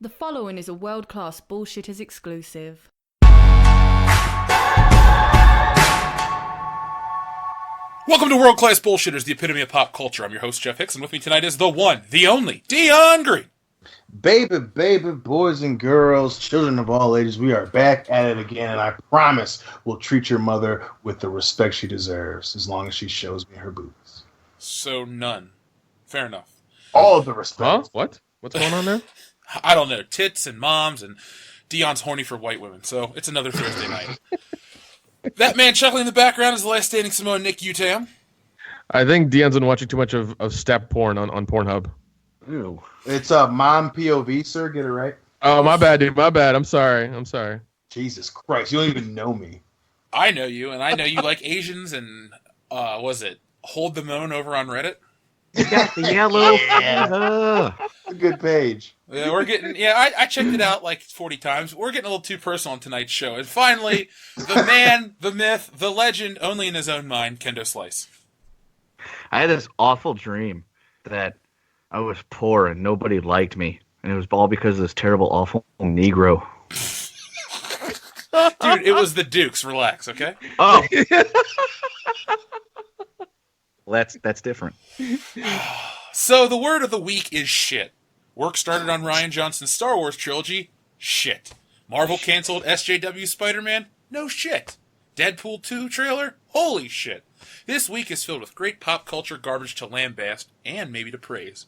The following is a world-class Bullshitters exclusive. Welcome to World Class Bullshitters, the epitome of pop culture. I'm your host, Jeff Hicks, and with me tonight is the one, the only, Dion Green. Baby, boys and girls, children of all ages, we are back at it again, and I promise we'll treat your mother with the respect she deserves, as long as she shows me her boobs. So none. Fair enough. All of the respect. Huh? What? What's going on there? I don't know. Tits and moms, and Dion's horny for white women, so it's another Thursday night. That man chuckling in the background is the last standing Samoan Nick Utam. I think Dion's been watching too much of step porn on Pornhub. Ew. It's a mom POV, sir. Get it right. Oh, my bad, dude. My bad. I'm sorry. Jesus Christ. You don't even know me. I know you, and I know you like Asians, and, was it Hold the Moan over on Reddit? You got the yellow. It's a good page. Yeah, I checked it out like 40 times. We're getting a little too personal on tonight's show. And finally, the man, the myth, the legend, only in his own mind, Kendo Slice. I had this awful dream that I was poor and nobody liked me. And it was all because of this terrible, awful Negro. Dude, it was the Dukes. Relax, okay? Oh. Well, that's different. So the word of the week is shit. Work started on Rian Johnson's Star Wars trilogy. Shit. Marvel canceled SJW Spider-Man. No shit. Deadpool 2 trailer. Holy shit. This week is filled with great pop culture garbage to lambast and maybe to praise.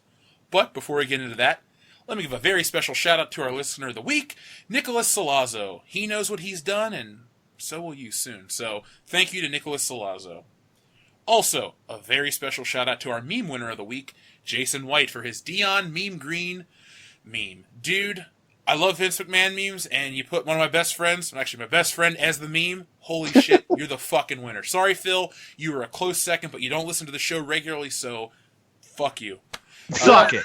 But before we get into that, let me give a very special shout out to our listener of the week, Nicholas Salazzo. He knows what he's done, and so will you soon. So thank you to Nicholas Salazzo. Also, a very special shout out to our meme winner of the week, Jason White, for his Dion Meme Green meme. Dude, I love Vince McMahon memes, and you put one of my best friends, actually my best friend, as the meme. Holy shit, you're the fucking winner. Sorry, Phil, you were a close second, but you don't listen to the show regularly, so fuck you. Suck it.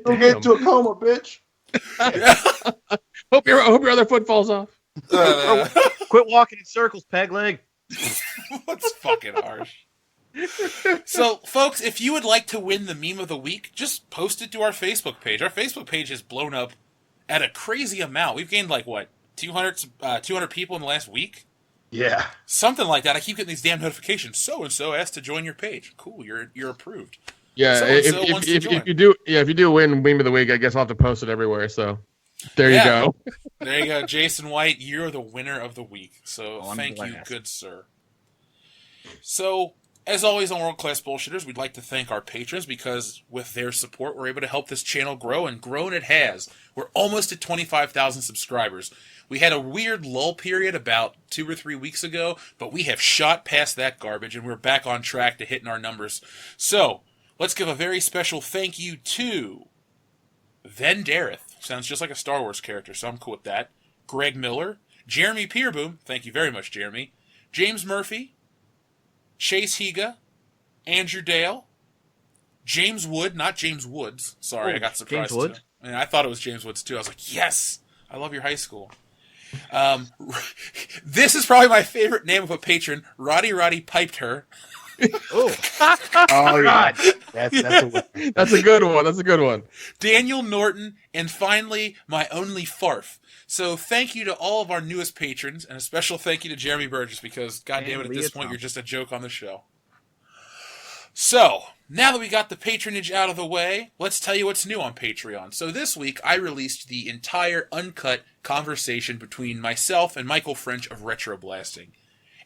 Don't get into a coma, bitch. Hope your other foot falls off. Quit walking in circles, peg leg. That's fucking harsh. So, folks, if you would like to win the meme of the week, just post it to our Facebook page. Our Facebook page has blown up at a crazy amount. We've gained, 200 people in the last week? Yeah. Something like that. I keep getting these damn notifications. So-and-so asked to join your page. Cool, you're approved. Yeah, So-and-so wants to join. if you do win meme of the week, I guess I'll have to post it everywhere. So there you go. There you go, Jason White. You're the winner of the week. So thank you, blessed. good sir. So, as always on World Class Bullshitters, we'd like to thank our patrons because with their support, we're able to help this channel grow, and grown it has. We're almost at 25,000 subscribers. We had a weird lull period about 2 or 3 weeks ago, but we have shot past that garbage, and we're back on track to hitting our numbers. So, let's give a very special thank you to Vendareth. Sounds just like a Star Wars character, so I'm cool with that. Greg Miller, Jeremy Peerboom, thank you very much, Jeremy. James Murphy, Chase Higa, Andrew Dale, James Wood, not James Woods. Sorry, I got surprised. James Woods? I thought it was James Woods too. I was like, yes, I love your high school. This is probably my favorite name of a patron. Roddy piped her. Oh. Oh, yeah. That's That's a good one. That's a good one. Daniel Norton, and finally, my only Farf. So thank you to all of our newest patrons, and a special thank you to Jeremy Burgess, because, goddammit, at this point, you're just a joke on the show. So, now that we got the patronage out of the way, let's tell you what's new on Patreon. So this week, I released the entire uncut conversation between myself and Michael French of Retro Blasting.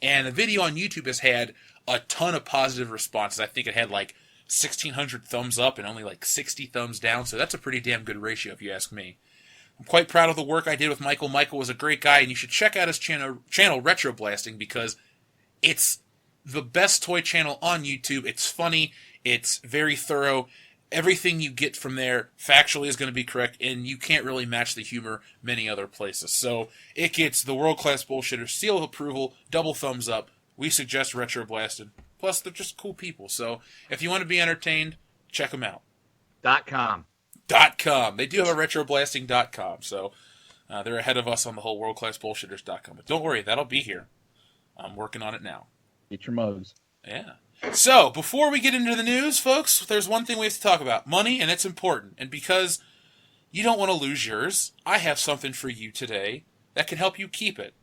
And the video on YouTube has had a ton of positive responses. I think it had 1,600 thumbs up and only 60 thumbs down, so that's a pretty damn good ratio if you ask me. I'm quite proud of the work I did with Michael. Michael was a great guy, and you should check out his channel Retro Blasting, because it's the best toy channel on YouTube. It's funny, it's very thorough. Everything you get from there factually is going to be correct, and you can't really match the humor many other places. So it gets the World Class Bullshitter seal of approval, double thumbs up. We suggest Retro Blasted. Plus, they're just cool people. So if you want to be entertained, check them out. .com. They do have a retroblasting.com, so they're ahead of us on the whole worldclassbullshitters.com. But don't worry, that'll be here. I'm working on it now. Get your mugs. Yeah. So, before we get into the news, folks, there's one thing we have to talk about. Money, and it's important. And because you don't want to lose yours, I have something for you today that can help you keep it.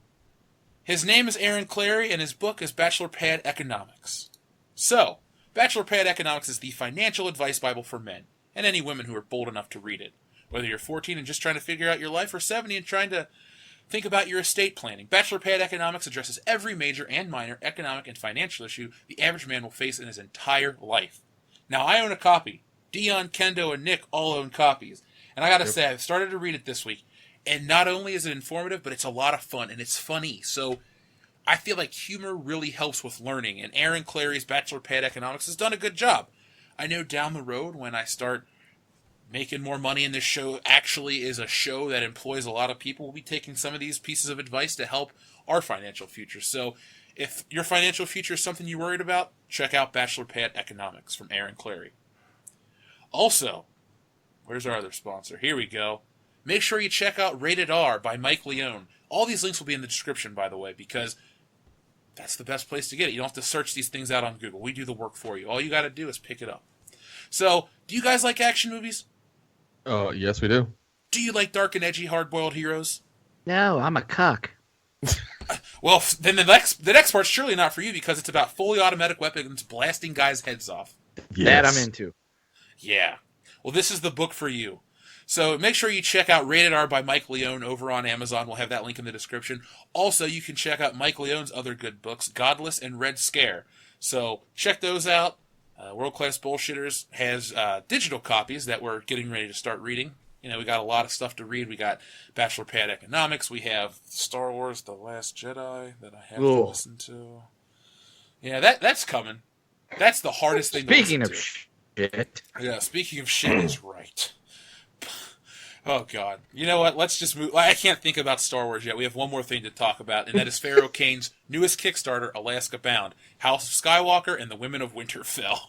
His name is Aaron Clarey, and his book is Bachelor Pad Economics. So, Bachelor Pad Economics is the financial advice Bible for men, and any women who are bold enough to read it. Whether you're 14 and just trying to figure out your life, or 70 and trying to think about your estate planning, Bachelor Pad Economics addresses every major and minor economic and financial issue the average man will face in his entire life. Now, I own a copy. Dion, Kendo, and Nick all own copies. And I gotta say, I've started to read it this week. And not only is it informative, but it's a lot of fun, and it's funny. So I feel like humor really helps with learning, and Aaron Clarey's Bachelor Pad Economics has done a good job. I know down the road, when I start making more money and this show actually is a show that employs a lot of people, we'll be taking some of these pieces of advice to help our financial future. So if your financial future is something you're worried about, check out Bachelor Pad Economics from Aaron Clarey. Also, where's our other sponsor? Here we go. Make sure you check out Rated R by Mike Leone. All these links will be in the description, by the way, because that's the best place to get it. You don't have to search these things out on Google. We do the work for you. All you got to do is pick it up. So, do you guys like action movies? Oh, yes, we do. Do you like dark and edgy hard-boiled heroes? No, I'm a cuck. Well, then the next part's surely not for you, because it's about fully automatic weapons blasting guys' heads off. Yes. That I'm into. Yeah. Well, this is the book for you. So make sure you check out Rated R by Mike Leone over on Amazon. We'll have that link in the description. Also, you can check out Mike Leone's other good books, Godless and Red Scare. So check those out. World Class Bullshitters has digital copies that we're getting ready to start reading. You know, we got a lot of stuff to read. We got Bachelor Pad Economics. We have Star Wars The Last Jedi that I have to listen to. Yeah, that's coming. That's the hardest thing to listen Speaking to. of shit. Yeah, speaking of shit is right. Oh, God. You know what? Let's just move. I can't think about Star Wars yet. We have one more thing to talk about, and that is Pharaoh Kane's newest Kickstarter, Alaska Bound, House of Skywalker and the Women of Winterfell.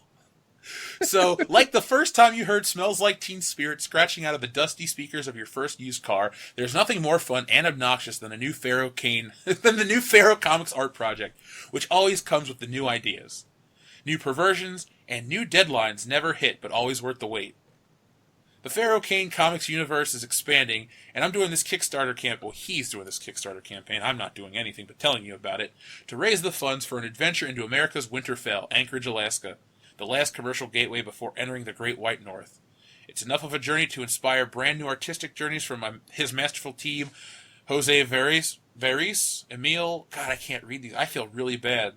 So, like the first time you heard Smells Like Teen Spirit scratching out of the dusty speakers of your first used car, there's nothing more fun and obnoxious than the new Pharaoh Comics art project, which always comes with the new ideas. New perversions and new deadlines never hit, but always worth the wait. The Pharaoh Kane Comics universe is expanding, and I'm doing this Kickstarter campaign. Well, he's doing this Kickstarter campaign. I'm not doing anything but telling you about it, to raise the funds for an adventure into America's Winterfell, Anchorage, Alaska, the last commercial gateway before entering the Great White North. It's enough of a journey to inspire brand new artistic journeys from his masterful team, Jose Veris, Emil, God, I can't read these. I feel really bad.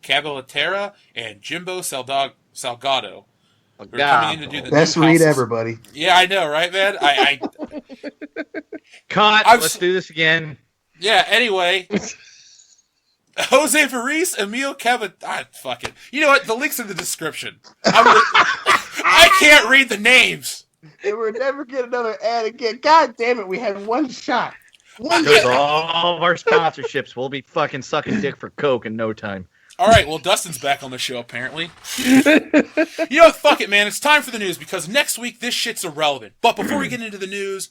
Caballetera, and Jimbo Salgado. We're coming in to do the Best new read houses. ever, buddy. Yeah, I know, right, man? Cut. Let's do this again. Yeah, anyway. Jose Veris, Emil Cabot. Fuck it. You know what? The link's in the description. I can't read the names. And we'll never get another ad again. God damn it, we had one shot. Because all of our sponsorships will be fucking sucking dick for Coke in no time. All right, well, Dustin's back on the show, apparently. You know what? Fuck it, man. It's time for the news, because next week this shit's irrelevant. But before we get into the news,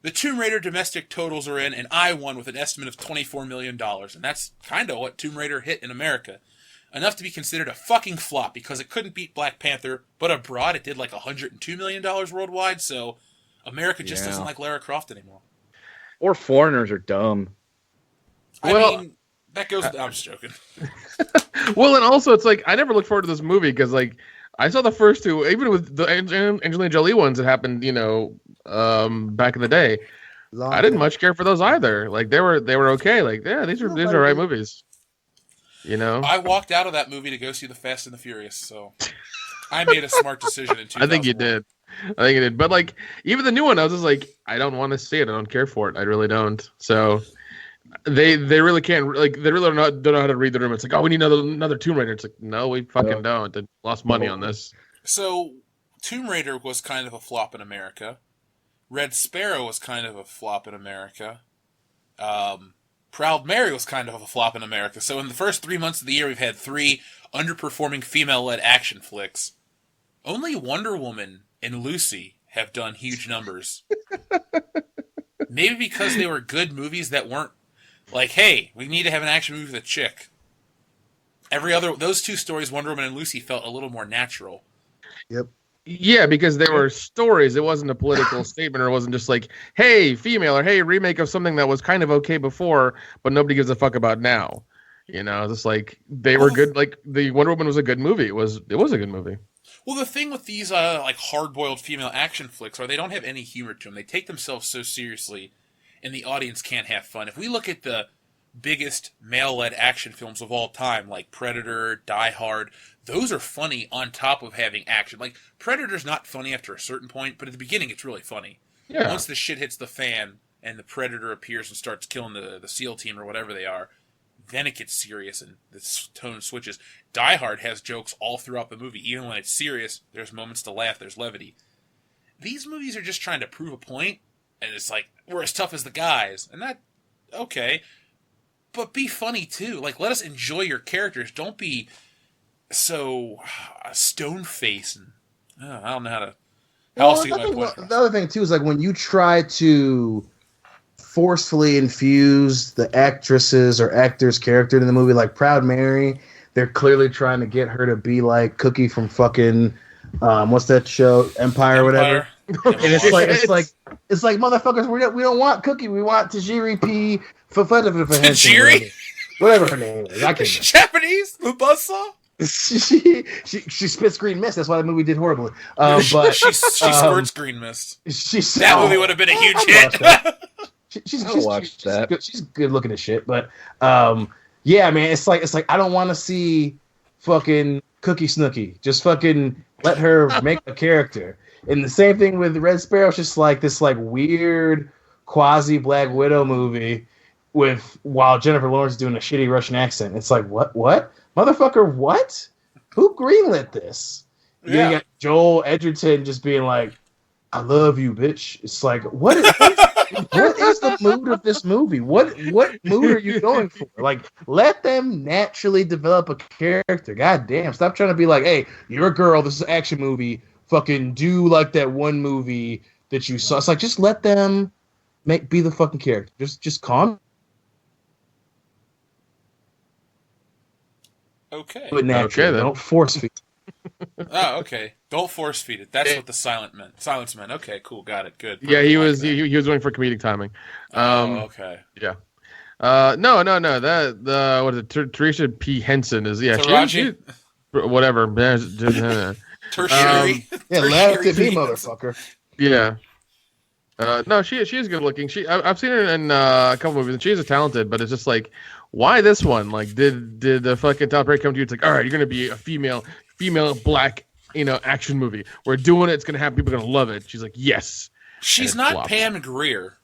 the Tomb Raider domestic totals are in, and I won with an estimate of $24 million. And that's kind of what Tomb Raider hit in America. Enough to be considered a fucking flop, because it couldn't beat Black Panther, but abroad it did like $102 million worldwide, so America just doesn't like Lara Croft anymore. Or foreigners are dumb. I mean, that goes... I'm just joking. Well, and also it's like I never looked forward to this movie because like I saw the first two, even with the Angelina Jolie ones that happened, you know, back in the day. I didn't much care for those either. Like they were okay. Like these are right movies. You know, I walked out of that movie to go see The Fast and the Furious, so I made a smart decision in 2001. I think you did. But like even the new one, I was just like, I don't want to see it. I don't care for it. I really don't. So. They really can't, like, they really don't know how to read the room. It's like, oh, we need another Tomb Raider. It's like, no, we fucking don't. They lost money on this. So, Tomb Raider was kind of a flop in America. Red Sparrow was kind of a flop in America. Proud Mary was kind of a flop in America. So in the first 3 months of the year, we've had 3 underperforming female-led action flicks. Only Wonder Woman and Lucy have done huge numbers. Maybe because they were good movies that weren't like, hey, we need to have an action movie with a chick. those two stories, Wonder Woman and Lucy, felt a little more natural. Yep. Yeah, because they were stories. It wasn't a political statement, or it wasn't just like, hey, female, or hey, remake of something that was kind of okay before, but nobody gives a fuck about now. You know, just like they were good. Like the Wonder Woman was a good movie. It was a good movie. Well, the thing with these like hard-boiled female action flicks are they don't have any humor to them. They take themselves so seriously, and the audience can't have fun. If we look at the biggest male-led action films of all time, like Predator, Die Hard, those are funny on top of having action. Like, Predator's not funny after a certain point, but at the beginning it's really funny. Yeah. Once the shit hits the fan and the Predator appears and starts killing the SEAL team or whatever they are, then it gets serious and the tone switches. Die Hard has jokes all throughout the movie. Even when it's serious, there's moments to laugh, there's levity. These movies are just trying to prove a point, and it's like, we're as tough as the guys. And that, okay. But be funny, too. Like, let us enjoy your characters. Don't be so stone-faced. And, I don't know how else to get my point. The other thing, too, is like when you try to forcefully infuse the actresses or actor's character in the movie, like Proud Mary, they're clearly trying to get her to be like Cookie from fucking, what's that show? Empire or whatever. And it's like motherfuckers, we don't want Cookie, we want Tajiri P. Tajiri? Whatever her name is. I can't Japanese? Mubasa? She spits green mist. That's why the movie did horribly. But she squirts green mist. That movie would have been a huge hit. She's good looking as shit. But yeah, man, it's like I don't want to see fucking Cookie Snooky. Just fucking let her make a character. And the same thing with Red Sparrow. It's just like this like weird quasi Black Widow movie while Jennifer Lawrence is doing a shitty Russian accent. It's like what motherfucker, what? Who greenlit this? Yeah. You got Joel Edgerton just being like, I love you, bitch. It's like, what is the mood of this movie? What mood are you going for? Like, let them naturally develop a character. God damn. Stop trying to be like, hey, you're a girl, this is an action movie. Fucking do like that one movie that you saw. It's like, just let them be the fucking character. Just calm. Okay. But naturally, don't force feed. Oh, okay. Don't force feed it. That's what the silence meant. Okay, cool. Got it. Good. Yeah, he was waiting for comedic timing. Okay. Yeah. No. That what is it? Teresa P. Henson is she whatever. Tertiary. Yeah, laugh at me, motherfucker. Yeah. No, she is good looking. I've seen her in a couple movies, and she is talented. But it's just like, why this one? Like, did the fucking top rate come to you? It's like, all right, you're gonna be a female black, action movie. We're doing it. It's gonna happen. People are gonna love it. She's like, yes. She's not flopped. Pam Grier.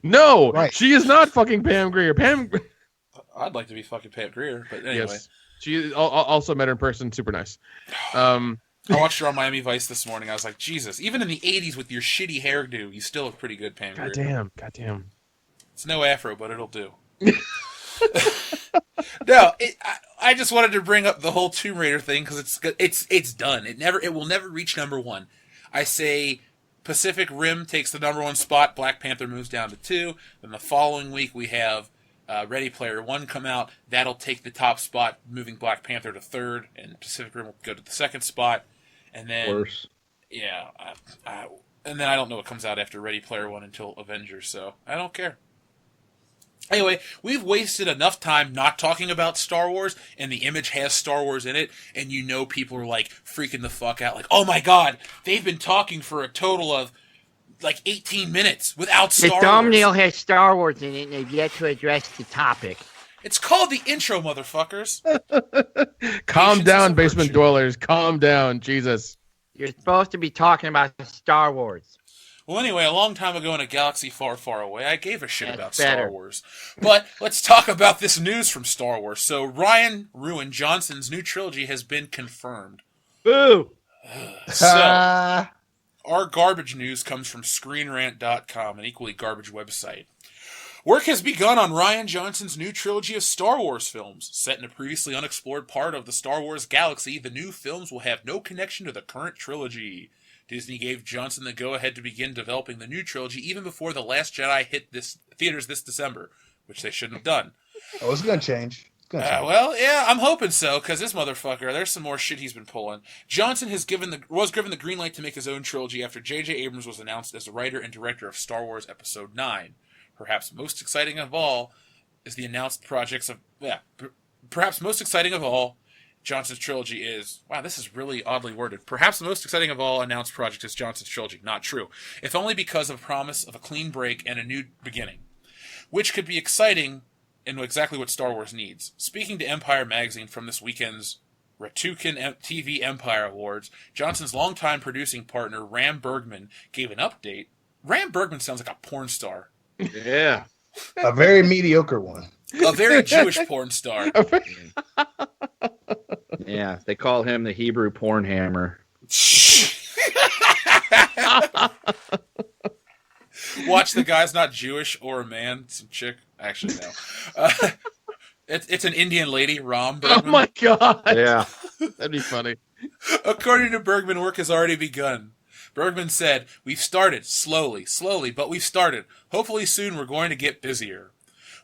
No, right. She is not fucking Pam Grier. I'd like to be fucking Pam Grier, but anyway. Yes. She also met her in person. Super nice. I watched her on Miami Vice this morning. I was like, Jesus, even in the 80s with your shitty hairdo, you still look pretty good, Pam Grier. Goddamn. It's no afro, but it'll do. No, I just wanted to bring up the whole Tomb Raider thing because it's done. It will never reach number one. I say Pacific Rim takes the number one spot. Black Panther moves down to 2. Then the following week we have Ready Player One come out. That'll take the top spot, moving Black Panther to 3rd, and Pacific Rim will go to the 2nd spot. And then, worse. Yeah, and then I don't know what comes out after Ready Player One until Avengers, so I don't care. Anyway, we've wasted enough time not talking about Star Wars, and the image has Star Wars in it, and people are like freaking the fuck out, like, oh my god, they've been talking for a total of like 18 minutes without Star Wars. The thumbnail has Star Wars in it, and they've yet to address the topic. It's called the intro, motherfuckers. Calm down, basement dwellers. Calm down, Jesus. You're supposed to be talking about Star Wars. Well, anyway, a long time ago in a galaxy far, far away, I gave a shit about better. Star Wars. But let's talk about this news from Star Wars. So, Rian Johnson's new trilogy has been confirmed. Boo! So, our garbage news comes from ScreenRant.com, an equally garbage website. Work has begun on Rian Johnson's new trilogy of Star Wars films. Set in a previously unexplored part of the Star Wars galaxy, the new films will have no connection to the current trilogy. Disney gave Johnson the go-ahead to begin developing the new trilogy even before The Last Jedi hit theaters this December, which they shouldn't have done. Oh, it's going to change. Well, yeah, I'm hoping so, because this motherfucker, there's some more shit he's been pulling. Johnson was given the green light to make his own trilogy after J.J. Abrams was announced as the writer and director of Star Wars Episode 9. Perhaps most exciting of all, Johnson's trilogy is... Wow, this is really oddly worded. Perhaps the most exciting of all announced project is Johnson's trilogy. Not true. If only because of promise of a clean break and a new beginning. Which could be exciting and exactly what Star Wars needs. Speaking to Empire magazine from this weekend's Ratukin TV Empire Awards, Johnson's longtime producing partner Ram Bergman gave an update. Ram Bergman sounds like a porn star. Yeah. A very mediocre one. A very Jewish porn star. Yeah, they call him the Hebrew porn hammer. Watch, the guy's not Jewish or a man. Some chick. Actually, no. It's an Indian lady, Ram Bergman. Oh my god. Yeah. That'd be funny. According to Bergman, work has already begun. Bergman said, "We've started, slowly, but we've started. Hopefully soon we're going to get busier.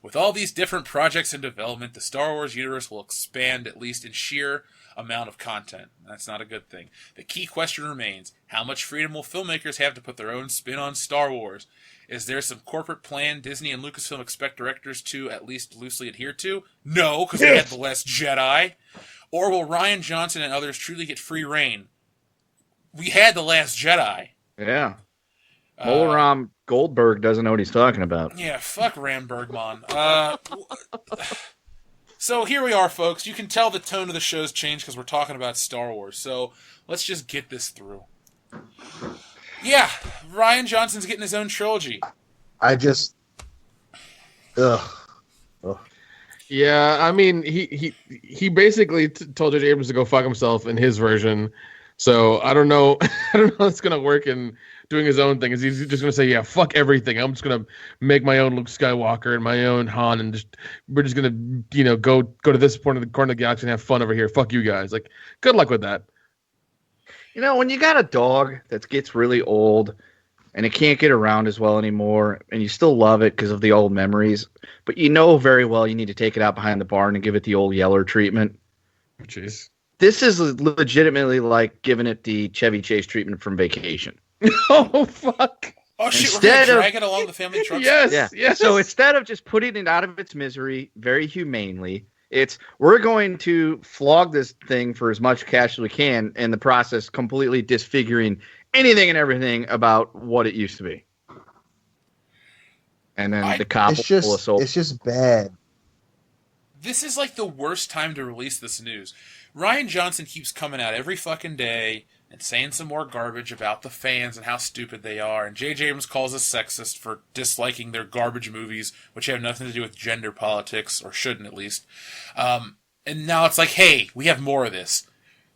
With all these different projects in development, the Star Wars universe will expand, at least in sheer amount of content." That's not a good thing. The key question remains, how much freedom will filmmakers have to put their own spin on Star Wars? Is there some corporate plan Disney and Lucasfilm expect directors to at least loosely adhere to? No, because they had The Last Jedi. Or will Rian Johnson and others truly get free reign? We had The Last Jedi. Yeah. Ram Goldberg doesn't know what he's talking about. Yeah, fuck Ram Bergman. So here we are, folks. You can tell the tone of the show's changed because we're talking about Star Wars. So let's just get this through. Yeah, Rian Johnson's getting his own trilogy. Yeah, I mean, he basically told J.J. Abrams to go fuck himself in his version. So I don't know. I don't know how it's gonna work in doing his own thing. Is he just gonna say, "Yeah, fuck everything. I'm just gonna make my own Luke Skywalker and my own Han, and we're just gonna go to this point of the corner of the galaxy and have fun over here. Fuck you guys." Like, good luck with that. When you got a dog that gets really old and it can't get around as well anymore, and you still love it because of the old memories, but very well you need to take it out behind the barn and give it the old Yeller treatment. Jeez. This is legitimately like giving it the Chevy Chase treatment from Vacation. Oh, fuck. Oh, shit, we're going to drag it along the family truck? Yes. So instead of just putting it out of its misery very humanely, we're going to flog this thing for as much cash as we can, in the process completely disfiguring anything and everything about what it used to be. And then the cop will pull us over. It's just bad. This is like the worst time to release this news. Rian Johnson keeps coming out every fucking day and saying some more garbage about the fans and how stupid they are. And J.J. Abrams calls us sexist for disliking their garbage movies, which have nothing to do with gender politics, or shouldn't at least. And now it's like, hey, we have more of this.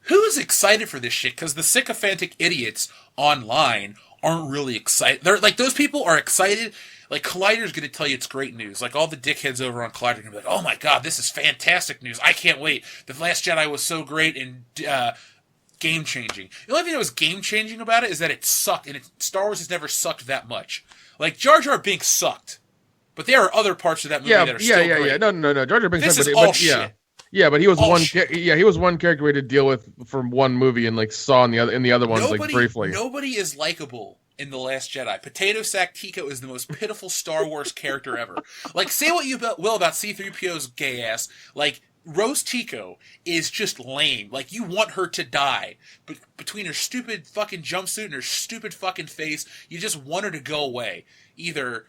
Who's excited for this shit? Because the sycophantic idiots online aren't really excited. They're like, those people are excited. Like, Collider's going to tell you it's great news. Like, all the dickheads over on Collider are going to be like, oh my god, this is fantastic news. I can't wait. The Last Jedi was so great and game-changing. The only thing that was game-changing about it is that it sucked, and Star Wars has never sucked that much. Like, Jar Jar Binks sucked. But there are other parts of that movie that are still great. Yeah. No. Jar Jar Binks This sucked, is all shit. Yeah, but he was he was one character we had to deal with from one movie and like saw in the other ones like briefly. Nobody is likable in The Last Jedi. Potato Sack Tico is the most pitiful Star Wars character ever. Like, say what you will about C-3PO's gay ass. Like, Rose Tico is just lame. Like, you want her to die. But between her stupid fucking jumpsuit and her stupid fucking face, you just want her to go away. Either,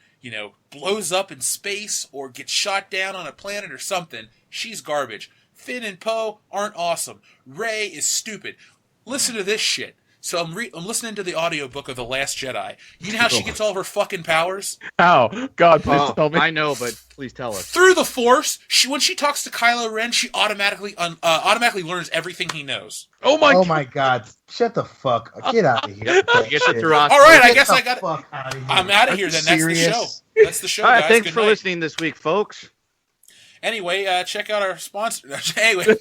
blows up in space or gets shot down on a planet or something. She's garbage. Finn and Poe aren't awesome. Rey is stupid. Listen to this shit. So I'm listening to the audiobook of The Last Jedi. You know how she gets all of her fucking powers? How? God, please tell me. I know, but please tell us. Through the Force. When she talks to Kylo Ren, she automatically learns everything he knows. Oh my god. Shut the fuck up. Get out of here. All right, I guess I got it. I'm out of here then. That's the show. That's the show, all right, guys. thanks Good for night. Listening this week, folks. Anyway, check out our sponsor. Anyway,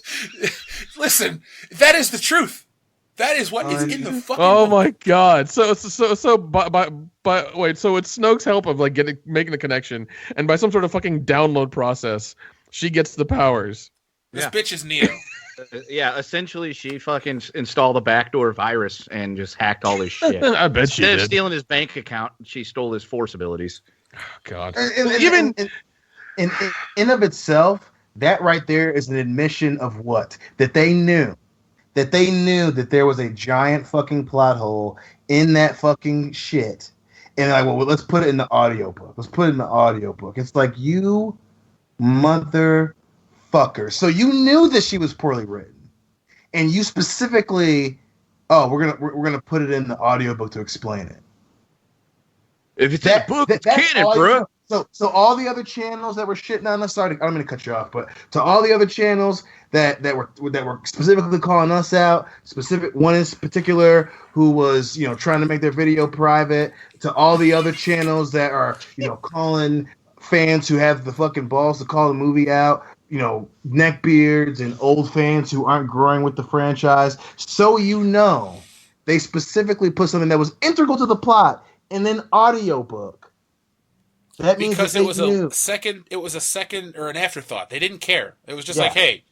listen, that is the truth. That is what is in the fucking Oh book. my god. So wait, so it's Snoke's help of like making the connection, and by some sort of fucking download process, she gets the powers. This bitch is Neo. Yeah, essentially, she fucking installed a backdoor virus and just hacked all his shit. I bet she Instead of did. stealing his bank account, she stole his Force abilities. Oh, God. Even in of itself, that right there is an admission of what? That they knew that there was a giant fucking plot hole in that fucking shit. And like, well, let's put it in the audiobook. It's like, you motherfucker. So you knew that she was poorly written. And you specifically, we're gonna put it in the audiobook to explain it. If it's in the book, it's canon, bro. So all the other channels that were shitting on us, sorry, I'm gonna cut you off, but to all the other channels that were specifically calling us out, one in particular who was, trying to make their video private, to all the other channels that are, calling fans who have the fucking balls to call the movie out, neckbeards and old fans who aren't growing with the franchise. So they specifically put something that was integral to the plot in an audiobook. That means because it was a second or an afterthought. They didn't care. It was just like, hey.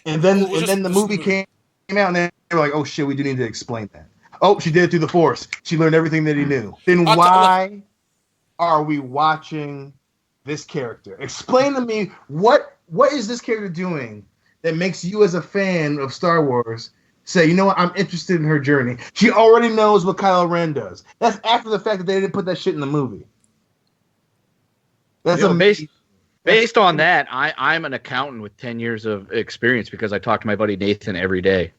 And then the movie came out, and they were like, oh shit, we do need to explain that. Oh, she did it through the Force. She learned everything that he knew. Then why are we watching this character? Explain to me what is this character doing that makes you as a fan of Star Wars say, you know what, I'm interested in her journey. She already knows what Kylo Ren does. That's after the fact that they didn't put that shit in the movie. That's amazing. Based on that, I'm an accountant with 10 years of experience because I talk to my buddy Nathan every day,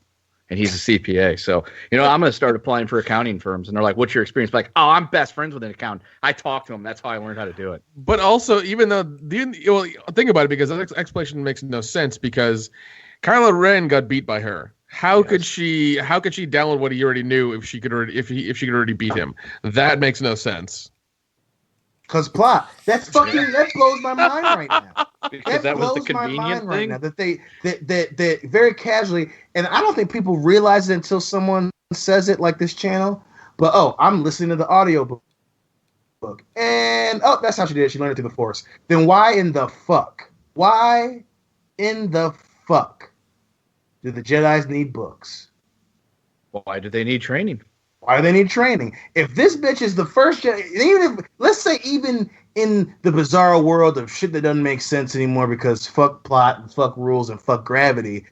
and he's a CPA. So, I'm going to start applying for accounting firms, and they're like, what's your experience? Like, oh, I'm best friends with an accountant. I talk to him. That's how I learned how to do it. But also, even though, think about it, because that explanation makes no sense, because Kylo Ren got beat by her. How could she download what he already knew if she could already beat him? That makes no sense. Because plot. That blows my mind right now. Because that was the convenient thing. Right now, that very casually, and I don't think people realize it until someone says it, like this channel. But I'm listening to the audiobook, and that's how she did it. She learned it through the Force. Then why in the fuck? Why in the fuck do the Jedis need books? Why do they need training? Why do they need training? If this bitch is the first Jedi, let's say even in the bizarre world of shit that doesn't make sense anymore because fuck plot and fuck rules and fuck gravity,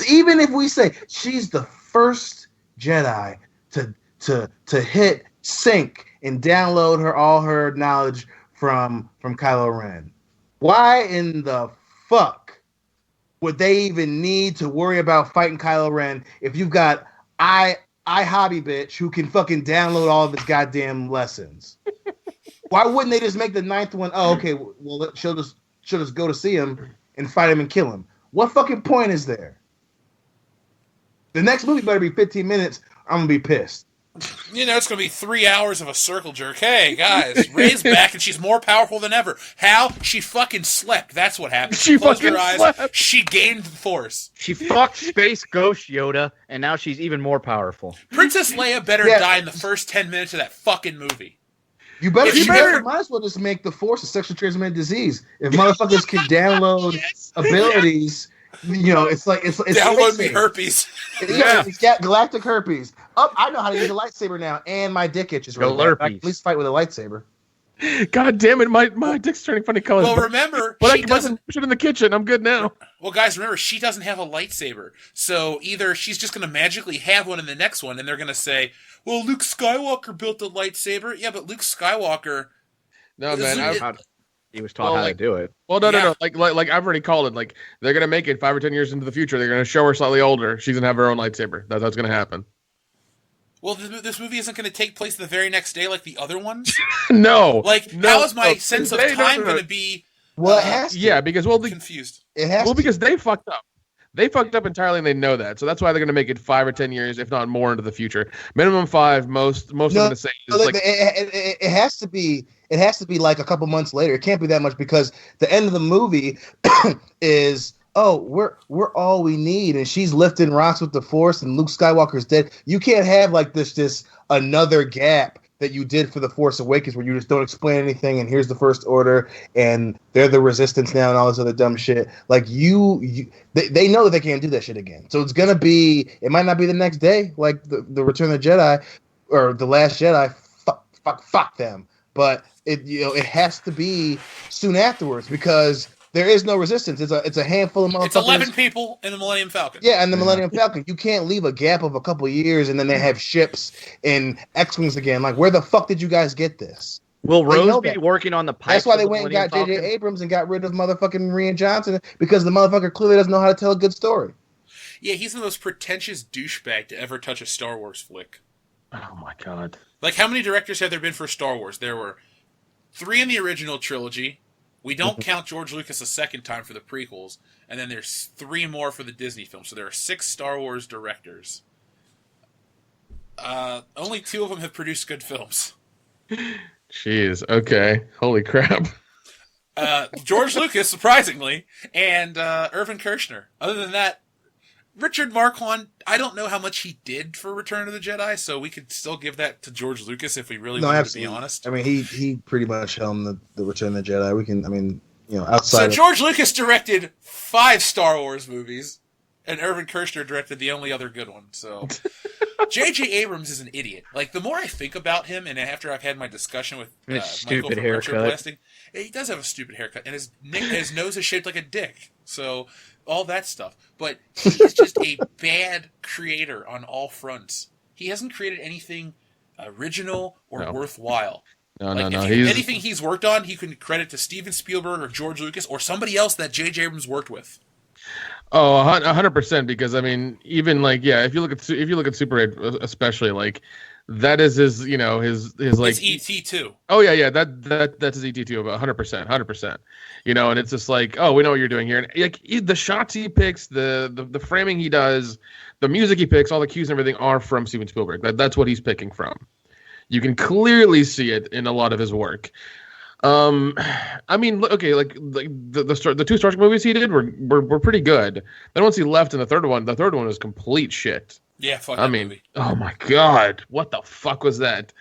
even if we say she's the first Jedi to hit sync and download all her knowledge from Kylo Ren, why in the fuck would they even need to worry about fighting Kylo Ren if you've got hobby bitch who can fucking download all of his goddamn lessons? Why wouldn't they just make the ninth one? Oh, okay. Well, she'll just go to see him and fight him and kill him. What fucking point is there? The next movie better be 15 minutes. I'm gonna be pissed. It's gonna be 3 hours of a circle jerk. Hey guys, Rey's back and she's more powerful than ever. How? She fucking slept. That's what happened. She closed fucking her eyes. slept. She gained the Force. She fucked Space Ghost Yoda, and now she's even more powerful. Princess Leia better die in the first 10 minutes of that fucking movie. You might as well just make the Force a sexually transmitted disease. If motherfuckers can download abilities, it's download me herpes. It's got galactic herpes. I know how to use a lightsaber now, and my dick itches really bad. I can at least fight with a lightsaber. God damn it, my dick's turning funny colors. Well, remember, but I can push it in the kitchen. I'm good now. Well, guys, remember, she doesn't have a lightsaber. So either she's just going to magically have one in the next one, and they're going to say, well, Luke Skywalker built a lightsaber. Yeah, but Luke Skywalker... No, man, he was taught how to do it. Well, no. Like I've already called it. Like, they're going to make it 5 or 10 years into the future. They're going to show her slightly older. She's going to have her own lightsaber. That's what's going to happen. Well, this movie isn't going to take place the very next day like the other ones? No. How is my sense of time going to be... Well, it has to. Yeah, because, confused. It has because they fucked up. They fucked up entirely, and they know that. So that's why they're going to make it 5 or 10 years, if not more, into the future. Minimum 5. Most I'm going to say is it has to be. It has to be like a couple months later. It can't be that much because the end of the movie is, we're all we need, and she's lifting rocks with the Force, and Luke Skywalker's dead. You can't have like this another gap that you did for The Force Awakens, where you just don't explain anything, and here's the First Order, and they're the Resistance now, and all this other dumb shit. Like they know that they can't do that shit again. So it's gonna be. It might not be the next day, like the Return of the Jedi or the Last Jedi. Fuck them. But it has to be soon afterwards because there is no resistance. It's a handful of motherfuckers. It's 11 people in the Millennium Falcon. Yeah, and the Millennium Falcon. You can't leave a gap of a couple of years and then they have ships and X-Wings again. Like, where the fuck did you guys get this? Will Rose be working on the pipes? That's why they went and got J.J. Abrams and got rid of motherfucking Rian Johnson because the motherfucker clearly doesn't know how to tell a good story. Yeah, he's the most pretentious douchebag to ever touch a Star Wars flick. Oh my god. Like, how many directors have there been for Star Wars? There were 3 in the original trilogy. We don't count George Lucas a second time for the prequels. And then there's 3 more for the Disney films. So there are 6 Star Wars directors. Only 2 of them have produced good films. Jeez, okay. Holy crap. George Lucas, surprisingly, and Irvin Kershner. Other than that, Richard Marquand, I don't know how much he did for Return of the Jedi, so we could still give that to George Lucas if we really wanted to be honest. I mean, he pretty much helmed the Return of the Jedi. Outside. So George Lucas directed 5 Star Wars movies, and Irvin Kershner directed the only other good one. So J.J. Abrams is an idiot. Like, the more I think about him, and after I've had my discussion with Michael from Retro Blasting, he does have a stupid haircut, and his nose is shaped like a dick. So all that stuff. But he's just a bad creator on all fronts. He hasn't created anything original or worthwhile. No. Anything he's worked on, he can credit to Steven Spielberg or George Lucas or somebody else that J.J. Abrams worked with. Oh, 100%. Because I mean, even like, yeah, if you look at Super 8, especially, like, that is his like it's ET too. Oh yeah, that's his ET too, about 100%. And it's just like, oh, we know what you're doing here, and like the shots he picks, the framing he does, the music he picks, all the cues and everything are from Steven Spielberg. That's what he's picking from. You can clearly see it in a lot of his work. I mean, okay, like the 2 Star Trek movies he did were pretty good. Then once he left in the third one was complete shit. Yeah, fuck that movie. Oh my god, what the fuck was that?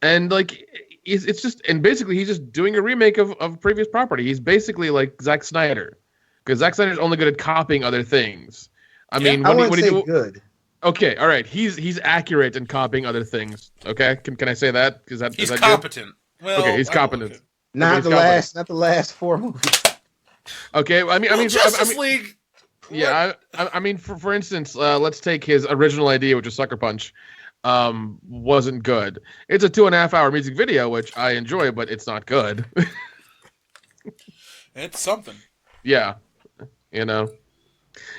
And like, it's just, and basically he's just doing a remake of previous property. He's basically like Zack Snyder, because Zack Snyder's only good at copying other things. I mean, when he do good. Okay, all right, he's accurate in copying other things. Okay, can I say that? He's competent. Well, okay, he's competent. Okay. Not the last 4 movies. Okay, I mean, Justice League. Yeah, I mean, for instance, let's take his original idea, which is Sucker Punch. Wasn't good. It's a 2.5-hour music video, which I enjoy, but it's not good. It's something. Yeah,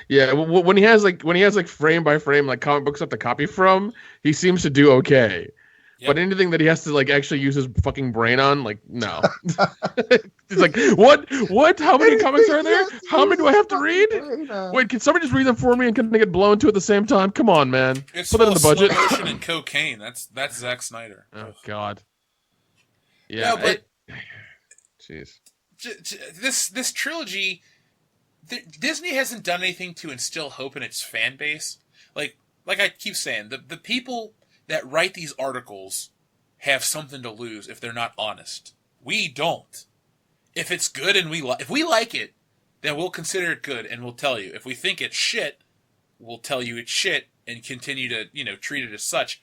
Yeah, when he has like frame by frame like comic book stuff to copy from, he seems to do okay. Yep. But anything that he has to like actually use his fucking brain on, like, no. It's like, what? How many comics are there? How many do I have to read? Wait, can somebody just read them for me and can they get blown to at the same time? Come on, man. It's put that in the budget. Slow and cocaine. That's Zack Snyder. Oh God. Yeah. But jeez. This trilogy, Disney hasn't done anything to instill hope in its fan base. Like I keep saying, the people that write these articles have something to lose if they're not honest. We don't. If it's good and if we like it, then we'll consider it good and we'll tell you. If we think it's shit, we'll tell you it's shit and continue to, treat it as such.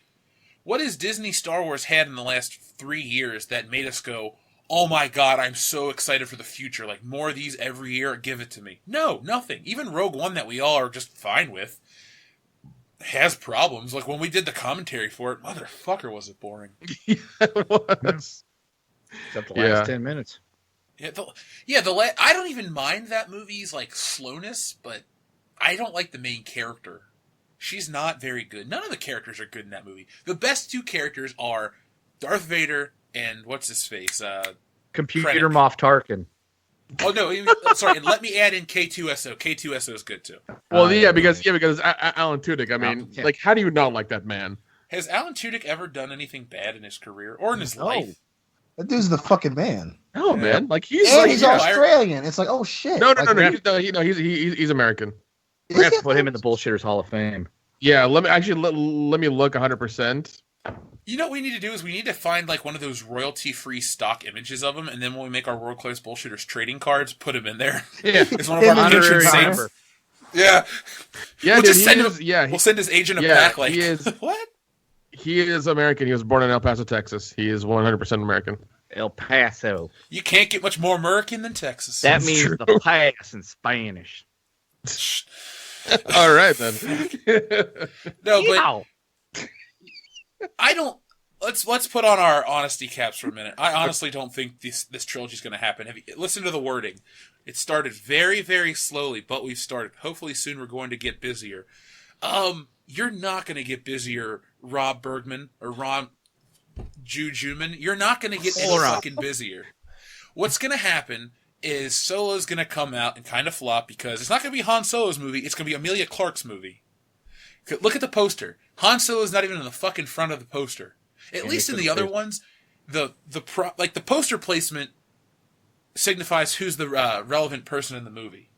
What has Disney Star Wars had in the last 3 years that made us go, oh my god, I'm so excited for the future, like more of these every year, give it to me? No, nothing. Even Rogue One, that we all are just fine with, has problems. Like when we did the commentary for it, motherfucker, was it boring. Yeah, it was. Except the last 10 minutes. Yeah, I don't even mind that movie's like slowness, but I don't like the main character. She's not very good. None of the characters are good in that movie. The best 2 characters are Darth Vader and what's his face? Computer Krennic. Moff Tarkin. Oh no! Sorry, and let me add in K2SO. K2SO is good too. Well, because Alan Tudyk. I mean, like, how do you not like that man? Has Alan Tudyk ever done anything bad in his career or in his life? That dude's the fucking man. No, man. Like he's Australian. It's like, oh shit. No. He's American. We have to put him in the Bullshitters Hall of Fame. Yeah. Let me look 100%. You know what we need to do is we need to find like one of those royalty-free stock images of him, and then when we make our World Class Bullshitters trading cards, put him in there. Yeah, it's one of our patron saints. member. Yeah, yeah, we'll dude, we'll send his agent a pack. Like, he is, what? He is American. He was born in El Paso, Texas. He is 100% American. El Paso. You can't get much more American than Texas. That means true. the pass in Spanish. All right then. No, Yeehaw. but I don't. Let's put on our honesty caps for a minute. I honestly don't think this trilogy is going to happen. Listen to the wording. It started very, very slowly, but we've started. Hopefully soon we're going to get busier. You're not going to get busier, Rob Bergman or Ron Jujuman. You're not going to get any fucking busier. What's going to happen is Solo's going to come out and kind of flop because it's not going to be Han Solo's movie. It's going to be Emilia Clarke's movie. Look at the poster. Han Solo's not even in the fucking front of the poster. At least in the other ones, the poster placement signifies who's the relevant person in the movie.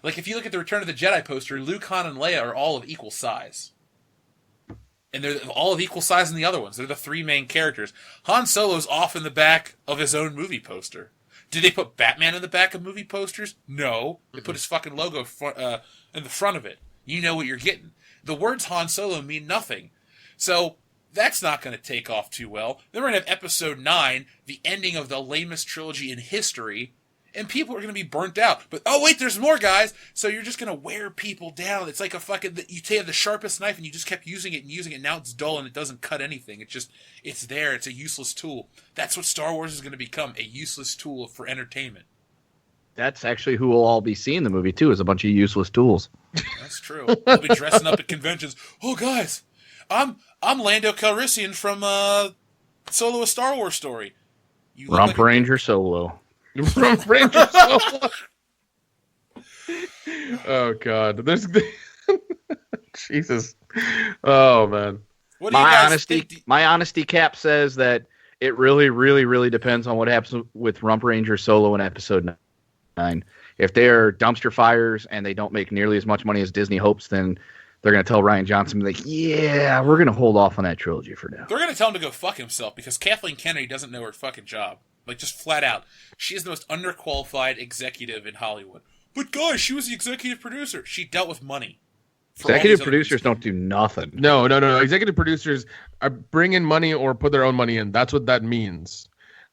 Like, if you look at the Return of the Jedi poster, Luke, Han, and Leia are all of equal size. And they're all of equal size in the other ones. They're the three main characters. Han Solo's off in the back of his own movie poster. Did they put Batman in the back of movie posters? No. They put his fucking logo in the front of it. You know what you're getting. The words Han Solo mean nothing. So that's not going to take off too well. Then we're going to have Episode 9, the ending of the lamest trilogy in history, and people are going to be burnt out. But, oh, wait, there's more, guys! So you're just going to wear people down. It's like a fucking... You take the sharpest knife, and you just kept using it, and now it's dull, and it doesn't cut anything. It's there. It's a useless tool. That's what Star Wars is going to become, a useless tool for entertainment. That's actually who we'll all be seeing the movie, too, is a bunch of useless tools. That's true. They'll be dressing up at conventions. Oh, guys, I'm Lando Calrissian from Solo: A Star Wars Story. Rump Ranger Solo. Rump Ranger Solo. Oh God, there's Jesus. Oh man. What do you guys think? My honesty cap says that it really, really, really depends on what happens with Rump Ranger Solo in Episode 9. If they're dumpster fires and they don't make nearly as much money as Disney hopes, then they're going to tell Rian Johnson, like, yeah, we're going to hold off on that trilogy for now. They're going to tell him to go fuck himself because Kathleen Kennedy doesn't know her fucking job. Like, just flat out. She is the most underqualified executive in Hollywood. But guys, she was the executive producer. She dealt with money. Executive producers don't do nothing. No. Executive producers are bring in money or put their own money in. That's what that means.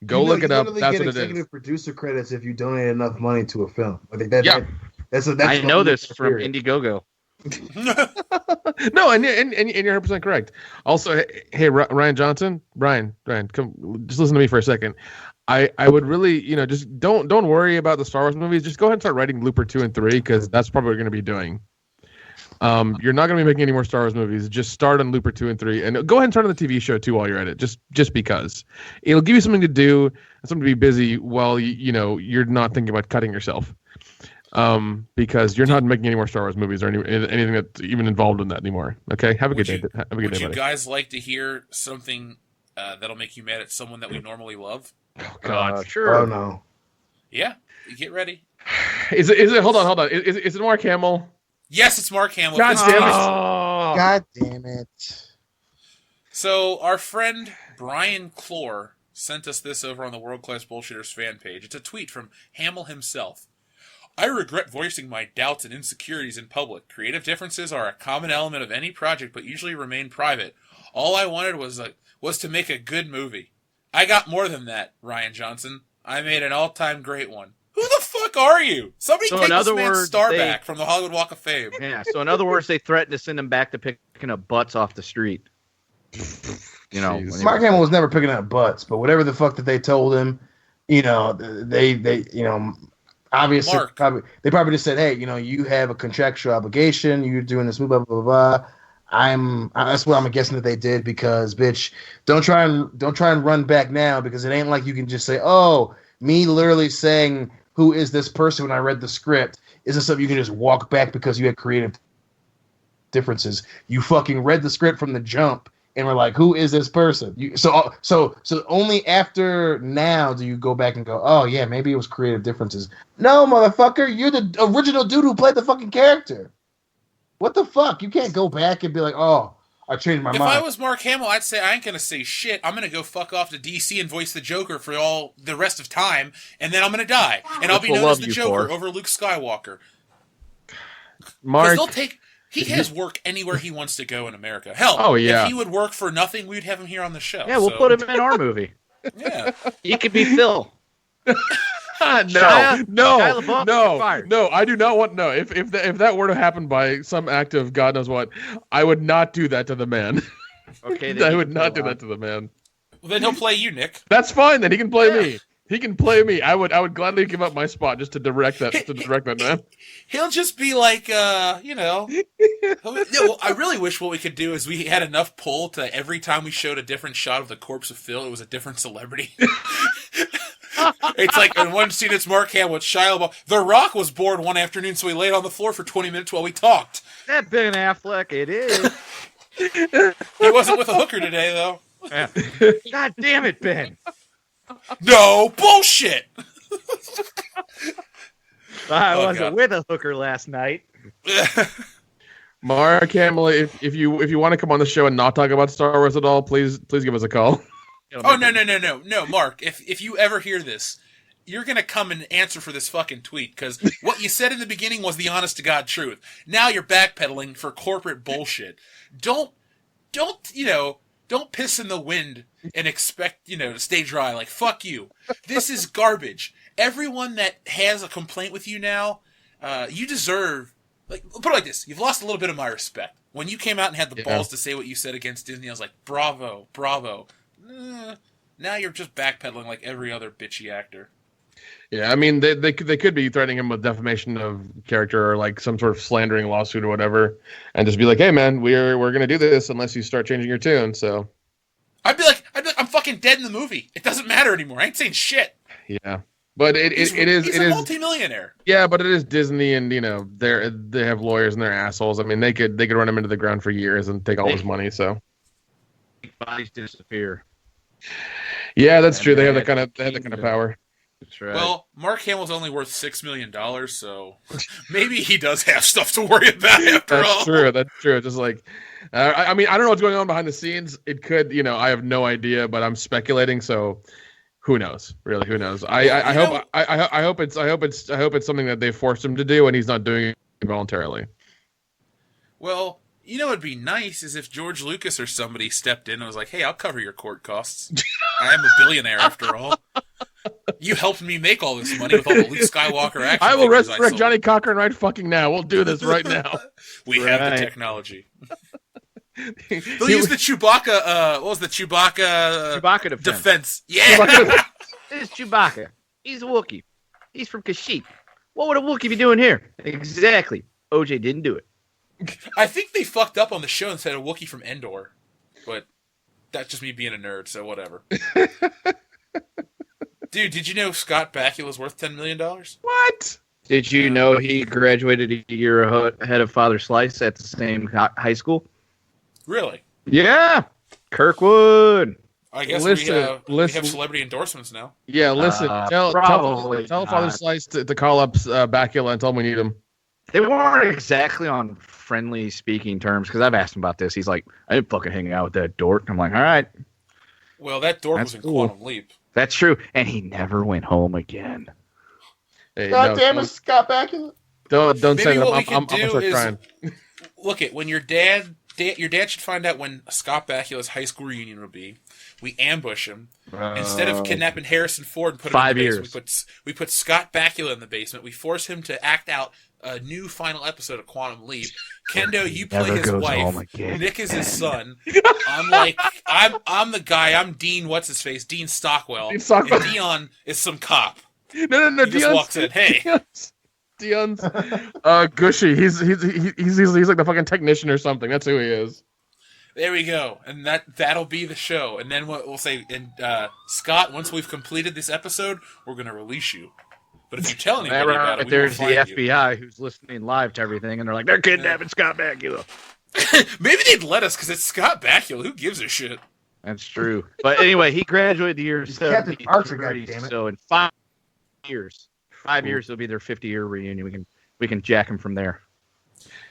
Go look it up. That's what it is. Executive producer credits if you donate enough money to a film. I think that's I know this from Indiegogo. No, and you're 100% correct. Also, hey, Rian Johnson, Brian, come, just listen to me for a second. I would really, just don't worry about the Star Wars movies. Just go ahead and start writing Looper 2 and 3 because that's probably what you're going to be doing. You're not going to be making any more Star Wars movies. Just start on Looper 2 and 3, and go ahead and start on the TV show too while you're at it. Just because it'll give you something to do and something to be busy while you're not thinking about cutting yourself. Because you're not making any more Star Wars movies or anything that's even involved in that anymore. Okay, have a good day. Have a good day, Would you buddy. guys like to hear something that'll make you mad at someone that we normally love? Oh God, sure. Oh no. Yeah, get ready. Is it? Hold on. Is it Mark Hamill? Yes, it's Mark Hamill. God damn it! God damn it! So our friend Brian Clore sent us this over on the World Class Bullshitters fan page. It's a tweet from Hamill himself. I regret voicing my doubts and insecurities in public. Creative differences are a common element of any project, but usually remain private. All I wanted was to make a good movie. I got more than that, Rian Johnson. I made an all-time great one. Who the fuck are you? Somebody take this man's star back from the Hollywood Walk of Fame. Yeah, so in other words, they threatened to send him back to picking up butts off the street. Mark Hamill was never picking up butts, but whatever the fuck that they told him, they obviously, they probably just said, "Hey, you have a contractual obligation. You're doing this, blah blah blah blah." That's what I'm guessing that they did because, bitch, don't try and run back now because it ain't like you can just say, "Oh, me literally saying who is this person when I read the script isn't something you can just walk back because you had creative differences. You fucking read the script from the jump." And we're like, who is this person? So only after now do you go back and go, oh yeah, maybe it was creative differences. No, motherfucker, you're the original dude who played the fucking character. What the fuck? You can't go back and be like, oh, I changed my If mind. I was Mark Hamill, I'd say I ain't gonna say shit. I'm gonna go fuck off to DC and voice the Joker for all the rest of time, and then I'm gonna die, and I'll be known as the Joker over Luke Skywalker. Mark, They'll take. He has work anywhere he wants to go in America. Hell, if he would work for nothing, we'd have him here on the show. Yeah, we'll put him in our movie. Yeah, he could be Phil. No, I do not want. No, if that were to happen by some act of God knows what, I would not do that to the man. Okay, I would not do that to the man. Well, then he'll play you, Nick. That's fine. Then he can play me. He can play me. I would gladly give up my spot just to direct that man. He'll just be like, I really wish what we could do is we had enough pull to every time we showed a different shot of the corpse of Phil, it was a different celebrity. It's like in one scene, it's Mark Hamill with Shia LaBeouf. The Rock was bored one afternoon, so he laid on the floor for 20 minutes while we talked. That Ben Affleck, it is. He wasn't with a hooker today, though. Yeah. God damn it, Ben. No, bullshit! I wasn't with a hooker last night. Mark Hamill, if you want to come on the show and not talk about Star Wars at all, please give us a call. Oh, no, Mark. If you ever hear this, you're going to come and answer for this fucking tweet, because what you said in the beginning was the honest-to-God truth. Now you're backpedaling for corporate bullshit. Don't piss in the wind and expect, to stay dry. Like, fuck you. This is garbage. Everyone that has a complaint with you now, you deserve... Like, put it like this. You've lost a little bit of my respect. When you came out and had the balls to say what you said against Disney, I was like, bravo. Now you're just backpedaling like every other bitchy actor. Yeah, I mean, they could be threatening him with defamation of character or like some sort of slandering lawsuit or whatever, and just be like, "Hey, man, we're gonna do this unless you start changing your tune." So, I'd be like, I'm fucking dead in the movie. It doesn't matter anymore. I ain't saying shit. Yeah, but he's a multimillionaire. Yeah, but it is Disney, and they have lawyers and they're assholes. I mean, they could run him into the ground for years and take all his money. So, bodies disappear. Yeah, that's true. They have that kind of power. That's right. Well, Mark Hamill's only worth $6 million, so maybe he does have stuff to worry about after all. That's true. Just like, I mean, I don't know what's going on behind the scenes. It could, I have no idea, but I'm speculating. So, who knows? Really, who knows? I hope it's something that they forced him to do, and he's not doing it voluntarily. Well, what'd be nice is if George Lucas or somebody stepped in and was like, "Hey, I'll cover your court costs. I am a billionaire after all. You helped me make all this money with all the Luke Skywalker action. I will resurrect Johnny Cochran right fucking now. We'll do this right now. We have the technology." They'll use the Chewbacca. What was the Chewbacca defense? Yeah. This is Chewbacca. He's a Wookiee. He's from Kashyyyk. What would a Wookiee be doing here? Exactly. OJ didn't do it. I think they fucked up on the show and said a Wookiee from Endor, but that's just me being a nerd, so whatever. Dude, did you know Scott Bakula's worth $10 million? What? Did you know he graduated a year ahead of Father Slice at the same high school? Really? Yeah. Kirkwood. I guess we have celebrity endorsements now. Yeah, listen. Tell Father Slice to call up Bakula and tell him we need him. They weren't exactly on friendly speaking terms, because I've asked him about this. He's like, "I didn't fucking hang out with that dork." I'm like, all right. Well, that dork was in Quantum Leap. That's true. And he never went home again. Hey, God damn it, Scott Bakula. Don't say that. I'm going to start crying. Look, when your dad should find out when Scott Bakula's high school reunion will be. We ambush him. Instead of kidnapping Harrison Ford and putting him in the basement, we put Scott Bakula in the basement. We force him to act out a new final episode of Quantum Leap. Kendo, you play his wife. Nick is his son. I'm the guy. I'm Dean. What's his face? Dean Stockwell. And Dion is some cop. No. He just walks in. Hey. Dion's Gushy. He's like the fucking technician or something. That's who he is. There we go, and that'll be the show. And then we'll say, Scott, once we've completed this episode, we're going to release you. But if you tell anybody about it, there's the FBI who's listening live to everything, and they're like, they're kidnapping Scott Bakula. Maybe they'd let us, because it's Scott Bakula. Who gives a shit? That's true. But anyway, he graduated the year Captain Archer, goddammit. So in 5 years, it'll be their 50-year reunion. We can jack him from there.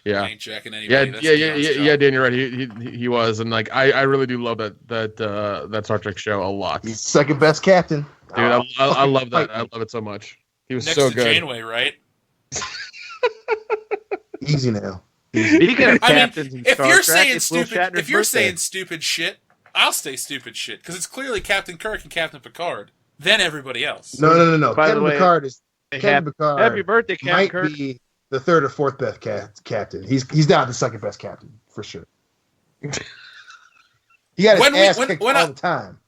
Yeah. He ain't jacking anybody. Yeah, Dan, you're right. He was, and like I really do love that Star Trek show a lot. He's second best captain. Dude, I love that. I love it so much. He was Next so to good. Janeway, right? Easy now. Speaking of I mean, captains in if Star you're Trek, saying it's Will stupid, Shatner's if you're birthday. saying stupid shit, I'll say stupid shit because it's clearly Captain Kirk and Captain Picard, then everybody else. No. By the Kevin way, Picard is Kevin Picard. Happy birthday, Captain might Kirk. be the third or fourth best captain. He's not the second best captain for sure. He got his ass kicked all the time.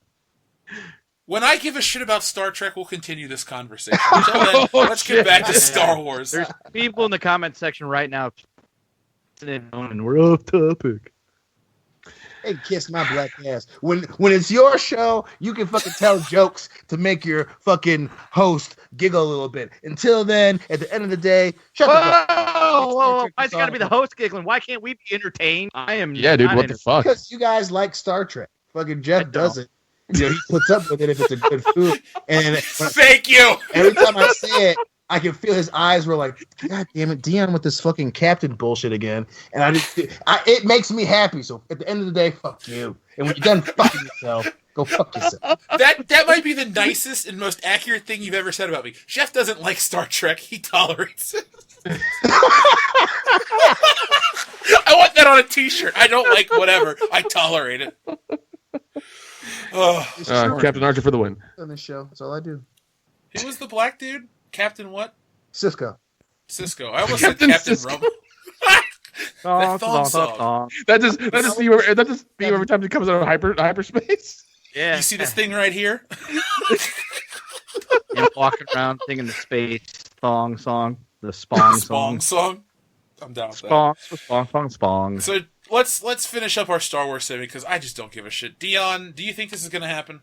When I give a shit about Star Trek, we'll continue this conversation. Until then, let's get back to Star Wars. There's people in the comment section right now, and we're off topic. Hey, kiss my black ass. When it's your show, you can fucking tell jokes to make your fucking host giggle a little bit. Until then, at the end of the day, shut the fuck up. Whoa! Why's it got to be the host giggling? Why can't we be entertained? I am. Yeah, dude. What the fuck? Because you guys like Star Trek. Fucking Jeff doesn't. You know, he puts up with it if it's a good food. And thank you. Every time I say it, I can feel his eyes were like, God damn it, Dion with this fucking captain bullshit again. And it makes me happy. So at the end of the day, fuck you. And when you're done fucking yourself, go fuck yourself. That might be the nicest and most accurate thing you've ever said about me. Jeff doesn't like Star Trek. He tolerates it. I want that on a t-shirt. I don't like whatever. I tolerate it. Captain Archer for the win. On this show, that's all I do. Who was the black dude? Captain what? Cisco. I almost said Captain Rumble. That thong song. That just be every time he comes out of hyperspace. Yeah. You see this thing right here? And walking around singing the space thong song, the Spong song. I'm down with that. Spong. So let's finish up our Star Wars segment because I just don't give a shit. Dion, do you think this is going to happen?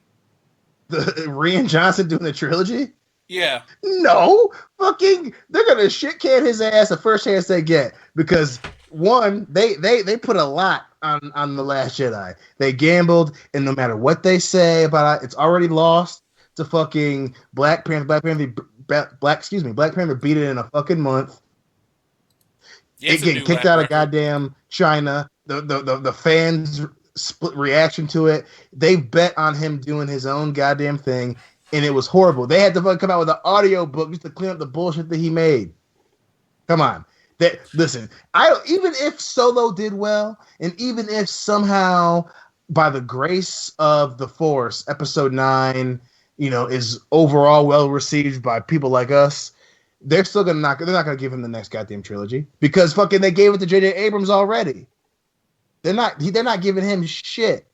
The Rian Johnson doing the trilogy? Yeah. No, fucking, they're gonna shit can his ass the first chance they get because one, they put a lot on the Last Jedi. They gambled, and no matter what they say about it, it's already lost to fucking Black Panther. Black Panther beat it in a fucking month. Yeah, it getting kicked out of goddamn China. The fans split reaction to it. They bet on him doing his own goddamn thing. And it was horrible. They had to fucking come out with an audio book just to clean up the bullshit that he made. Come on. Listen, even if Solo did well, and even if somehow, by the grace of the Force, Episode 9, is overall well received by people like us, they're still they're not gonna give him the next goddamn trilogy because fucking they gave it to J.J. Abrams already. They're not giving him shit.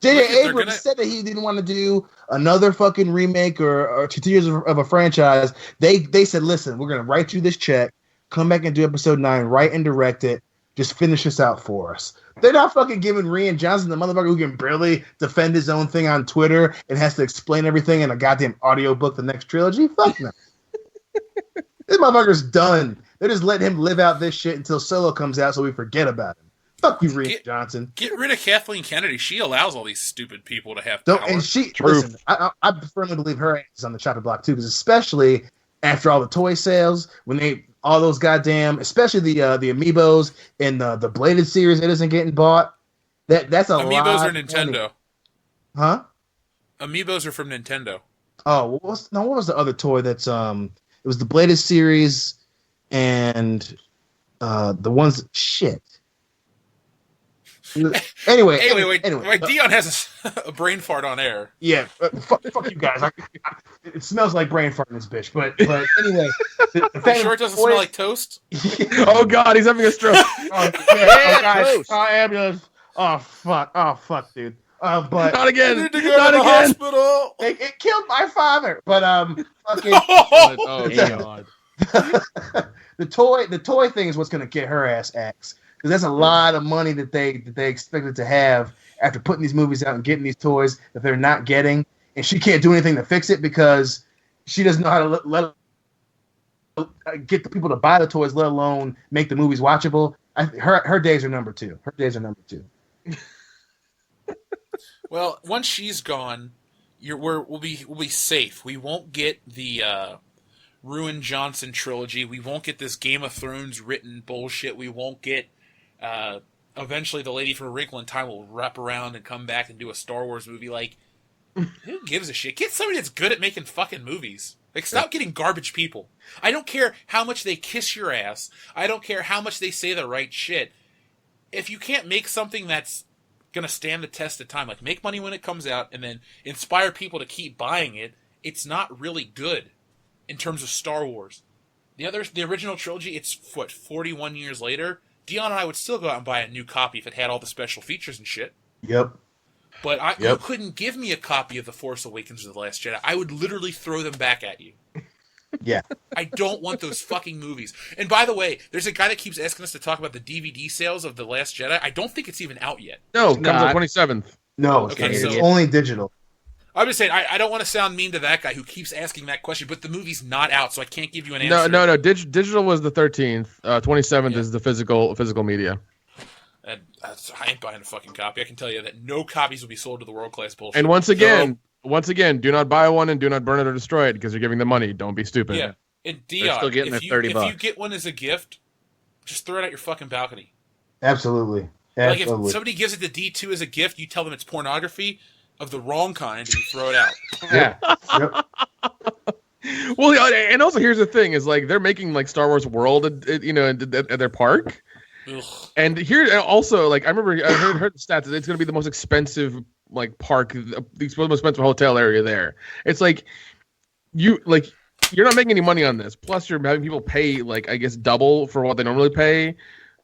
J.J. Abrams said that he didn't want to do another fucking remake or continues of a franchise. They said, listen, we're going to write you this check, come back and do Episode 9, write and direct it, just finish this out for us. They're not fucking giving Rian Johnson, the motherfucker who can barely defend his own thing on Twitter and has to explain everything in a goddamn audiobook, the next trilogy. Fuck no. This motherfucker's done. They're just letting him live out this shit until Solo comes out so we forget about him. Fuck you, Rian Johnson. Get rid of Kathleen Kennedy. She allows all these stupid people to have power. And listen, I firmly believe her ass is on the chopping block too, because especially after all the toy sales, when all those goddamn, especially the amiibos and the bladed series that isn't getting bought. That's a lot. Amiibos are Nintendo. Huh? Amiibos are from Nintendo. Oh, what was the other toy that's it was the bladed series and the ones shit. Anyway, Dion has a brain fart on air. Yeah, fuck you guys. It smells like brain fart in this bitch. But anyway, Sure it doesn't smell like toast? Oh God, he's having a stroke. Ambulance. Oh fuck, dude. But not again. I need to go to the hospital. It killed my father. But fucking. Oh God. The toy thing is what's gonna get her ass axed. Because that's a lot of money that they expected to have after putting these movies out and getting these toys that they're not getting, and she can't do anything to fix it because she doesn't know how to get the people to buy the toys, let alone make the movies watchable. Her days are number two. Well, once she's gone, we'll be safe. We won't get the Ruin Johnson trilogy. We won't get this Game of Thrones written bullshit. We won't get. Eventually, the lady from A Wrinkle in Time will wrap around and come back and do a Star Wars movie. Like, who gives a shit? Get somebody that's good at making fucking movies. Like, stop getting garbage people. I don't care how much they kiss your ass. I don't care how much they say the right shit. If you can't make something that's gonna stand the test of time, like make money when it comes out and then inspire people to keep buying it, it's not really good in terms of Star Wars. The original trilogy, it's 41 years later. Dion and I would still go out and buy a new copy if it had all the special features and shit. Yep. But you couldn't give me a copy of The Force Awakens or The Last Jedi. I would literally throw them back at you. Yeah. I don't want those fucking movies. And by the way, there's a guy that keeps asking us to talk about the DVD sales of The Last Jedi. I don't think it's even out yet. No, it comes on 27th. No, it's only digital. I'm just saying, I don't want to sound mean to that guy who keeps asking that question, but the movie's not out, so I can't give you an answer. No. Digital was the 13th. 27th is the physical media. And I ain't buying a fucking copy. I can tell you that no copies will be sold to the world-class bullshit. And once again, do not buy one and do not burn it or destroy it because you're giving them money. Don't be stupid. Yeah. And Dion, still getting if their $30. you get one as a gift, just throw it out your fucking balcony. Absolutely. Like if somebody gives it to D2 as a gift, you tell them it's pornography of the wrong kind, and you throw it out. Yeah. Yep. Well, and also here's the thing: is like they're making like Star Wars World, at their park. Ugh. And here also, like I heard the stats that it's going to be the most expensive like park, the most expensive hotel area there. It's like you're not making any money on this. Plus, you're having people pay like I guess double for what they normally pay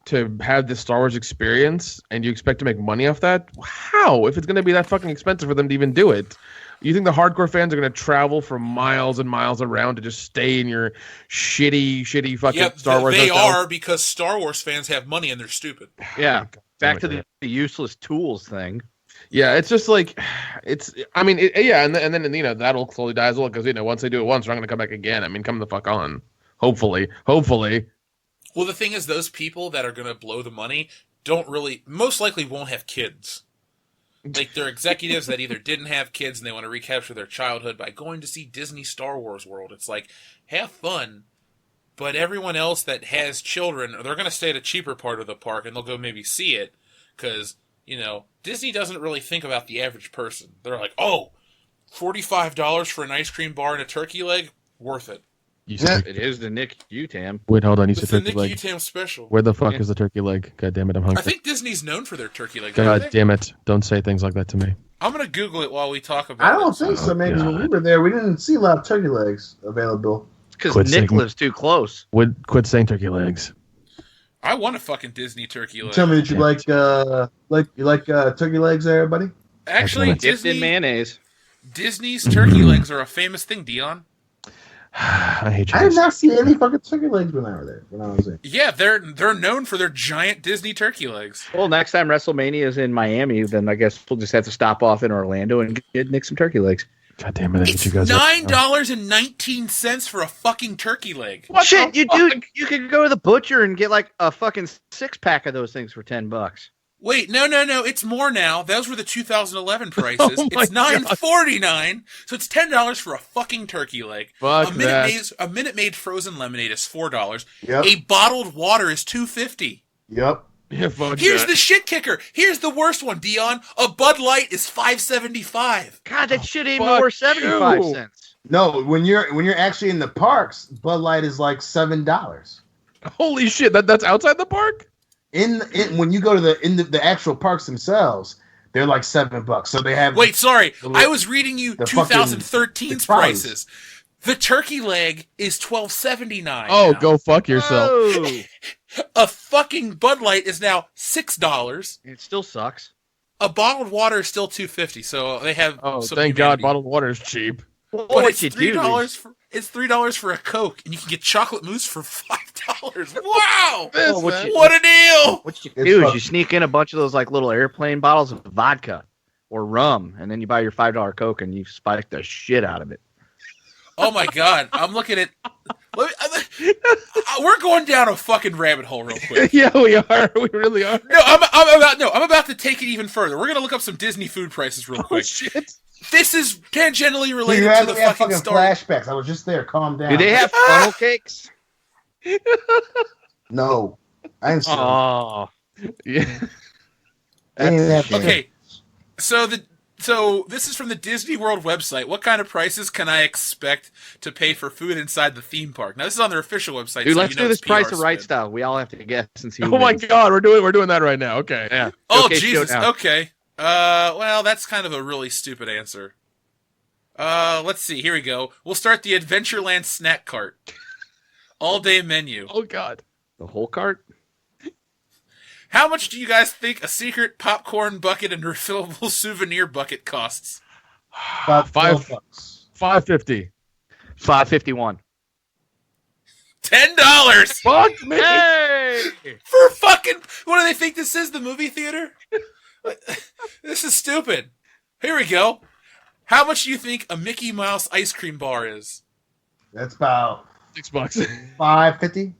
to have this Star Wars experience, and you expect to make money off that? How? If it's going to be that fucking expensive for them to even do it? You think the hardcore fans are going to travel for miles and miles around to just stay in your shitty fucking Star Wars they hotel? are, because Star Wars fans have money and they're stupid. Yeah. Back to the useless tools thing. Yeah, it's just like, and then that'll slowly die as well, because once they do it once, they're not going to come back again. I mean, come the fuck on. Hopefully. Well, the thing is, those people that are going to blow the money most likely won't have kids. Like, they're executives that either didn't have kids and they want to recapture their childhood by going to see Disney Star Wars World. It's like, have fun, but everyone else that has children, they're going to stay at a cheaper part of the park and they'll go maybe see it, because, Disney doesn't really think about the average person. They're like, oh, $45 for an ice cream bar and a turkey leg? Worth it. It is the Nick Utam. Wait, hold on. You It's said the turkey Nick leg. Utam special. Where the fuck is the turkey leg? God damn it, I'm hungry. I think Disney's known for their turkey leg. God damn it. Don't say things like that to me. I'm going to Google it while we talk about it. I don't think so, man. 'Cause when we were there, we didn't see a lot of turkey legs available. Because Nick lives too close. Quit saying turkey legs. I want a fucking Disney turkey leg. Tell me that you like turkey legs there, buddy? Actually, Dipped in mayonnaise. Disney's turkey legs are a famous thing, Dion. I hate you. I did not see any fucking turkey legs when I was there. Yeah, they're known for their giant Disney turkey legs. Well, next time WrestleMania is in Miami, then I guess we'll just have to stop off in Orlando and get Nick some turkey legs. God damn it! It's $9.19 for a fucking turkey leg. What shit, you could go to the butcher and get like a fucking 6-pack of those things for $10. Wait, no, it's more now. Those were the 2011 prices. It's $9.49, so it's $10 for a fucking turkey leg. Fuck a Minute Maid frozen lemonade is $4. Yep. A bottled water is $2.50. Yep. Yeah, fuck Here's that. the shit kicker. Here's the worst one, Dion. A Bud Light is $5.75. God, that shit ain't even worth 75 cents. No, when you're actually in the parks, Bud Light is like $7. Holy shit! That's outside the park. When you go to the actual parks themselves, they're like $7. So they have. Wait, sorry. I was reading you 2013's prices. The turkey leg is $12.79. Oh, now. go fuck yourself. Oh. A fucking Bud Light is now $6. It still sucks. A bottled water is still $2.50. So they have. Oh, some thank humanity. God, bottled water is cheap. Well, But what it's you do $3 it's $3 for a Coke, and you can get chocolate mousse for $5. Wow! What a deal! What you do is you sneak in a bunch of those like little airplane bottles of vodka or rum, and then you buy your $5 Coke and you spike the shit out of it. Oh my God! I'm looking at. We're going down a fucking rabbit hole real quick. Yeah, we are. We really are. I'm about to take it even further. We're gonna look up some Disney food prices real quick. Shit. This is tangentially You related to have the me have fucking fucking Star. flashbacks. I was just there. Calm down. Do they have funnel cakes? No, I didn't see them. Oh, Yeah. They didn't have shame. Okay, so this is from the Disney World website. What kind of prices can I expect to pay for food inside the theme park? Now this is on their official website. dude, so let's you know do this it's Price PR of Right spin. style. We all have to guess and see. Oh my God, we're doing that right now. Okay. Yeah. Oh Okay, Jesus. show now. Okay. Well, that's kind of a really stupid answer. Let's see. Here we go. We'll start the Adventureland snack cart. All day menu. Oh God. The whole cart. How much do you guys think a secret popcorn bucket and refillable souvenir bucket costs? About Five- $12. $5.50. $5.51. $10 Fuck me. Hey! for fucking. What do they think this is? The movie theater? This is stupid. Here we go. How much do you think a Mickey Mouse ice cream bar is? That's about $6. $5.50.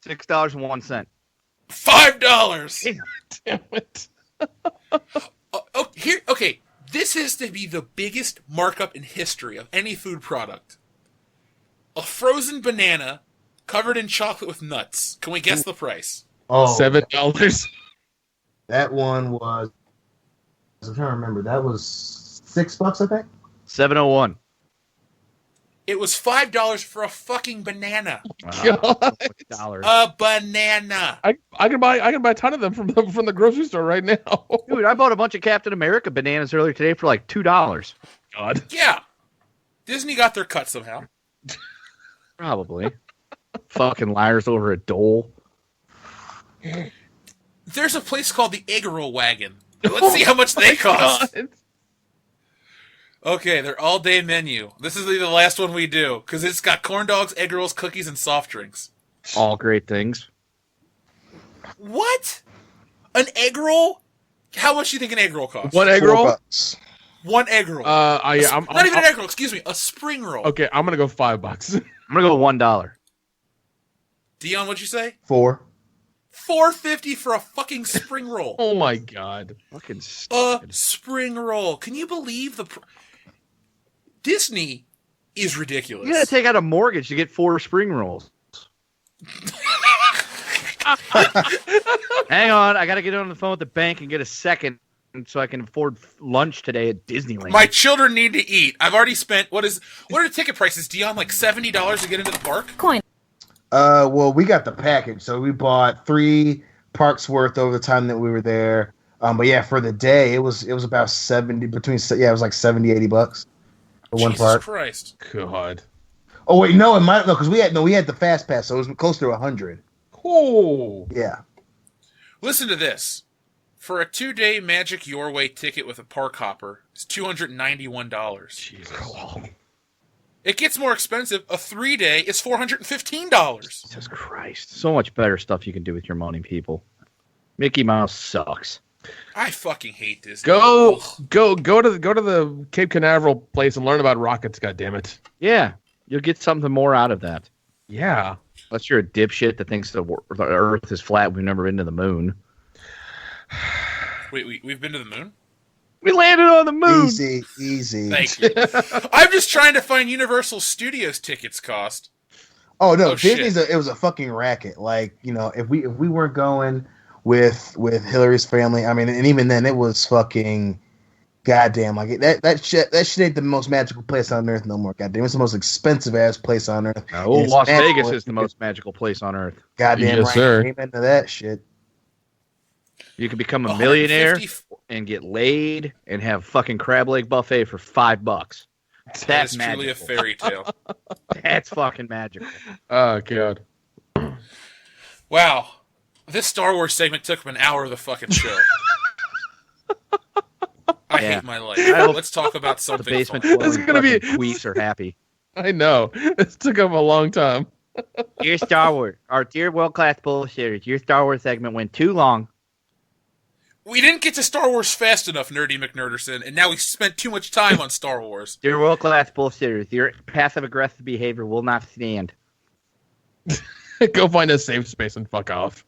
$6.01. $5. Damn it. Here, okay. This has to be the biggest markup in history of any food product. A frozen banana covered in chocolate with nuts. Can we guess the price? Oh, $7. that one was. I'm trying to remember. That was $6, I think. $7.01. It was $5 for a fucking banana. God. Dollars. A banana. I can buy a ton of them from the grocery store right now. Dude, I bought a bunch of Captain America bananas earlier today for like $2. God. Yeah. Disney got their cut somehow. Probably. Fucking liars over a dole. There's a place called the Egg Roll Wagon. Let's see how much they cost. God. Okay, their all-day menu. This is the last one we do, because it's got corn dogs, egg rolls, cookies, and soft drinks. All great things. What? An egg roll? How much do you think an egg roll costs? One egg roll? $4. One egg roll. I'm Not even an egg roll, excuse me. A spring roll. Okay, I'm gonna go $5. I'm gonna go $1. Dion, what'd you say? $4. $4.50 for a fucking spring roll. Oh my God. Fucking A stupid. spring roll. Can you believe Disney is ridiculous. You gotta take out a mortgage to get 4 spring rolls. Hang on, I gotta get on the phone with the bank and get a second so I can afford lunch today at Disneyland. My children need to eat. I've already spent what are the ticket prices, Dion? Like $70 to get into the park? Coin. Well, we got the package, so we bought 3 parks worth over the time that we were there. But yeah, for the day, it was about 70 it was like $70-$80 for one Jesus park. Christ. God. Oh wait, no, it might because we had the fast pass, so it was closer to 100. Oh. Yeah. Listen to this. For a 2-day Magic Your Way ticket with a park hopper, it's $291. Jesus. It gets more expensive. A 3-day is $415. Jesus Christ. So much better stuff you can do with your money, people. Mickey Mouse sucks. I fucking hate Disney. Go Ugh. to the Cape Canaveral place and learn about rockets. God damn it. Yeah, you'll get something more out of that. Yeah. Unless you're a dipshit that thinks the Earth is flat. We've never been to the moon. Wait, we've been to the moon? We landed on the moon. Easy. Thank you. I'm just trying to find Universal Studios tickets cost. Oh no, Oh, shit. Disney's it was a fucking racket. Like, if we weren't going with Hillary's family, I mean, and even then it was fucking goddamn like that shit ain't the most magical place on earth no more. Goddamn, it's the most expensive ass place on earth. Oh, And it's Las magical. Vegas is the most magical place on earth. Goddamn Yes, right. sir. Amen to that shit. You can become a millionaire 150 and get laid and have fucking crab leg buffet for $5. That That's is truly a magical. fairy tale. That's fucking magical. Oh God. Wow. This Star Wars segment took up an hour of the fucking show. I Yeah. hate my life. I hope Let's talk about The something basement fun. That's dwelling gonna be- fucking queefs are happy. I know. This took up a long time. Dear Star Wars, our dear world-class bullshitters, your Star Wars segment went too long. We didn't get to Star Wars fast enough, Nerdy McNerderson, and now we spent too much time on Star Wars. Dear world-class bullshitters, your passive-aggressive behavior will not stand. Go find a safe space and fuck off.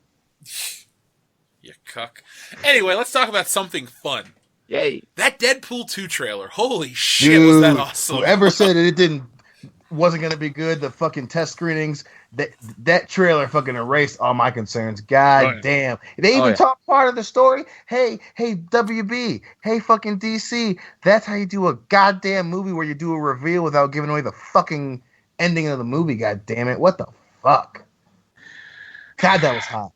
You cuck. Anyway, let's talk about something fun. Yay! That Deadpool 2 trailer, holy shit, was that awesome! Whoever said it wasn't gonna be good, the fucking test screenings, that trailer fucking erased all my concerns. God damn. They even talk part of the story. Hey, WB, hey fucking DC, that's how you do a goddamn movie where you do a reveal without giving away the fucking ending of the movie, god damn it. What the fuck? God, that was hot.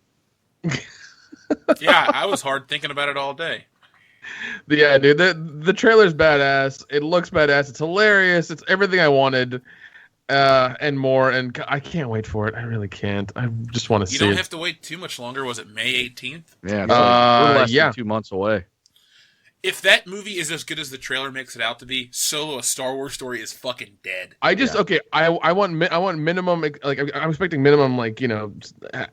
Yeah, I was hard thinking about it all day. Yeah, dude, the trailer's badass. It looks badass. It's hilarious. It's everything I wanted, and more. And I can't wait for it. I really can't. I just want to see it. You don't have to wait too much longer. Was it May 18th? Yeah, it's we're less than 2 months away. If that movie is as good as the trailer makes it out to be, Solo: A Star Wars Story is fucking dead. I want minimum, like I'm expecting minimum, like, you know,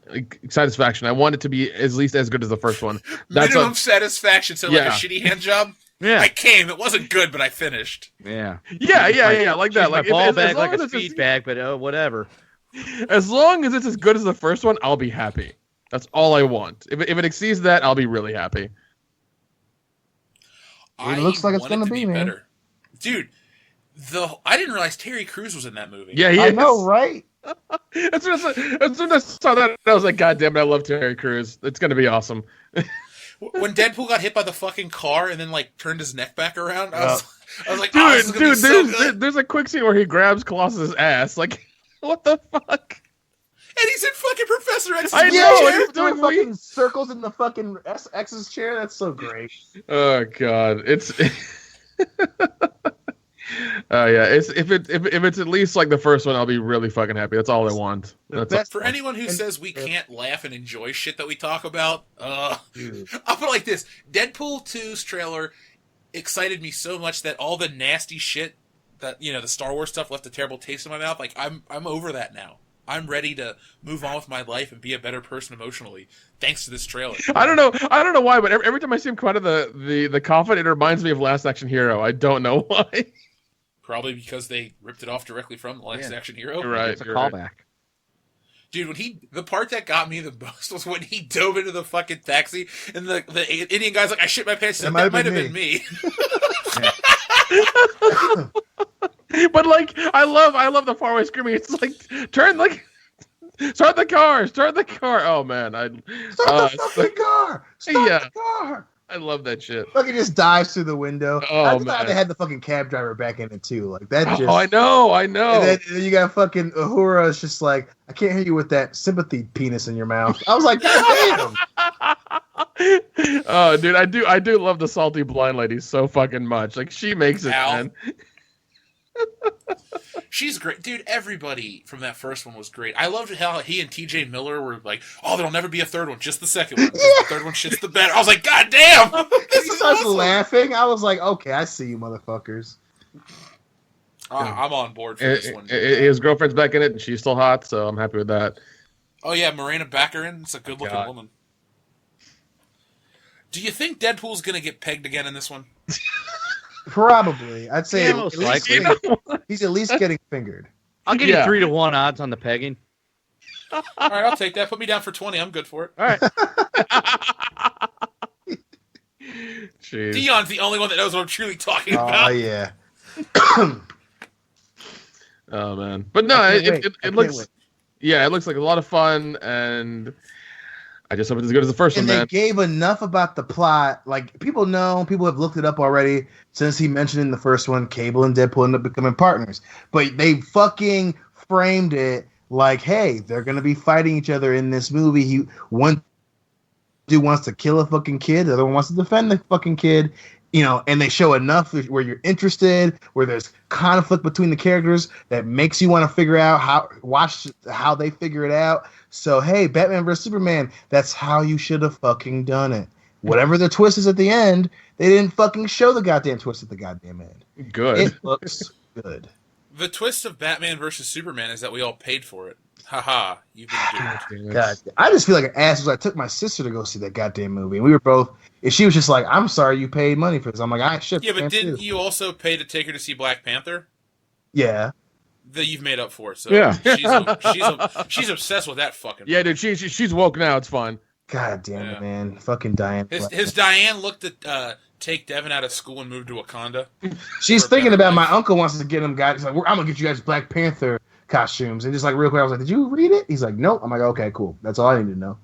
like, satisfaction. I want it to be at least as good as the first one. Minimum satisfaction. So like a shitty hand job. Yeah, I came. It wasn't good, but I finished. Yeah, like that. Like ball bag, like a speed bag, but whatever. As long as it's as good as the first one, I'll be happy. That's all I want. If it exceeds that, I'll be really happy. It looks like it's going to be, man. Better. Dude, I didn't realize Terry Crews was in that movie. Yeah, I know, right? As soon as I saw that, I was like, God damn it, I love Terry Crews. It's going to be awesome. When Deadpool got hit by the fucking car and then, like, turned his neck back around, I was like, there's a quick scene where he grabs Colossus' ass. Like, what the fuck? And he's in fucking Professor X's I chair. know, He's doing fucking circles in the fucking X's chair. That's so great. Oh god, it's. Yeah, if it's at least like the first one, I'll be really fucking happy. That's all I want. For anyone who says we can't laugh and enjoy shit that we talk about, I'll put it like this: Deadpool 2's trailer excited me so much that all the nasty shit that, you know, the Star Wars stuff left a terrible taste in my mouth. Like I'm over that now. I'm ready to move on with my life and be a better person emotionally, thanks to this trailer. I don't know why, but every time I see him come out of the coffin, it reminds me of Last Action Hero. I don't know why. Probably because they ripped it off directly from Last Action Hero. You're right. It's a callback. Right. Dude, the part that got me the most was when he dove into the fucking taxi and the Indian guy's like, I shit my pants. That might have been me. But like, I love the faraway screaming. It's like, start the car. Oh man, Start the fucking car. Start the car. I love that shit. Fucking just dives through the window. Oh, I man. thought they had the fucking cab driver back in it too. Like that. Just, I know. And then you got fucking Uhura. It's just like, I can't hear you with that sympathy penis in your mouth. I was like, God damn. Oh, dude, I do love the salty blind lady so fucking much. Like, she makes it, man. She's great. Dude, everybody from that first one was great. I loved how he and TJ Miller were like, oh, there'll never be a third one, just the second one. The third one shits the bed. I was like, God damn! This is awesome. Laughing. I was like, okay, I see you motherfuckers. I'm on board for this one. His girlfriend's back in it, and she's still hot, so I'm happy with that. Oh, yeah, Morena Baccarin. It's a good-looking woman. Do you think Deadpool's going to get pegged again in this one? Probably. I'd say most likely. He's at least getting fingered. I'll give you 3-1 odds on the pegging. All right, I'll take that. Put me down for 20. I'm good for it. All right. Jeez. Dion's the only one that knows what I'm truly talking about. Oh, yeah. Oh, man. But no, it looks... Yeah, it looks like a lot of fun, and I just hope it's as good as the first one, man. And they gave enough about the plot. Like, people have looked it up already since he mentioned in the first one, Cable and Deadpool end up becoming partners. But they fucking framed it like, hey, they're going to be fighting each other in this movie. One dude wants to kill a fucking kid, the other one wants to defend the fucking kid. You know, and they show enough where you're interested, where there's conflict between the characters that makes you want to figure out how they figure it out. So, hey, Batman vs. Superman, that's how you should have fucking done it. Whatever the twist is at the end, they didn't fucking show the goddamn twist at the goddamn end. Good. It looks good. The twist of Batman vs. Superman is that we all paid for it. Haha, you've been duped. God, I just feel like an ass. I took my sister to go see that goddamn movie, and we were both. And she was just like, "I'm sorry, you paid money for this." I'm like, "I should." Yeah, but didn't you also pay to take her to see Black Panther? Yeah. That you've made up for. So yeah, she's obsessed with that fucking. Yeah, dude, she's woke now. It's fine. God damn it, man! Fucking Diane. Has Diane looked at take Devin out of school and move to Wakanda? She's thinking about my uncle wants to get him guys. He's like, I'm gonna get you guys Black Panther costumes, and just like real quick, I was like, did you read it? He's like, nope. I'm like, okay, cool. That's all I need to know.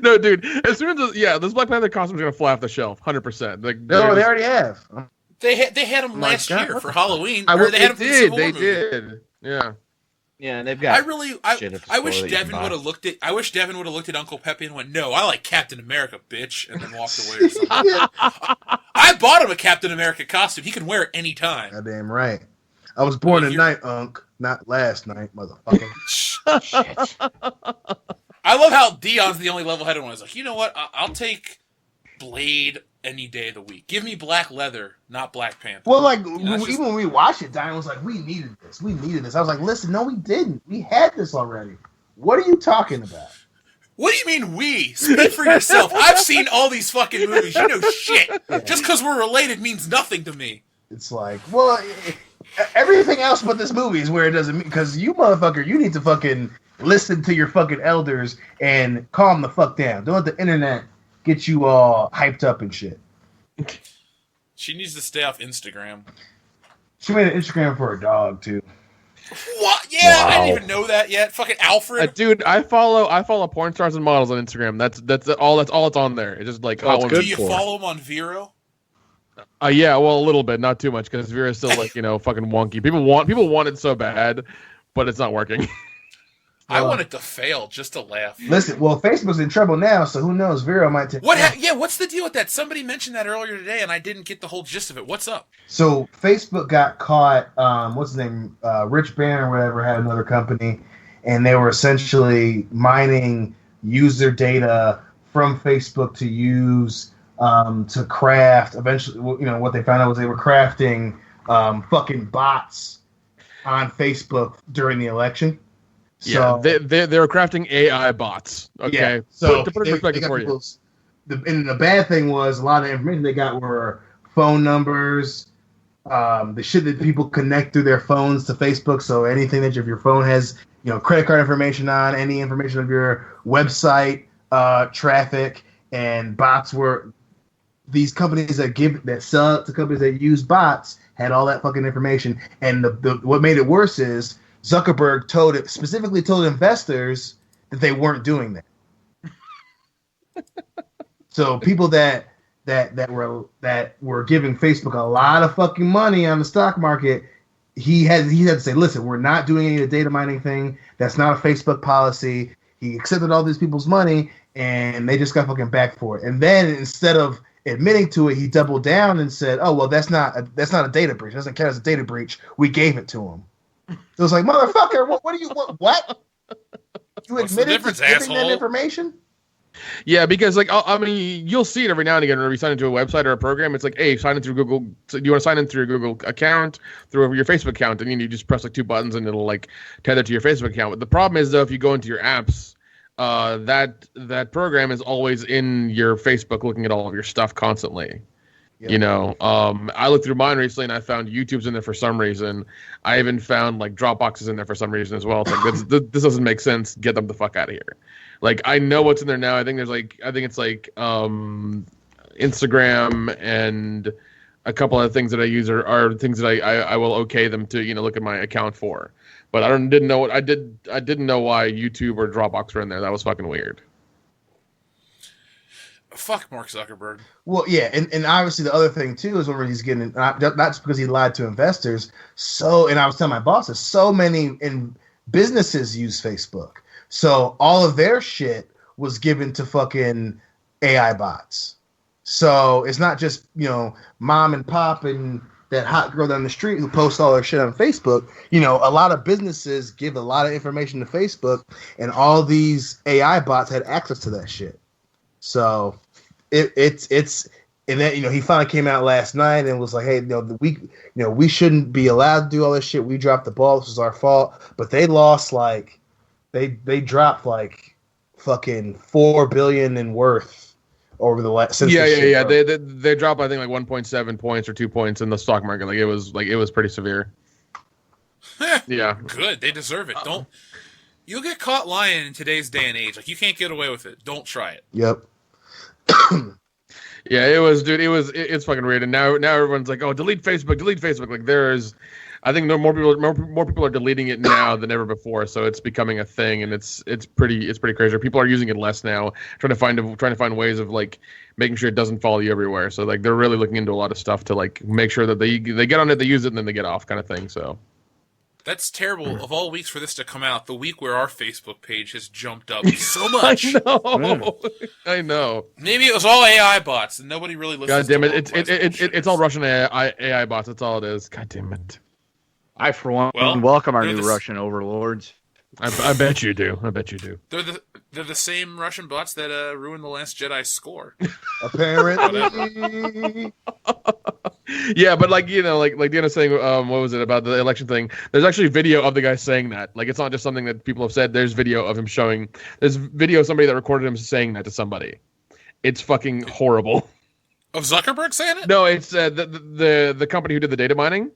No, dude. As soon as this Black Panther costume's gonna fly off the shelf, 100%. Like, No, they already have. They had them last year for Halloween. They did. Yeah. Yeah, and they've got. I wish Devin would have looked at Uncle Pepe and went, "No, I like Captain America, bitch," and then walked away or something. I bought him a Captain America costume. He can wear it anytime. Goddamn right. I was born tonight, Unc, not last night, motherfucker. Shit. I love how Dion's the only level-headed one. He's like, you know what? I'll take Blade any day of the week. Give me Black Leather, not Black Panther. Well, like, even when we watched it, Dion was like, we needed this. I was like, listen, no, we didn't. We had this already. What are you talking about? What do you mean we? Speak for yourself. I've seen all these fucking movies. You know shit. Yeah. Just because we're related means nothing to me. It's like, well, everything else but this movie is where it doesn't mean, because you motherfucker, you need to fucking listen to your fucking elders and calm the fuck down. Don't let the internet get you all hyped up and shit. She needs to stay off Instagram. She made an Instagram for her dog too. What? Yeah, wow. I didn't even know that yet. Fucking Alfred. Dude, I follow porn stars and models on Instagram. That's all that's on there. It's just like, do you follow them on Vero? Yeah, well, a little bit, not too much, because Vero's still like, fucking wonky. People want it so bad, but it's not working. I want it to fail just to laugh. Listen, well, Facebook's in trouble now, so who knows? Vero might take. What's the deal with that? Somebody mentioned that earlier today, and I didn't get the whole gist of it. What's up? So Facebook got caught. What's his name? Rich Banner or whatever had another company, and they were essentially mining user data from Facebook to use to craft. Eventually, what they found out was they were crafting fucking bots on Facebook during the election. So, yeah, they were crafting AI bots. Okay, yeah, so to put it in perspective for you. And the bad thing was a lot of the information they got were phone numbers, the shit that people connect through their phones to Facebook. So anything that your phone has, credit card information on, any information of your website traffic, and bots were these companies that sell to companies that use bots had all that fucking information. And what made it worse is Zuckerberg specifically told investors that they weren't doing that. So people that were giving Facebook a lot of fucking money on the stock market, he had to say, listen, we're not doing any of the data mining thing. That's not a Facebook policy. He accepted all these people's money, and they just got fucking back for it. And then instead of admitting to it, he doubled down and said, oh, well, that's not a data breach. It doesn't count as a data breach. We gave it to him. It was like, motherfucker, what do you want? What? You admitted to giving them information? Yeah, because you'll see it every now and again whenever you sign into a website or a program. It's like, hey, sign in through Google. So do you want to sign in through your Google account, through your Facebook account, and you just press like two buttons and it'll like tether to your Facebook account. But the problem is though, if you go into your apps, that program is always in your Facebook, looking at all of your stuff constantly. Yep. I looked through mine recently and I found YouTube's in there for some reason. I even found like Dropbox is in there for some reason as well. It's like this doesn't make sense. Get them the fuck out of here. Like I know what's in there now. I think it's like Instagram and a couple of things that I use are things that I will okay them to look at my account for. But I didn't know why YouTube or Dropbox were in there. That was fucking weird. Fuck Mark Zuckerberg. Well, yeah, and obviously the other thing too is whenever he's getting not just because he lied to investors. And I was telling my bosses, so many businesses use Facebook, so all of their shit was given to fucking AI bots. So it's not just mom and pop and that hot girl down the street who posts all their shit on Facebook. A lot of businesses give a lot of information to Facebook, and all these AI bots had access to that shit. So it's and then he finally came out last night and was like, hey, we shouldn't be allowed to do all this shit. We dropped the ball. This was our fault. But they lost they dropped like fucking $4 billion in worth over the last. Yeah. They dropped I think like 1.7 points or 2 points in the stock market. It was pretty severe. Yeah, good. They deserve it. You'll get caught lying in today's day and age. Like you can't get away with it. Don't try it. Yep. Yeah, it was, dude. It's fucking weird. And now everyone's like, oh, delete Facebook, delete Facebook. Like I think more people are deleting it now than ever before. So it's becoming a thing, and it's pretty crazy. People are using it less now, trying to find ways of like making sure it doesn't follow you everywhere. So like they're really looking into a lot of stuff to like make sure that they get on it, they use it, and then they get off, kind of thing. So that's terrible. Of all weeks for this to come out, the week where our Facebook page has jumped up so much. I know. Maybe it was all AI bots, and nobody really listens. God damn it! It's all Russian AI bots. That's all it is. God damn it! I, for one, welcome our new Russian overlords. I bet you do. I bet you do. They're the same Russian bots that ruined the Last Jedi score. Apparently. Yeah, but like Deanna's saying, what was it about the election thing? There's actually video of the guy saying that. Like, it's not just something that people have said. There's video of him showing. There's video of somebody that recorded him saying that to somebody. It's fucking horrible. Of Zuckerberg saying it? No, it's the company who did the data mining.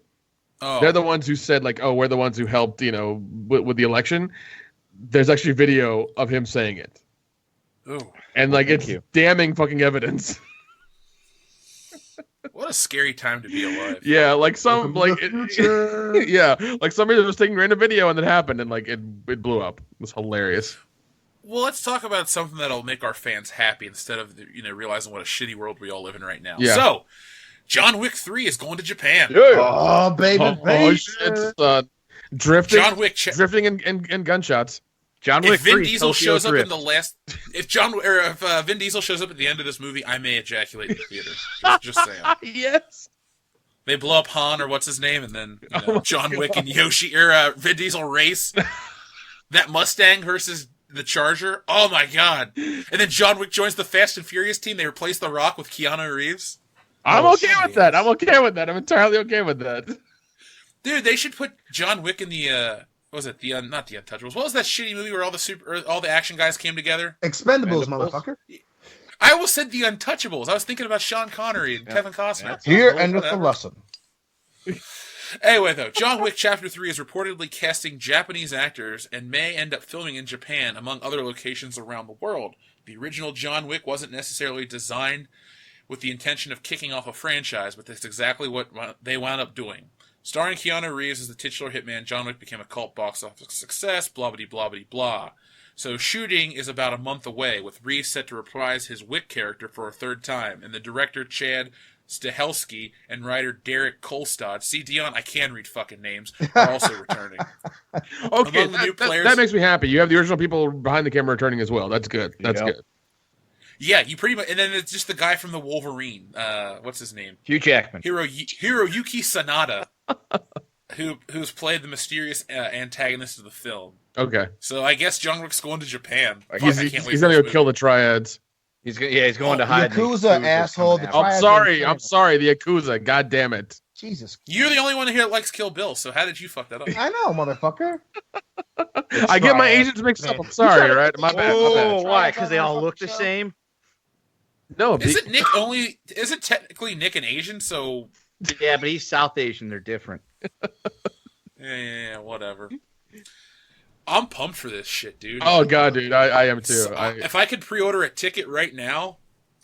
Oh. They're the ones who said like, oh, we're the ones who helped, with the election. There's actually video of him saying it. Ooh. And like it's damning fucking evidence. What a scary time to be alive. Yeah, like somebody was taking random video and it happened and like it blew up. It was hilarious. Well, let's talk about something that'll make our fans happy instead of realizing what a shitty world we all live in right now. Yeah. So, John Wick 3 is going to Japan. Yeah. Oh, baby. It's drifting. John Wick drifting and gunshots. John Wick 3. If Vin Diesel shows up in the last, if Vin Diesel shows up at the end of this movie, I may ejaculate in the theater. Just saying. Yes. They blow up Han or what's his name, and then John Wick and Vin Diesel race. That Mustang versus the Charger. Oh my god! And then John Wick joins the Fast and Furious team. They replace The Rock with Keanu Reeves. I'm okay with that. I'm entirely okay with that. Dude, they should put John Wick in the what was it? Not the Untouchables. What was that shitty movie where all the action guys came together? Expendables, motherfucker. I almost said the Untouchables. I was thinking about Sean Connery and Kevin Costner. Here endeth the lesson. Anyway, though, John Wick Chapter 3 is reportedly casting Japanese actors and may end up filming in Japan, among other locations around the world. The original John Wick wasn't necessarily designed with the intention of kicking off a franchise, but that's exactly what they wound up doing. Starring Keanu Reeves as the titular hitman, John Wick became a cult box office success, blah-blah-blah-blah-blah. So shooting is about a month away, with Reeves set to reprise his Wick character for a third time, and the director Chad Stahelski and writer Derek Kolstad, see Dion, I can read fucking names, are also returning. Okay, that makes me happy. You have the original people behind the camera returning as well. That's good. That's good. Yeah, you pretty much, and then it's just the guy from the Wolverine. What's his name? Hugh Jackman. Hiroyuki Sanada, who's played the mysterious antagonist of the film. Okay. So I guess John Wick's going to Japan. He's going to go kill the triads. He's going to hide. Yakuza asshole. I'm sorry, the Yakuza. God damn it. Jesus. You're the only one here that likes Kill Bill, so how did you fuck that up? I know, motherfucker. I get my agents mixed up. I'm sorry, right? My bad. Why? Because they all look the same? No. Isn't technically Nick an Asian, so... Yeah, but he's South Asian. They're different. Yeah, whatever. I'm pumped for this shit, dude. Oh, God, dude. I am, too. If I could pre-order a ticket right now,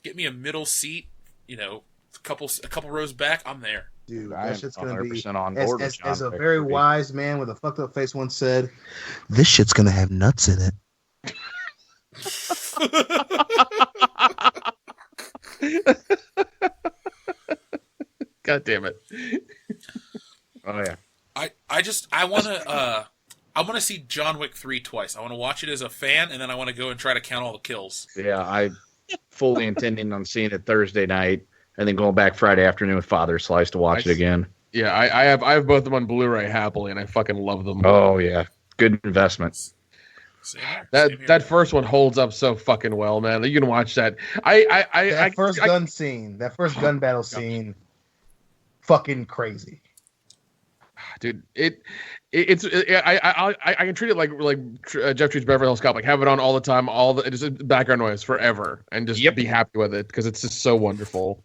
get me a middle seat, a couple rows back, I'm there. Dude, that shit's going to be... on board as a very wise man with a fucked up face once said, this shit's going to have nuts in it. God damn it. Oh, yeah. I want to see John Wick 3 twice. I want to watch it as a fan, and then I want to go and try to count all the kills. Yeah, I fully intending on seeing it Thursday night, and then going back Friday afternoon with Father Slice to watch it again. Yeah, I have both of them on Blu-ray happily, and I fucking love them. Oh yeah, good investments. That first one holds up so fucking well, man. You can watch that. That first gun battle scene, fucking crazy. Dude, I can treat it like Jeff treats Beverly Hills Cop, like have it on all the time, just background noise forever, and just be happy with it because it's just so wonderful.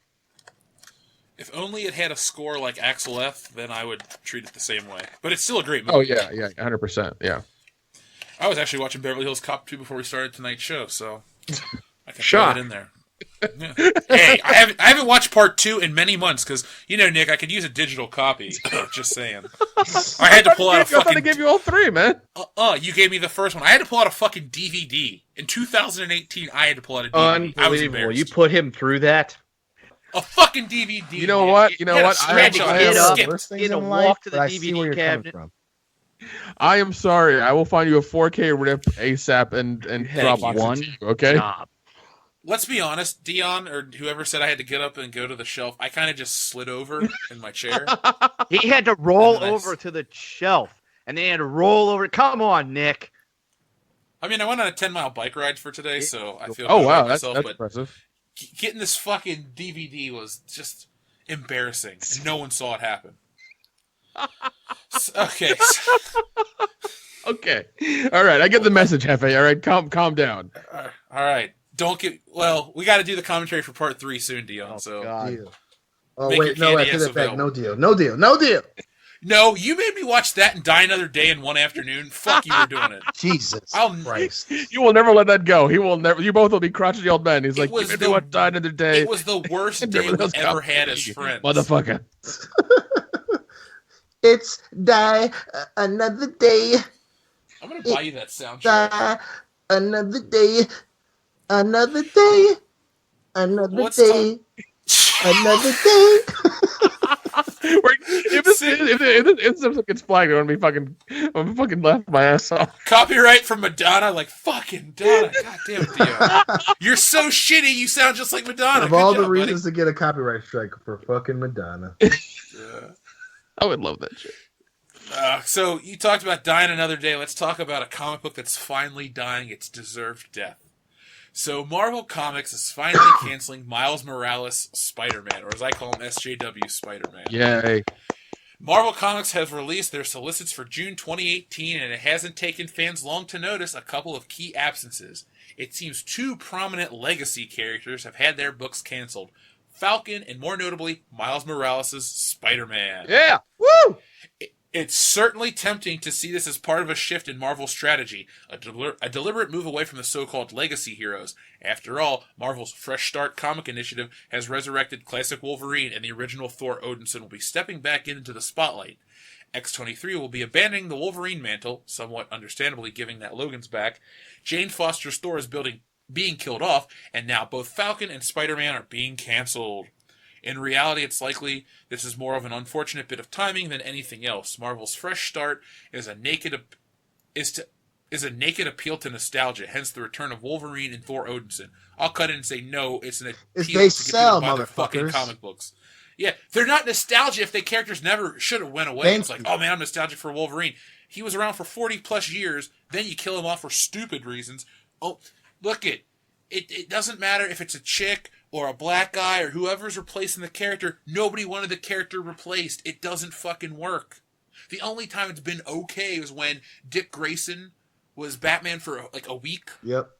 If only it had a score like Axel F, then I would treat it the same way. But it's still a great movie. Oh yeah, 100%, yeah. I was actually watching Beverly Hills Cop 2 before we started tonight's show, so I can throw it in there. Yeah. Hey, I haven't watched part 2 in many months because Nick, I could use a digital copy. Just saying. I had to pull out a fucking. I thought I gave you all 3, man. You gave me the first one. I had to pull out a fucking DVD in 2018. I had to pull out a DVD. I was embarrassed. You put him through that. A fucking DVD. You know what? You know what? I had to get up, get a walk to the DVD cabinet. I am sorry. I will find you a 4K rip ASAP and drop one. To you, okay. Job. Let's be honest, Dion, or whoever said I had to get up and go to the shelf, I kind of just slid over in my chair. He had to roll over to the shelf, and then he had to roll over. Come on, Nick. I mean, I went on a 10-mile bike ride for today, so I feel good about myself, that's but impressive. Getting this fucking DVD was just embarrassing. No one saw it happen. Okay. Okay. All right, I get the message, Hefe. All right, calm down. All right. We got to do the commentary for part 3 soon, Dion. Oh, wait, no, I take that back. No deal. No, you made me watch that and Die Another Day in one afternoon. Fuck you for doing it. Jesus Christ. You will never let that go. He will never. You both will be crotchety old men. He's like, you made me watch Die Another Day. It was the worst day we've ever had as friends. Motherfucker. It's Die Another Day. I'm going to buy you that soundtrack. Die Another Day. Another day. Another day. Another day. If this gets flagged, I'm gonna be fucking laughing my ass off. Copyright from Madonna, like fucking Madonna. God damn it, Dio. You're so shitty. You sound just like Madonna. Of all the reasons to get a copyright strike for fucking Madonna. I would love that shit. So you talked about dying another day. Let's talk about a comic book that's finally dying its deserved death. So Marvel Comics is finally canceling Miles Morales' Spider-Man, or as I call him, SJW Spider-Man. Yay. Marvel Comics has released their solicits for June 2018, and it hasn't taken fans long to notice a couple of key absences. It seems 2 prominent legacy characters have had their books canceled. Falcon, and more notably, Miles Morales' Spider-Man. Yeah! Woo! It's certainly tempting to see this as part of a shift in Marvel's strategy, a deliberate move away from the so-called legacy heroes. After all, Marvel's Fresh Start comic initiative has resurrected classic Wolverine, and the original Thor Odinson will be stepping back into the spotlight. X-23 will be abandoning the Wolverine mantle, somewhat understandably giving that Logan's back. Jane Foster's Thor is being killed off, and now both Falcon and Spider-Man are being canceled. In reality, it's likely this is more of an unfortunate bit of timing than anything else. Marvel's Fresh Start is a naked appeal to nostalgia, hence the return of Wolverine and Thor Odinson. I'll cut in and say no, it's an appeal to get people to buy their fucking comic books. Yeah, they're not nostalgia if the characters never should have went away. It's like, oh man, I'm nostalgic for Wolverine. He was around for 40 plus years, then you kill him off for stupid reasons. Oh, look it doesn't matter if it's a chick or a black guy or whoever's replacing the character. Nobody wanted the character replaced. It doesn't fucking work. The only time it's been okay is when Dick Grayson was Batman for like a week. Yep.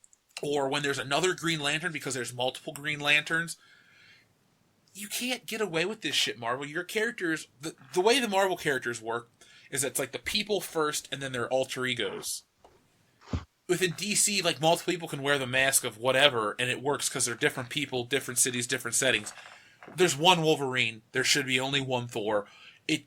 Or when there's another Green Lantern because there's multiple Green Lanterns. You can't get away with this shit, Marvel. Your characters, the way the Marvel characters work is it's like the people first and then their alter egos. Within DC, like, multiple people can wear the mask of whatever, and it works because they're different people, different cities, different settings. There's one Wolverine. There should be only one Thor. It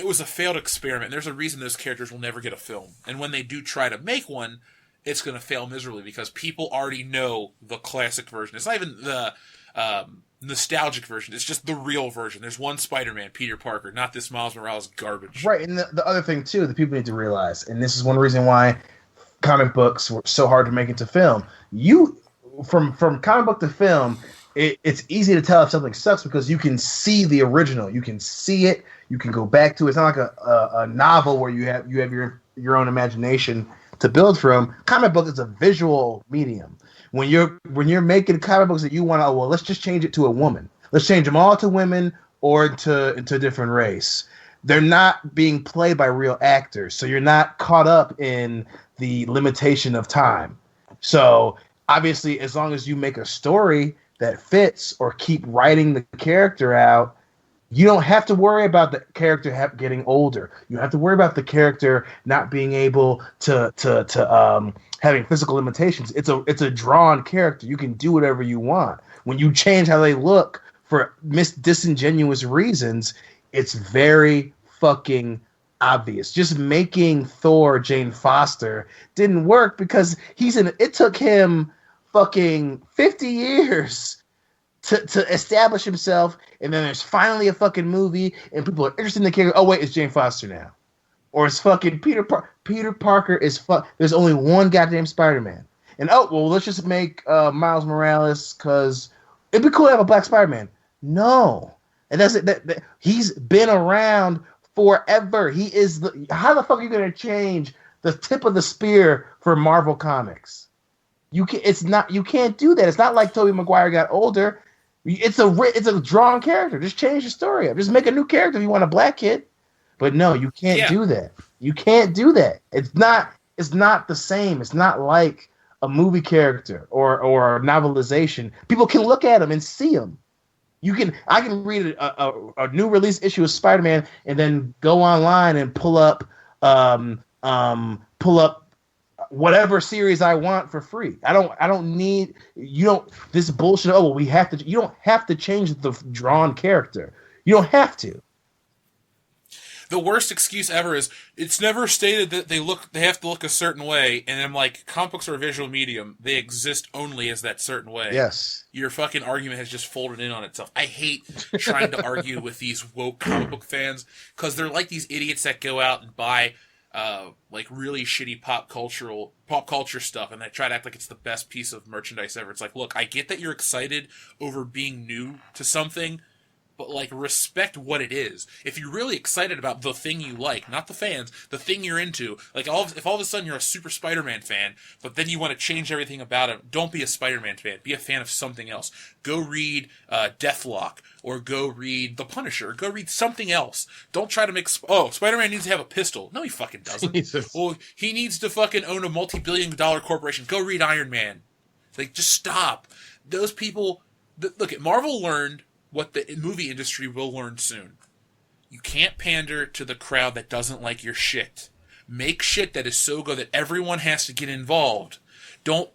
was a failed experiment. There's a reason those characters will never get a film. And when they do try to make one, it's going to fail miserably because people already know the classic version. It's not even the nostalgic version. It's just the real version. There's one Spider-Man, Peter Parker, not this Miles Morales garbage. Right, and the other thing, too, that people need to realize, and this is one reason why comic books were so hard to make into film. From comic book to film, it's easy to tell if something sucks because you can see the original. You can see it. You can go back to it. It's not like a novel where you have your own imagination to build from. Comic book is a visual medium. When you're making comic books that you want to, let's just change it to a woman. Let's change them all to women or into a different race. They're not being played by real actors, so you're not caught up in the limitation of time. So obviously, as long as you make a story that fits or keep writing the character out, you don't have to worry about the character getting older. You have to worry about the character not being able to having physical limitations. It's a drawn character. You can do whatever you want. when you change how they look for disingenuous reasons, it's very fucking obvious. Just making Thor Jane Foster didn't work because it took him fucking 50 years to establish himself, and then there's finally a fucking movie, and people are interested in the character. Oh wait, it's Jane Foster now, or it's fucking Peter Parker is There's only one goddamn Spider-Man, and let's just make Miles Morales because it'd be cool to have a black Spider-Man. No, and that's it. That he's been around forever. He is how the fuck are you gonna change the tip of the spear for Marvel Comics? You can't do that. It's not like Tobey Maguire got older. It's a drawn character. Just change the story up. Just make a new character if you want a black kid. But no, you can't do that. You can't do that. It's not the same. It's not like a movie character or a novelization. People can look at them and see them. I can read a new release issue of Spider-Man and then go online and pull up whatever series I want for free. I don't need this bullshit. You don't have to change the drawn character. You don't have to. The worst excuse ever is it's never stated that they have to look a certain way, and I'm like, comic books are a visual medium. They exist only as that certain way. Yes. Your fucking argument has just folded in on itself. I hate trying to argue with these woke comic book fans because they're like these idiots that go out and buy like really shitty pop culture stuff, and they try to act like it's the best piece of merchandise ever. It's like, look, I get that you're excited over being new to something, but like respect what it is. If you're really excited about the thing you like, not the fans, the thing you're into, like if all of a sudden you're a super Spider-Man fan, but then you want to change everything about him, don't be a Spider-Man fan. Be a fan of something else. Go read Deathlock, or go read The Punisher, or go read something else. Don't try to make Spider-Man needs to have a pistol. No, he fucking doesn't. Jesus. Well, he needs to fucking own a multi-billion-dollar corporation. Go read Iron Man. Like, just stop. Those people. Look, at Marvel learned what the movie industry will learn soon. You can't pander to the crowd that doesn't like your shit. Make shit that is so good that everyone has to get involved. Don't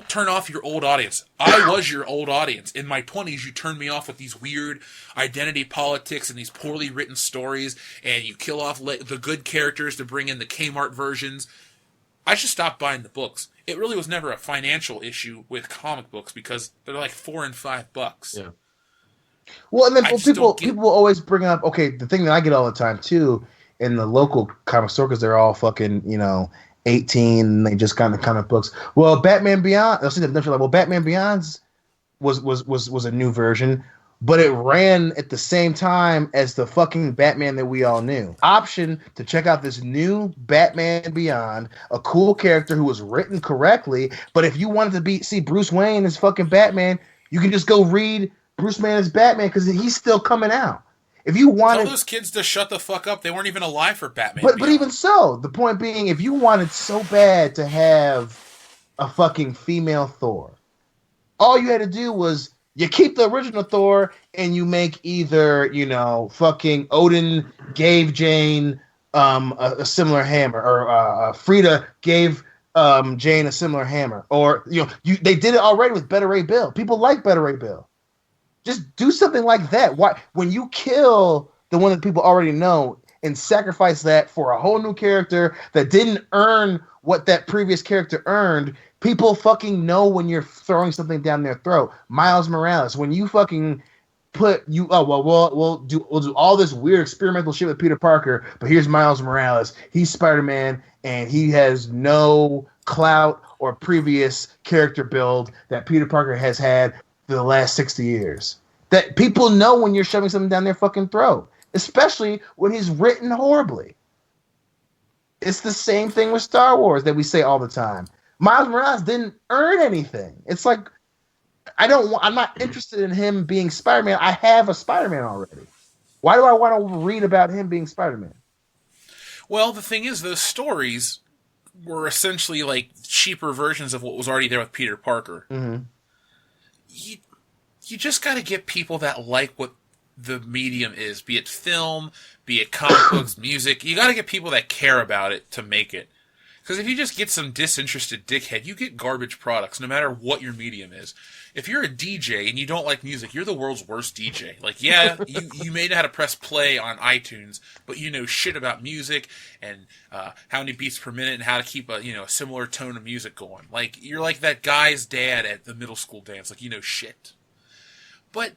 turn off your old audience. I was your old audience. In my 20s, you turned me off with these weird identity politics and these poorly written stories, and you kill off the good characters to bring in the Kmart versions. I should stop buying the books. It really was never a financial issue with comic books because they're like $4 and $5. Yeah. Well, and then people always bring up, the thing that I get all the time too in the local comic store, because they're all fucking 18 and they just got the comic books. Well, Batman Beyond. Batman Beyond was a new version, but it ran at the same time as the fucking Batman that we all knew. Option to check out this new Batman Beyond, a cool character who was written correctly. But if you wanted to see Bruce Wayne as fucking Batman, you can just go read Bruce Wayne as Batman because he's still coming out. If you wanted tell those kids to shut the fuck up, they weren't even alive for Batman. But even so, the point being, if you wanted so bad to have a fucking female Thor, all you had to do was you keep the original Thor and you make either fucking Odin gave Jane a similar hammer, or Frida gave Jane a similar hammer, or they did it already with Beta Ray Bill. People like Beta Ray Bill. Just do something like that. Why, when you kill the one that people already know and sacrifice that for a whole new character that didn't earn what that previous character earned, people fucking know when you're throwing something down their throat. Miles Morales, when you fucking we'll do all this weird experimental shit with Peter Parker, but here's Miles Morales. He's Spider-Man, and he has no clout or previous character build that Peter Parker has had for the last 60 years. That people know when you're shoving something down their fucking throat, especially when he's written horribly. It's the same thing with Star Wars that we say all the time. Miles Morales didn't earn anything. It's like, I'm not interested in him being Spider-Man. I have a Spider-Man already. Why do I want to read about him being Spider-Man? Well, the thing is, those stories were essentially like cheaper versions of what was already there with Peter Parker. Mm-hmm. You just got to get people that like what the medium is, be it film, be it comic books, music. You got to get people that care about it to make it. Because if you just get some disinterested dickhead, you get garbage products, no matter what your medium is. If you're a DJ and you don't like music, you're the world's worst DJ. Like, yeah, you may know how to press play on iTunes, but you know shit about music and how many beats per minute and how to keep a similar tone of music going. Like, you're like that guy's dad at the middle school dance. Like, you know shit. But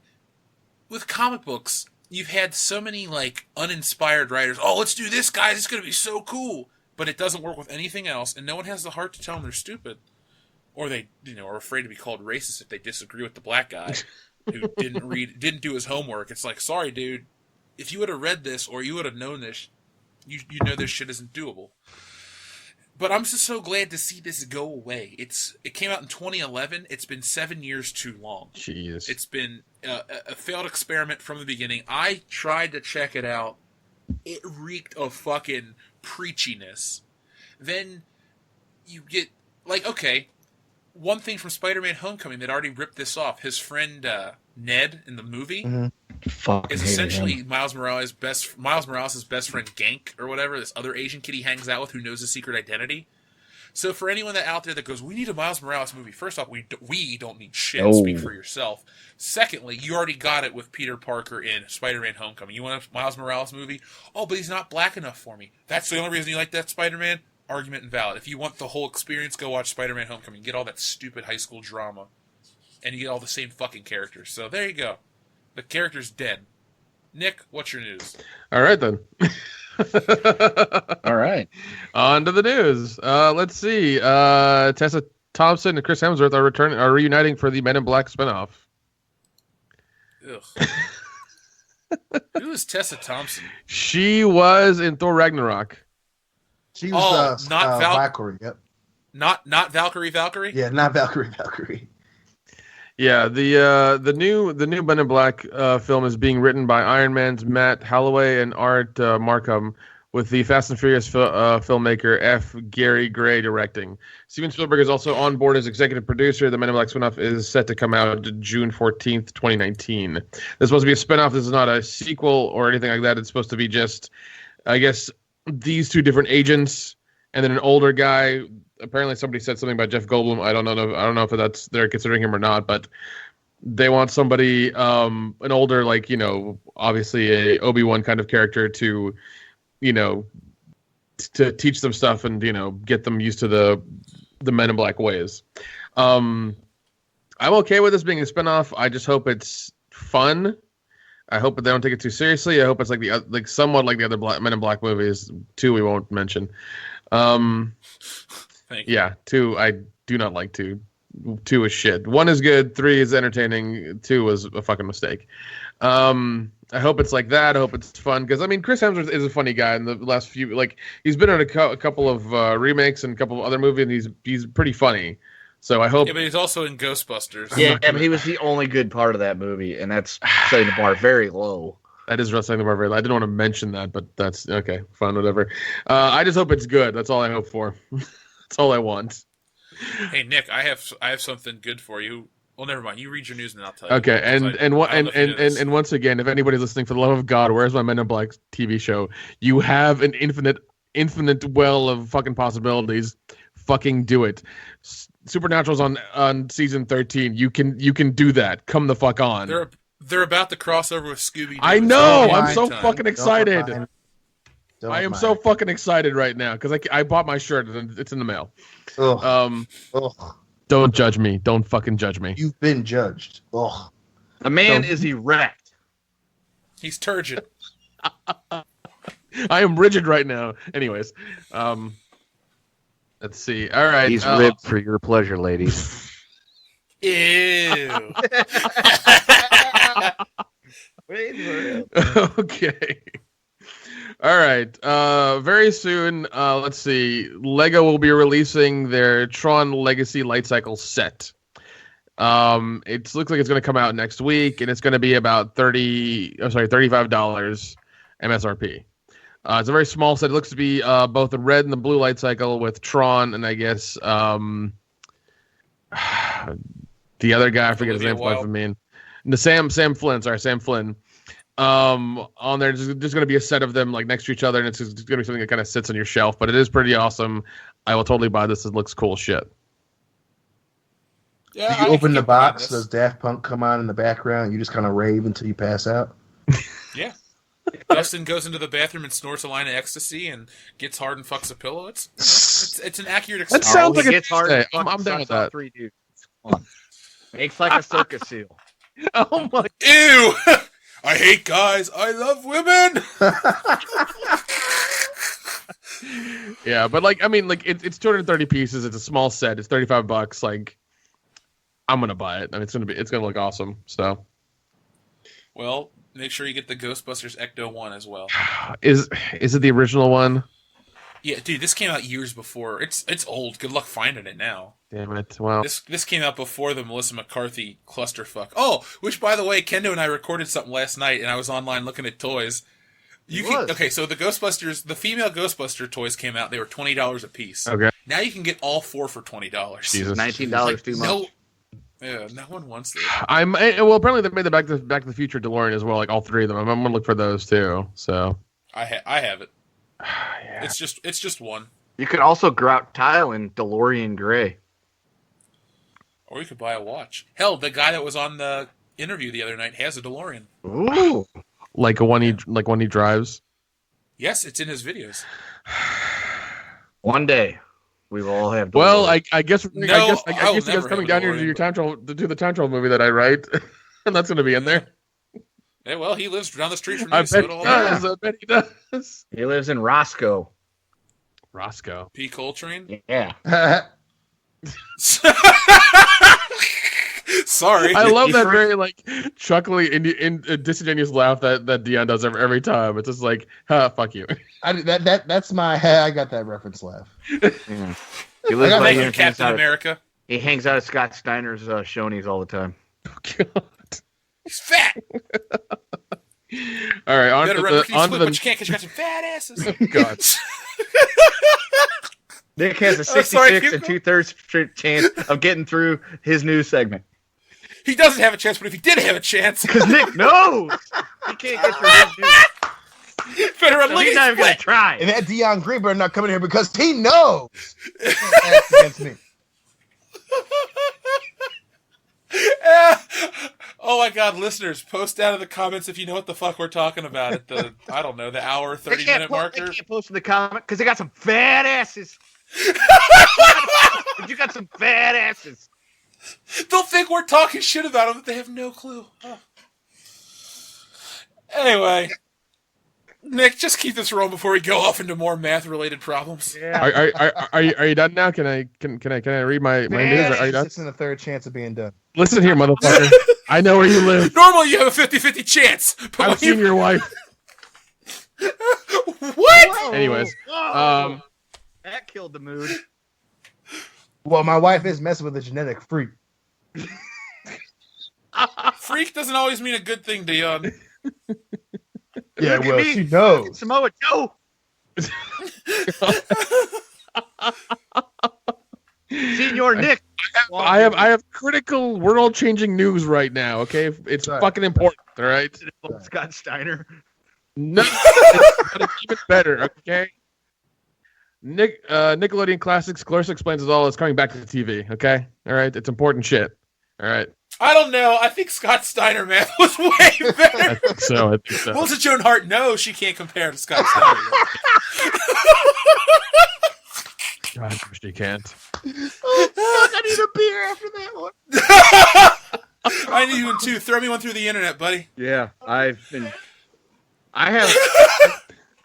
with comic books, you've had so many, like, uninspired writers. Oh, let's do this, guys. It's going to be so cool. But it doesn't work with anything else, and no one has the heart to tell them they're stupid. Or they, are afraid to be called racist if they disagree with the black guy who didn't do his homework. It's like, sorry, dude. If you would have read this or you would have known this, you know this shit isn't doable. But I'm just so glad to see this go away. It came out in 2011. It's been 7 years too long. Jeez. It's been a failed experiment from the beginning. I tried to check it out. It reeked of fucking preachiness. Then you get, like, okay, one thing from Spider-Man Homecoming that already ripped this off. His friend Ned in the movie is essentially Miles Morales' best friend Gank or whatever, this other Asian kid he hangs out with who knows his secret identity. So for anyone out there that goes, we need a Miles Morales movie, first off, we don't need shit. No. Speak for yourself. Secondly, you already got it with Peter Parker in Spider-Man Homecoming. You want a Miles Morales movie? Oh, but he's not black enough for me. That's the only reason you like that Spider-Man? Argument invalid. If you want the whole experience, go watch Spider-Man Homecoming. Get all that stupid high school drama. And you get all the same fucking characters. So there you go. The character's dead. Nick, what's your news? All right, then. All right. On to the news. Let's see. Tessa Thompson and Chris Hemsworth are reuniting for the Men in Black spinoff. Ugh. Who is Tessa Thompson? She was in Thor Ragnarok. She was not Valkyrie. Yep. Not Valkyrie. Yeah, not Valkyrie. Yeah, the new Men in Black film is being written by Iron Man's Matt Holloway and Art Markham, with the Fast and Furious filmmaker F. Gary Gray directing. Steven Spielberg is also on board as executive producer. The Men in Black spinoff is set to come out June 14th, 2019. This is supposed to be a spinoff. This is not a sequel or anything like that. It's supposed to be just, I guess, these two different agents and then an older guy. Apparently somebody said something about Jeff Goldblum. I don't know if that's they're considering him or not, but they want somebody, an older, like, obviously a Obi-Wan kind of character to, to teach them stuff and, get them used to the Men in Black ways. I'm okay with this being a spinoff. I just hope it's fun. I hope that they don't take it too seriously. I hope it's somewhat like the other Men in Black movies. 2 we won't mention. Thank you. Yeah, 2 I do not like 2. 2 is shit. 1 is good. 3 is entertaining. 2 was a fucking mistake. I hope it's like that. I hope it's fun because Chris Hemsworth is a funny guy. In the last few, he's been in a couple of remakes and a couple of other movies, and he's pretty funny. So I hope. Yeah, but he's also in Ghostbusters. Yeah, but he was the only good part of that movie, and that's setting the bar very low. That is setting the bar very low. I didn't want to mention that, but that's okay. Fine, whatever. I just hope it's good. That's all I hope for. That's all I want. Hey Nick, I have something good for you. Well, never mind. You read your news and I'll tell you. Okay, and once again, if anybody's listening, for the love of God, where's my Men in Black TV show? You have an infinite well of fucking possibilities. Fucking do it. Supernatural's on season 13. You can do that. Come the fuck on. They're about to cross over with Scooby-Doo. I know. I'm so fucking excited. I am so fucking excited right now because I bought my shirt and it's in the mail. Ugh. Don't judge me. Don't fucking judge me. You've been judged. Ugh. A man is erect. He's turgid. I am rigid right now. Anyways, let's see. All right. He's ribbed for your pleasure, ladies. Ew. Okay. All right. Very soon, let's see. Lego will be releasing their Tron Legacy Light Cycle set. It looks like it's going to come out next week, and it's going to be about $35 MSRP. It's a very small set. It looks to be both the red and the blue light cycle with Tron, and I guess the other guy, I forget his name. The Sam Flynn. on there. There's going to be a set of them like next to each other, and it's just going to be something that kind of sits on your shelf. But it is pretty awesome. I will totally buy this. It looks cool shit. Yeah, you open the box, does Daft Punk come on in the background? You just kind of rave until you pass out? Yeah. Dustin goes into the bathroom and snorts a line of ecstasy and gets hard and fucks a pillow. It's an accurate That expression. sounds like a gets hard. Tuesday. I'm down with that. 3 dudes. Come on. Makes like a circus seal. Oh my! Ew! I hate guys. I love women. Yeah, but like, I mean, like it's 230 pieces. It's a small set. It's $35. Like, I'm gonna buy it. I mean, it's gonna look awesome. So, Well, make sure you get the Ghostbusters Ecto 1 as well. is it the original one? Yeah, dude, this came out years before. It's old. Good luck finding it now. Damn it! Well, This came out before the Melissa McCarthy clusterfuck. Oh, which by the way, Kendo and I recorded something last night, and I was online looking at toys. Okay, so the Ghostbusters, the female Ghostbuster toys came out. They were $20 a piece. okay. Now you can get all 4 for $20. Jesus. $19 too much. No one wants that. Well, apparently they made the Back to the Future DeLorean as well, like all 3 of them. I'm gonna look for those too. So I have it. yeah. It's just one. You could also grout tile in DeLorean gray. Or you could buy a watch. Hell, the guy that was on the interview the other night has a DeLorean. Ooh. like one he drives. Yes, it's in his videos. One day, we will all have. Well, DeLorean. I guess No, I I will guess you guys never coming have a down here to DeLorean. your time travel to do the time travel movie that I write, and that's gonna be in there. Yeah, well, he lives down the street from I me, so bet it'll he all does. I bet he does. He lives in Roscoe. Roscoe. P. Coltrane. Yeah. Sorry. I love that for- very like chuckly in disingenuous laugh that Dion does every time. It's just like, fuck you. That's my I got that reference laugh. Yeah. He lives I got right Thank here. you, and Captain hangs out- America. He hangs out at Scott Steiner's Shoney's all the time. He's fat. All right, on Better to run the Rickety on to Split, the but you can't because you got some fat asses. God. Nick has a sorry, 66 and 2/3 chance of getting through his news segment. He doesn't have a chance, but if he did have a chance, Because Nick knows he can't get through his news. better run So he's Lickety not even going to Split. try. And that Dion Greenberg not coming here because he knows he can't act against me. Oh my God, listeners, post down in the comments if you know what the fuck we're talking about at the, I don't know, the hour, 30-minute They marker. can't post in the comment because they got some fat asses. But you got some fat asses. They'll think we're talking shit about them, but they have no clue. Oh. Anyway, Nick, just keep this rolling before we go off into more math-related problems. Yeah. Are you done now? Can I read my news? Are you done? 6 and a third chance of being done. Listen here, motherfucker. I know where you live. Normally you have a 50-50 chance, but I've when seen you... your wife. What? Anyways, That killed the mood. Well, my wife is messing with a genetic freak. Freak doesn't always mean a good thing, Dion. Yeah, Look at well, me. she knows. Samoa Joe. Senior Nick. I have critical world-changing news right now. Okay, it's Sorry. fucking important. All right. Scott Steiner. No, it's even better. Okay. Nickelodeon Classics. Clarissa Explains It All is coming back to the TV. Okay. All right. It's important shit. All right. I don't know. I think Scott Steiner math was way I better. think so. Melissa Joan Hart, no, she can't compare to Scott Steiner. God, I wish you can't. I need a beer after that one. I need one too. Throw me one through the internet, buddy. Yeah, I have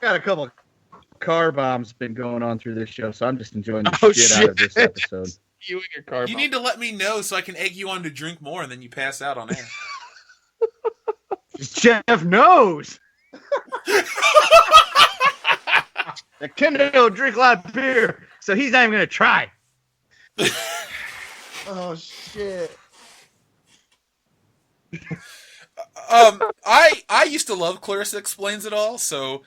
got a couple car bombs been going on through this show, so I'm just enjoying the Oh, shit out of this shit. episode. You and your car. You need to let me know so I can egg you on to drink more, and then you pass out on air. Jeff knows. The Kendo don't drink a lot of beer, so he's not even gonna try. Oh shit! I used to love Clarissa Explains It All, so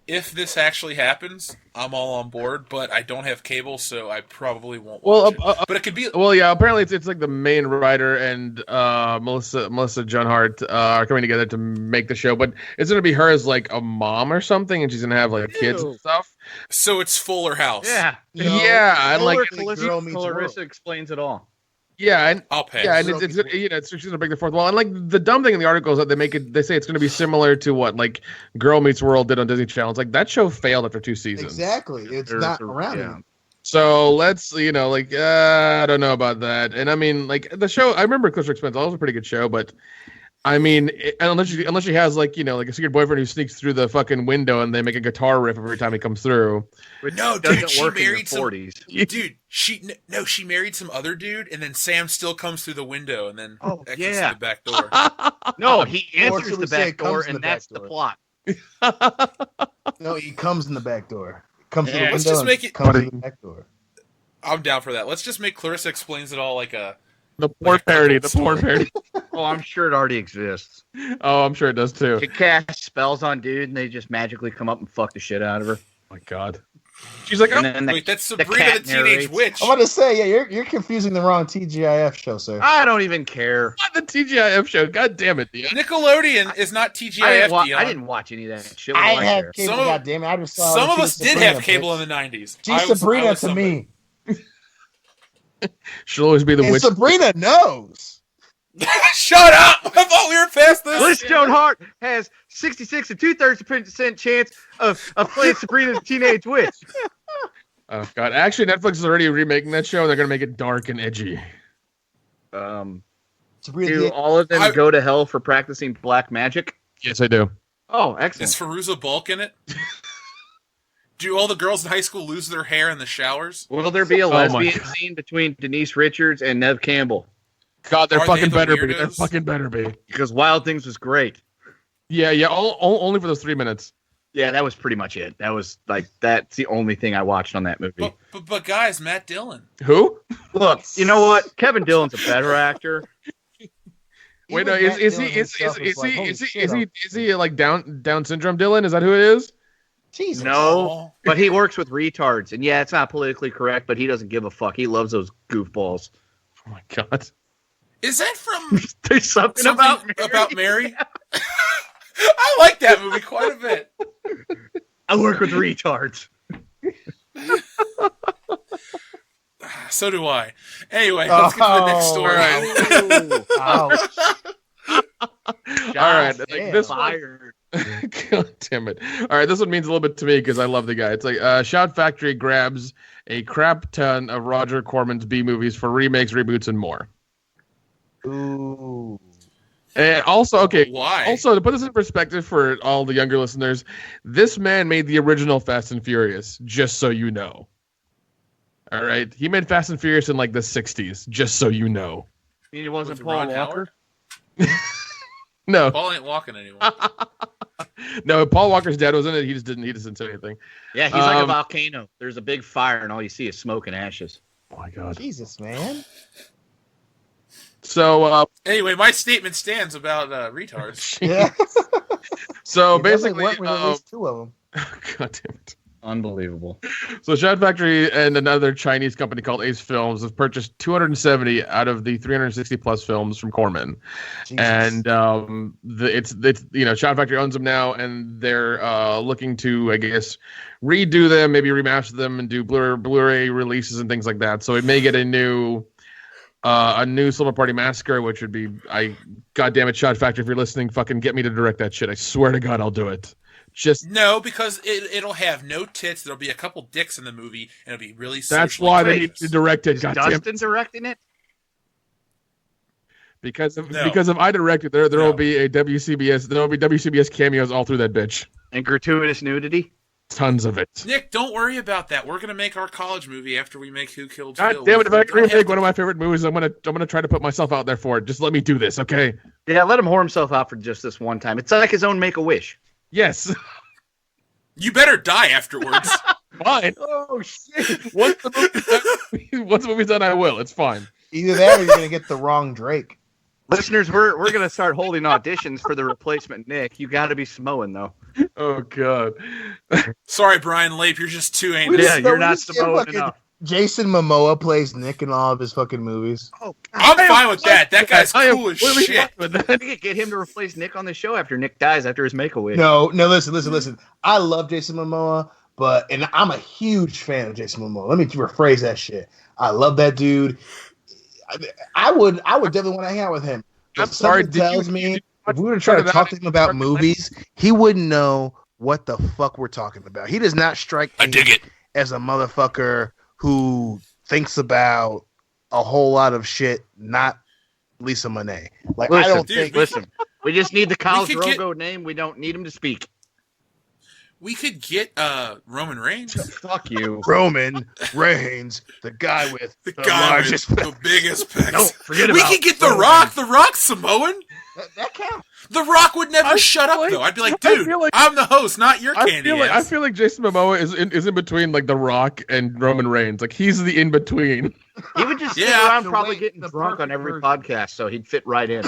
if this actually happens, I'm all on board, but I don't have cable, so I probably won't Well, watch it. But it could be... Well, yeah, apparently it's like the main writer and Melissa Joan Hart are coming together to make the show, but it's going to be her as like a mom or something, and she's going to have like kids and stuff. So it's Fuller House. Yeah. Yeah, and like Clarissa explains it all. Yeah, and I'll pay. Yeah, and it's she's gonna break the fourth wall. And like the dumb thing in the article is that they say it's gonna be similar to what like Girl Meets World did on Disney Channel. It's like that show failed after 2 seasons. Exactly, it's not around anymore. So let's I don't know about that. And I mean, like the show, I remember Eclipse Expense. That was a pretty good show, but I mean, unless she has like a secret boyfriend who sneaks through the fucking window and they make a guitar riff every time he comes through. No, dude, she married some 40s. Dude, she married some other dude, and then Sam still comes through the window and then exits the back door. No, he enters the back door, and that's the plot. No, he comes in the back door. Comes through the Let's window just make it. Comes in the back door. I'm down for that. Let's just make Clarissa Explains It All like a. The porn parody. The porn parody. Oh, I'm sure it already exists. Oh, I'm sure it does too. You cast spells on dude, and they just magically come up and fuck the shit out of her. Oh my god. She's like, wait, that's Sabrina the Teenage Witch. I'm about to say, yeah, you're confusing the wrong TGIF show, sir. I don't even care. Not the TGIF show. God damn it, Dion. Nickelodeon is not TGIF, Dion. I didn't watch any of that shit. I have cable, goddammit. I just saw some of us did Sabrina, have cable in the 90s. She's Sabrina to me. She'll always be the witch. Sabrina knows. Shut up! I thought we were past this. Liz Joan Hart has 66 and 2/3% chance of playing Sabrina the Teenage Witch. Oh god! Actually, Netflix is already remaking that show. And they're gonna make it dark and edgy. Do all of them go to hell for practicing black magic? Yes, I do. Oh, excellent. Is Fairuza Balk in it? Do all the girls in high school lose their hair in the showers? Will there be a lesbian scene between Denise Richards and Nev Campbell? God, they're fucking better be. They're fucking better be. Because Wild Things was great. Yeah. Only for those 3 minutes. Yeah, that was pretty much it. That was that's the only thing I watched on that movie. But guys, Matt Dillon. Who? Look, you know what? Kevin Dillon's a better actor. Wait, no, is he like Down syndrome Dylan? Is that who it is? Jesus. No, but he works with retards, and yeah, it's not politically correct, but he doesn't give a fuck. He loves those goofballs. Oh my god. Is that from There's something about Mary? I like that movie quite a bit. I work with retards. So do I. Anyway, let's get to the next story. All right. This fired. God damn it. All right, this one means a little bit to me because I love the guy. It's like Shout Factory grabs a crap ton of Roger Corman's B movies for remakes, reboots, and more. Ooh. And also, okay, why? Also, to put this in perspective for all the younger listeners, this man made the original Fast and Furious, just so you know. All right? He made Fast and Furious in like the 60s, just so you know. He wasn't Paul Walker? No. Paul ain't walking anymore. No, Paul Walker's dad was in it. He just didn't say anything. Yeah, he's like a volcano. There's a big fire, and all you see is smoke and ashes. Oh, my God. Jesus, man. So anyway, my statement stands about retards. Yeah. So basically, at least 2 of them. God damn it. Unbelievable. So Shout Factory and another Chinese company called Ace Films have purchased 270 out of the 360 plus films from Corman. Jesus. And it's Shout Factory owns them now, and they're looking to, I guess, redo them, maybe remaster them, and do Blu-ray releases and things like that. So it may get a new Slumber Party Massacre, which would be, God damn it, Shout Factory, if you're listening, fucking get me to direct that shit. I swear to God, I'll do it. No, because it'll have no tits. There'll be a couple dicks in the movie, and it'll be really. That's why they need to direct it. Is Dustin directing it? Because if I direct it, there will be a WCBS. There will be WCBS cameos all through that bitch. And gratuitous nudity. Tons of it. Nick, don't worry about that. We're gonna make our college movie after we make Who Killed God Phil. damn it! If I can remake one of my favorite movies, I'm gonna try to put myself out there for it. Just let me do this, okay? Yeah, let him whore himself out for just this one time. It's like his own Make-A-Wish. Yes. You better die afterwards. Fine. Oh shit! Once the movie's done, I will. It's fine. Either that, or you're gonna get the wrong Drake. Listeners, we're gonna start holding auditions for the replacement Nick. You got to be Samoan though. Oh god. Sorry, Brian Lape, you're just too anal. Yeah, you're not Samoan enough. Jason Momoa plays Nick in all of his fucking movies. Oh, I'm fine with that. That guy's cool as What are we shit. talking about? we could get him to replace Nick on the show after Nick dies after his Make-A-Wish. No, listen. I love Jason Momoa, and I'm a huge fan of Jason Momoa. Let me rephrase that shit. I love that dude. I would definitely want to hang out with him. I'm sorry. Something tells me if we were to try to talk to him about movies, he wouldn't know what the fuck we're talking about. He does not strike I dig it. as a motherfucker who thinks about a whole lot of shit, not Lisa Monet. Like, I don't think. Listen, we just need the Khal We could get- Drogo name. We don't need him to speak. We could get Roman Reigns. Fuck you. Roman Reigns, the guy with The guy largest. with the biggest pecs. Don't forget We about could get The Roman. Rock. The Rock's Samoan. That counts. The Rock would never I shut feel up, like- though. I'd be like, I dude, feel like- I'm the host, not your I candy feel ass. like Jason Momoa is in between like The Rock and Roman Reigns. Like he's the in between. He would just sit Yeah. around The probably way- getting the drunk on perfect every version. podcast, so he'd fit right in.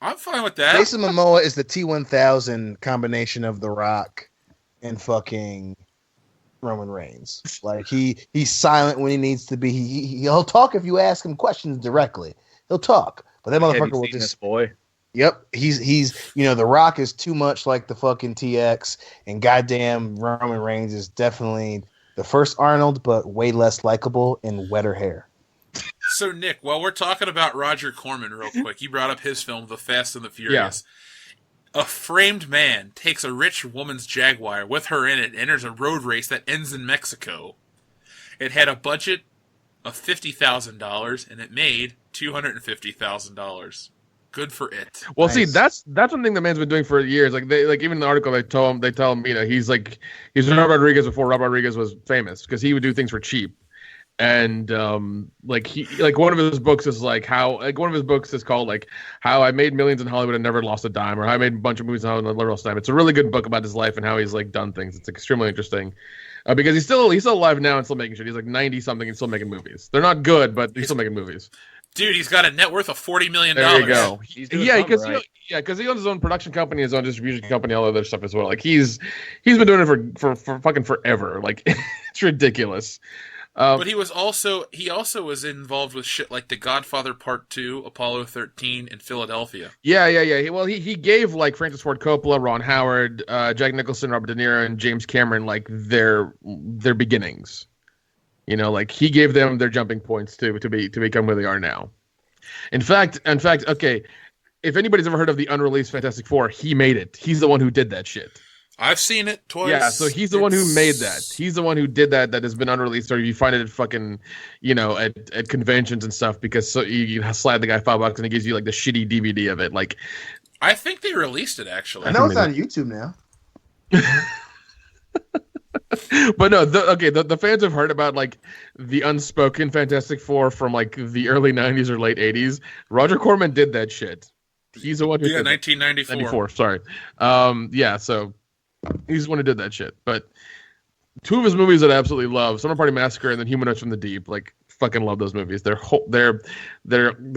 I'm fine with that. Jason Momoa is the T1000 combination of The Rock and fucking Roman Reigns. Like he's silent when he needs to be. He'll talk if you ask him questions directly. He'll talk, but that Have you motherfucker will seen this just. boy. Yep, he's The Rock is too much like the fucking TX, and goddamn Roman Reigns is definitely the first Arnold, but way less likable and wetter hair. So, Nick, while we're talking about Roger Corman real quick, you brought up his film, The Fast and the Furious. A framed man takes a rich woman's Jaguar with her in it and enters a road race that ends in Mexico. It had a budget of $50,000, and it made $250,000. Good for it. Well, Nice. see, that's one thing the man's been doing for years. Like even in the article they tell him, you know, he's Robert Rodriguez before Robert Rodriguez was famous because he would do things for cheap. And one of his books is called How I Made Millions in Hollywood and Never Lost a Dime, or How I Made a bunch of movies in Hollywood and never lost a dime. It's a really good book about his life and how he's like done things. It's extremely interesting. Because he's still alive now and still making shit. He's like 90 something and still making movies. They're not good, but he's still making movies. Dude, he's got a net worth of $40 million. There you go. He's doing Yeah, something because right. he owns his own production company, his own distribution company, all other stuff as well. Like he's been doing it for fucking forever. Like it's ridiculous. But he also was involved with shit like The Godfather Part 2, Apollo 13, and Philadelphia. Yeah. He gave like Francis Ford Coppola, Ron Howard, Jack Nicholson, Robert De Niro, and James Cameron like their beginnings. You know, like he gave them their jumping points to become where they are now. In fact, okay, if anybody's ever heard of the unreleased Fantastic Four, he made it. He's the one who did that shit. I've seen it twice. Yeah, so he's the one who made that. He's the one who did that has been unreleased, or you find it at fucking, you know, at conventions and stuff, because so you slide the guy $5 and he gives you like the shitty DVD of it. Like, I think they released it, actually. I know it's on YouTube now. but no, the fans have heard about like the unspoken Fantastic Four from like the early 90s or late 80s. Roger Corman did that shit. He's the one who did 1994. 94, sorry. Yeah, so he's the one who did that shit. But two of his movies that I absolutely love, Summer Party Massacre and then Humanoids from the Deep, like fucking love those movies. They're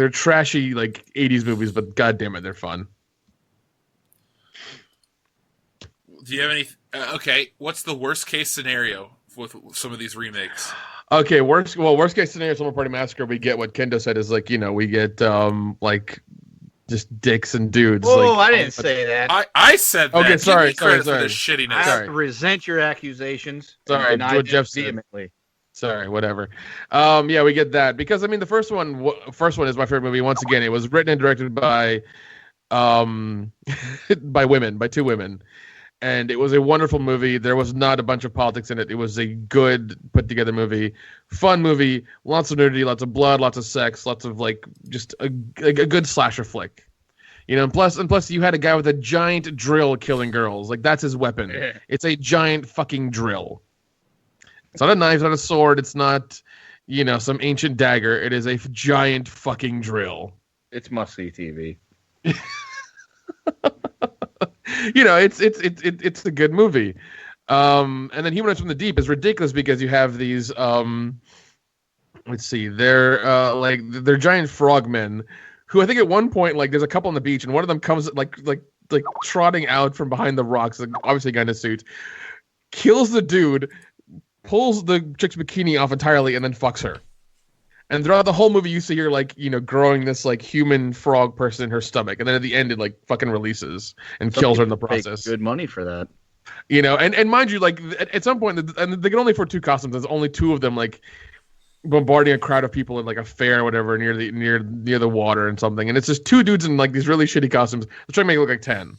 trashy like 80s movies, but goddamn it, they're fun. Do you have any? Okay, what's the worst case scenario with some of these remakes? Okay, worst case scenario, Summer Party Massacre, we get what Kendo said is like, you know, we get like just dicks and dudes. Whoa, like, I didn't say that. I said that. Okay, Give sorry, me credit sorry. for this shittiness. I sorry. have to resent your accusations. Sorry, and deny what them Jeff said. vehemently. Sorry, whatever. Yeah, we get that because I mean the first one is my favorite movie. Once again, it was written and directed by by two women, and it was a wonderful movie. There was not a bunch of politics in it. It was a good put together movie, fun movie, lots of nudity, lots of blood, lots of sex, lots of like just a good slasher flick. You know, and plus you had a guy with a giant drill killing girls. Like that's his weapon. Yeah. It's a giant fucking drill. It's not a knife, it's not a sword, it's not, you know, some ancient dagger. It is a giant fucking drill. It's must-see TV. You know, it's a good movie. And then Humanoids from the Deep is ridiculous because you have these let's see, they're giant frogmen who I think at one point, like, there's a couple on the beach, and one of them comes like trotting out from behind the rocks, like, obviously a guy in a suit, kills the dude, pulls the chick's bikini off entirely, and then fucks her. And throughout the whole movie, you see her, like, you know, growing this, like, human frog person in her stomach. And then at the end, it, like, fucking releases and kills her in the process. Good money for that. You know, and mind you, like, at some point, and they can only afford 2 costumes. There's only 2 of them, like, bombarding a crowd of people in, like, a fair or whatever near the water and something. And it's just 2 dudes in, like, these really shitty costumes. They're trying to make it look like 10.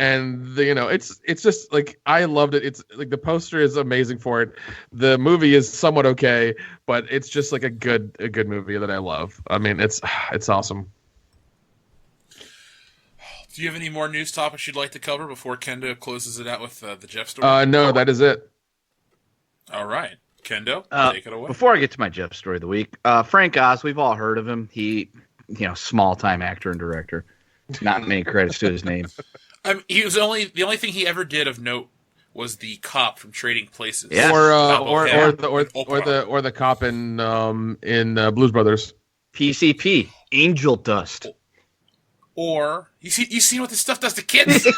And you know, it's just like, I loved it. It's like, the poster is amazing for it. The movie is somewhat okay, but it's just like a good movie that I love. I mean, it's awesome. Do you have any more news topics you'd like to cover before Kendo closes it out with the Jeff story? No, that is it. All right, Kendo, take it away. Before I get to my Jeff story of the week, Frank Oz, we've all heard of him. He, you know, small time actor and director. Not many credits to his name. He was the only thing he ever did of note was the cop from Trading Places. Yeah. Or the cop in Blues Brothers. PCP, Angel Dust. Or you seen what this stuff does to kids?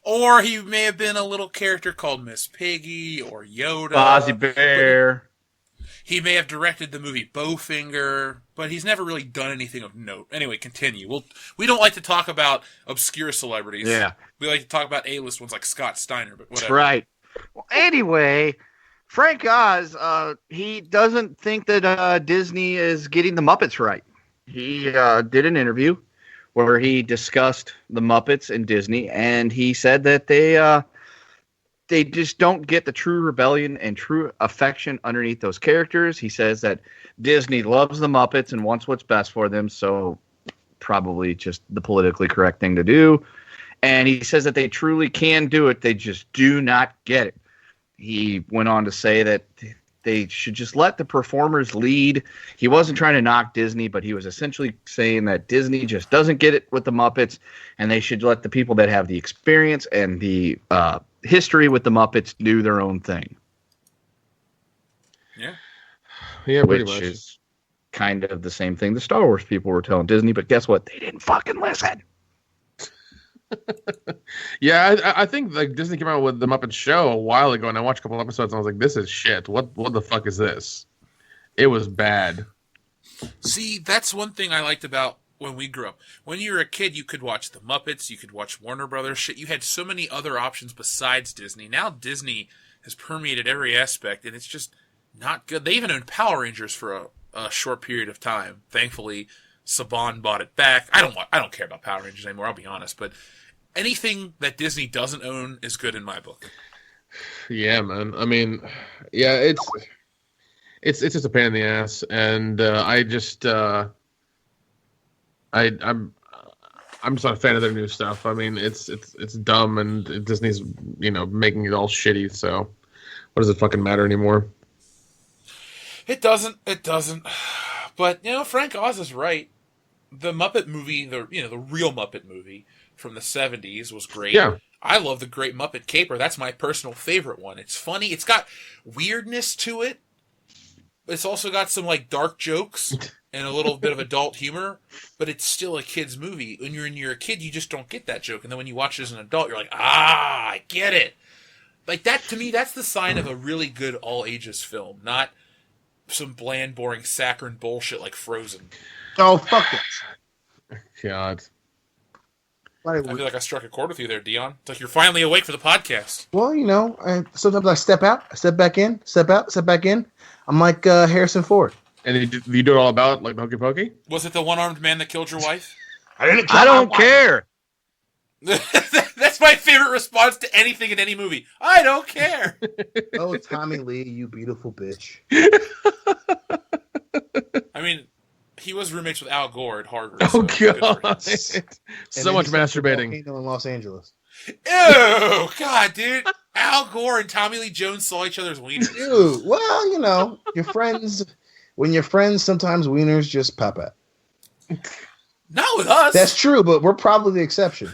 Or he may have been a little character called Miss Piggy or Yoda. Fozzie Bear. He may have directed the movie Bowfinger, but he's never really done anything of note. Anyway, continue. We don't like to talk about obscure celebrities. Yeah. We like to talk about A-list ones like Scott Steiner, but whatever. That's right. Well, anyway, Frank Oz, he doesn't think that Disney is getting the Muppets right. He did an interview where he discussed the Muppets and Disney, and he said that they just don't get the true rebellion and true affection underneath those characters. He says that Disney loves the Muppets and wants what's best for them, so probably just the politically correct thing to do. And he says that they truly can do it, they just do not get it. He went on to say that they should just let the performers lead. He wasn't trying to knock Disney, but he was essentially saying that Disney just doesn't get it with the Muppets, and they should let the people that have the experience and the history with the Muppets do their own thing. Yeah, pretty much. Which is kind of the same thing the Star Wars people were telling Disney, but guess what? They didn't fucking listen. Yeah, I think like Disney came out with the Muppet Show a while ago, and I watched a couple episodes, and I was like, "This is shit. What the fuck is this?" It was bad. See, that's one thing I liked about when we grew up. When you were a kid, you could watch the Muppets, you could watch Warner Brothers shit. You had so many other options besides Disney. Now Disney has permeated every aspect, and it's just not good. They even owned Power Rangers for a short period of time. Thankfully, Saban bought it back. I don't care about Power Rangers anymore, I'll be honest, but anything that Disney doesn't own is good in my book. Yeah, man. I mean, yeah, it's just a pain in the ass, and I'm just not a fan of their new stuff. I mean, it's dumb, and Disney's making it all shitty. So, what does it fucking matter anymore? It doesn't. But Frank Oz is right. The Muppet movie, the real Muppet movie from the 70s was great. Yeah. I love the Great Muppet Caper. That's my personal favorite one. It's funny. It's got weirdness to it. It's also got some dark jokes and a little bit of adult humor, but it's still a kid's movie. When you're a kid, you just don't get that joke. And then when you watch it as an adult, you're like, I get it. Like that, to me, that's the sign of a really good all ages film, not some bland, boring, saccharine bullshit like Frozen. Oh, fuck it. God. I feel like I struck a chord with you there, Dion. It's like you're finally awake for the podcast. Well, sometimes I step out, I step back in, step out, step back in. I'm like Harrison Ford. And you do it all about like Hokey Pokey? Was it the one-armed man that killed your wife? I don't care. That's my favorite response to anything in any movie. I don't care. Oh, Tommy Lee, you beautiful bitch. I mean, he was roommates with Al Gore at Harvard. Oh, God. So much masturbating. In Los Angeles. Ew, God, dude. Al Gore and Tommy Lee Jones saw each other's wieners. Dude, well, your friends, when you're friends, sometimes wieners just pop out. Not with us. That's true, but we're probably the exception.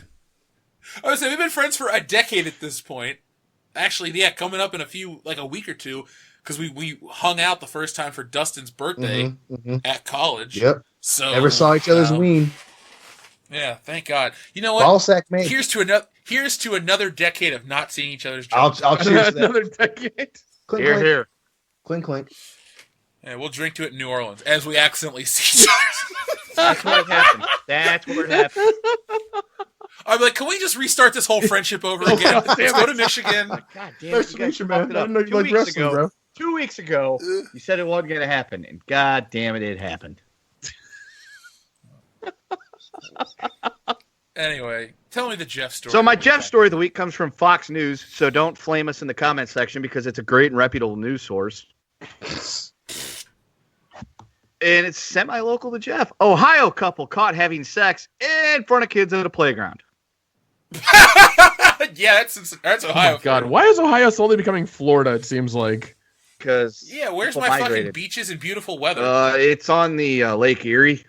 I would say we've been friends for a decade at this point. Actually, yeah, coming up in a week or two. because we hung out the first time for Dustin's birthday at college. Yep. So Never saw each other's ween. Yeah, thank God. You know what? Ball sack made. Here's to another decade of not seeing each other's I'll junk. cheers to that. Another decade. Clink, Here, clink. here. Clink, clink. Yeah, we'll drink to it in New Orleans as we accidentally see each other. That's what happened. That's what happened. I'm like, can we just restart this whole friendship over again? Let's go to Michigan. God damn Nice it, to you meet you, guys man. fucked it I up. didn't know you 2 like weeks wrestling, ago, bro. 2 weeks ago, you said it wasn't going to happen, and God damn it, it happened. Anyway, tell me the Jeff story. So my Jeff story of the week comes from Fox News, so don't flame us in the comment section because it's a great and reputable news source. And it's semi-local to Jeff. Ohio couple caught having sex in front of kids at a playground. Yeah, that's Oh Ohio. my God, why is Ohio slowly becoming Florida? It seems like. Because Yeah, where's my fucking beaches and beautiful weather? it's on the Lake Erie.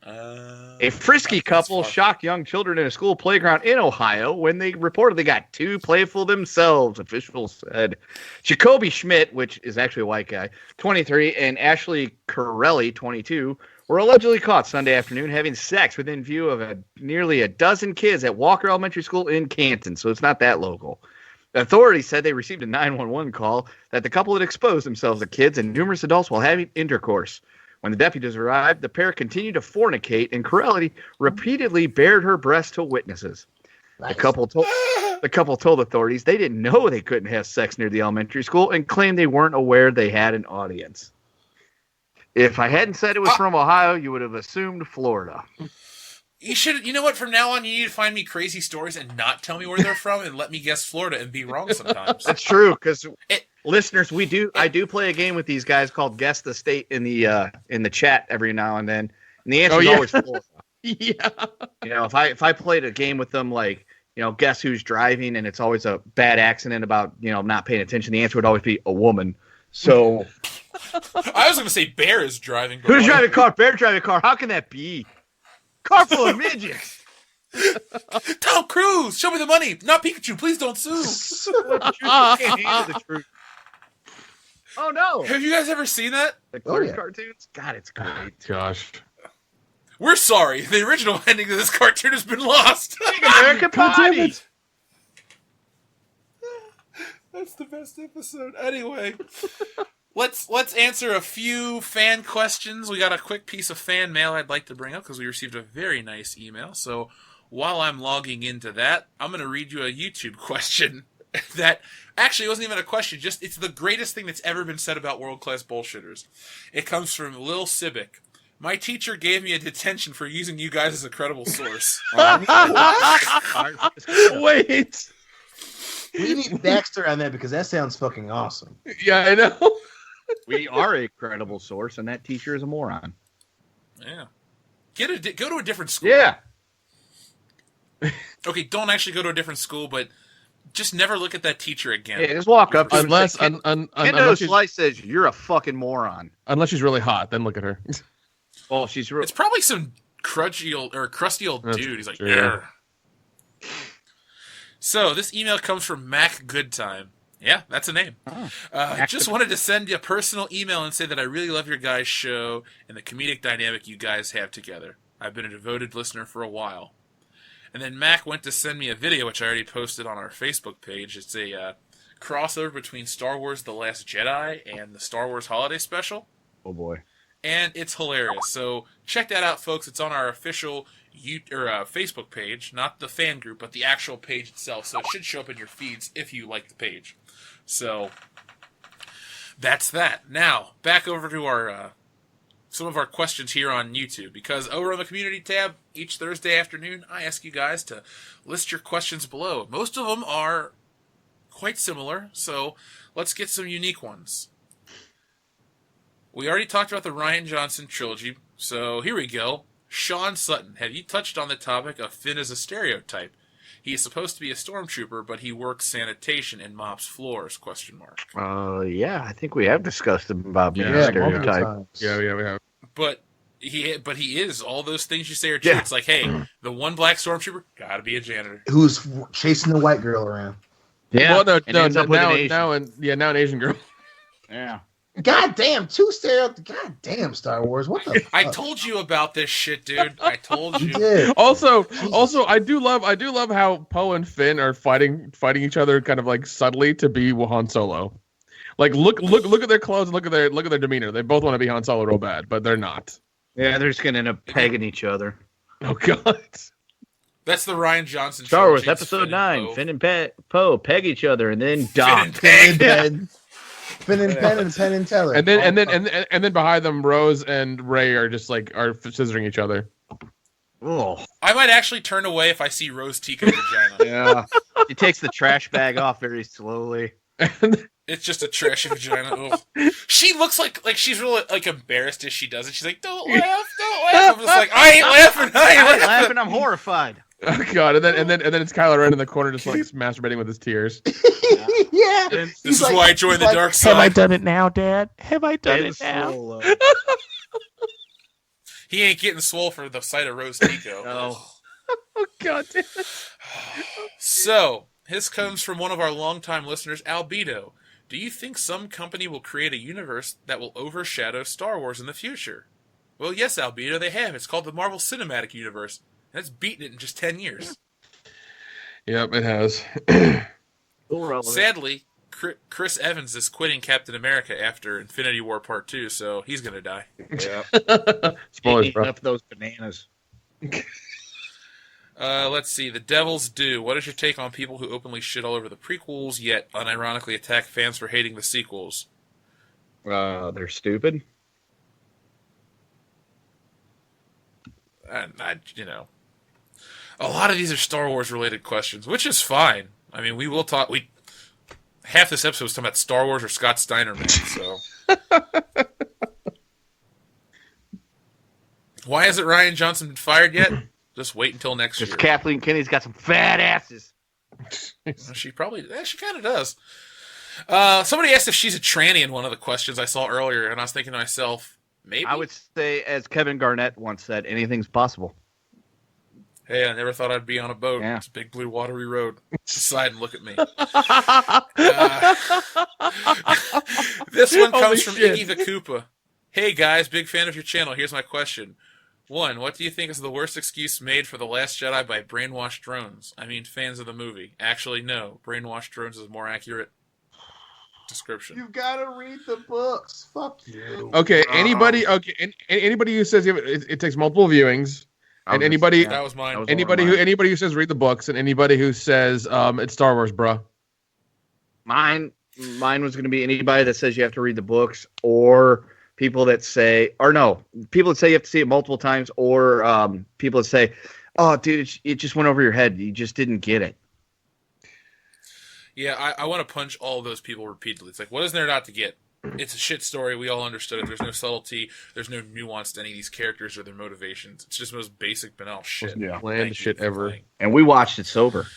A frisky couple far. shocked young children in a school playground in Ohio when they reportedly got too playful themselves, officials said. Jacoby Schmidt, which is actually a white guy, 23, and Ashley Corelli, 22, were allegedly caught Sunday afternoon having sex within view of nearly a dozen kids at Walker Elementary School in Canton, so it's not that local. Authorities said they received a 911 call that the couple had exposed themselves to kids and numerous adults while having intercourse. When the deputies arrived, the pair continued to fornicate, and Corelli repeatedly bared her breast to witnesses. Nice. The couple told authorities they didn't know they couldn't have sex near the elementary school and claimed they weren't aware they had an audience. If I hadn't said it was from Ohio, you would have assumed Florida. You know what? From now on, you need to find me crazy stories and not tell me where they're from and let me guess Florida and be wrong sometimes. That's true, because listeners, I do play a game with these guys called Guess the State in the chat every now and then, and the answer is always Florida. Yeah. You know, if I played a game with them like, you know, guess who's driving, and it's always a bad accident about, you know, not paying attention, the answer would always be a woman. So I was going to say Bear is driving. but who's what? driving a car? Bear driving a car. How can that be? Car full of midgets. Tom Cruise, show me the money. Not Pikachu. Please don't sue. You can't handle the truth. Oh no! Have you guys ever seen that? The Clerks yeah. cartoons. God, it's great. Gosh. We're sorry. The original ending of this cartoon has been lost. American God damn Pie. it. That's the best episode. Anyway, let's answer a few fan questions. We got a quick piece of fan mail I'd like to bring up because we received a very nice email. So while I'm logging into that, I'm going to read you a YouTube question that actually wasn't even a question. Just it's the greatest thing that's ever been said about world-class bullshitters. It comes from Lil Cibic. My teacher gave me a detention for using you guys as a credible source. Wait. We need Baxter on that because that sounds fucking awesome. Yeah, I know. We are a credible source, and that teacher is a moron. Yeah. Go to a different school. Yeah. Okay, don't actually go to a different school, but just never look at that teacher again. Yeah, just walk up to him Unless and say, Kendo Slice says, you're a fucking moron. unless she's really hot, then look at her. Well, she's real. It's probably some crusty old That's dude. He's like, true. "Ugh." So this email comes from Mac Goodtime. Yeah, that's a name. Just wanted to send you a personal email and say that I really love your guys' show and the comedic dynamic you guys have together. I've been a devoted listener for a while. And then Mac went to send me a video, which I already posted on our Facebook page. It's a crossover between Star Wars The Last Jedi and the Star Wars Holiday Special. Oh, boy. And it's hilarious. So check that out, folks. It's on our official Facebook page, not the fan group, but the actual page itself. So it should show up in your feeds if you like the page. So that's that. Now back over to our some of our questions here on YouTube, because over on the community tab each Thursday afternoon, I ask you guys to list your questions below. Most of them are quite similar, so let's get some unique ones. We already talked about the Rian Johnson trilogy, so here we go. Sean Sutton, have you touched on the topic of Finn as a stereotype? He is supposed to be a stormtrooper, but he works sanitation and mops floors, ? Yeah, I think we have discussed about being Yeah, a multiple stereotype. times. Yeah, we have. But he is. All those things you say are true. Yeah. It's like, hey, the one black stormtrooper, gotta be a janitor. Who's chasing the white girl around? Yeah, Well, and ends up with an Asian. now an Asian girl. Yeah. God damn, God damn, Star Wars. What the fuck? I told you about this shit, dude. I told You you. did. Also, Jesus. I do love how Poe and Finn are fighting each other kind of like subtly to be Han Solo. Like look at their clothes and look at their demeanor. They both want to be Han Solo real bad, but they're not. Yeah, they're just gonna end up pegging each other. Oh god. That's the Rian Johnson Star Wars trilogy. Episode 9. Finn and Poe peg each other and then dock. Finn and Peg. Finn and Penn and Penn and Teller. And then behind them, Rose and Rey are just like scissoring each other. Oh. I might actually turn away if I see Rose Tico vagina. Yeah. He takes the trash bag off very slowly. It's just a trashy vagina. Ugh. She looks like she's really like embarrassed as she does it. She's like, "Don't laugh, don't laugh." I'm just like, "I ain't laughing. I ain't laughing." I'm horrified. Oh god! And then it's Kylo Ren in the corner, just like masturbating with his tears. Yeah. This is why I joined the dark side. Have I done it now, Dad? Have I done it now? Solo. He ain't getting swole for the sight of Rose Tico. No. Oh god damn it! So, this comes from one of our longtime listeners, Albedo. Do you think some company will create a universe that will overshadow Star Wars in the future? Well, yes, Albedo, they have. It's called the Marvel Cinematic Universe. And it's beaten it in just 10 years. Yep, it has. Sadly, Chris Evans is quitting Captain America after Infinity War Part 2, so he's going to die. Yeah. Spoilers, Eating bro. up those bananas. Let's see. The Devil's Due. What is your take on people who openly shit all over the prequels, yet unironically attack fans for hating the sequels? They're stupid. And a lot of these are Star Wars related questions, which is fine. I mean, we will talk. Half this episode was talking about Star Wars or Scott Steiner, man. So why hasn't Rian Johnson been fired yet? Just wait until next year. Because Kathleen Kennedys got some fat asses. She kind of does. Somebody asked if she's a tranny in one of the questions I saw earlier, and I was thinking to myself, maybe. I would say, as Kevin Garnett once said, anything's possible. Hey, I never thought I'd be on a boat. Yeah. It's a big blue watery road. Decide and look at me. This one comes from shit. Iggy the Koopa. Hey guys, big fan of your channel. Here's my question. 1, what do you think is the worst excuse made for The Last Jedi by brainwashed drones? I mean, fans of the movie. Actually, no. Brainwashed drones is a more accurate description. You've got to read the books. Fuck you. Okay, anybody who says it takes multiple viewings, and anybody That was mine. anybody who says read the books, and anybody who says it's Star Wars, bruh. Mine was going to be anybody that says you have to read the books, or people that say you have to see it multiple times, or people that say, oh, dude, it just went over your head. You just didn't get it. Yeah, I want to punch all of those people repeatedly. It's like, what is there not to get? It's a shit story. We all understood it. There's no subtlety. There's no nuance to any of these characters or their motivations. It's just the most basic, banal shit. Yeah. Bland shit ever. playing. And we watched it sober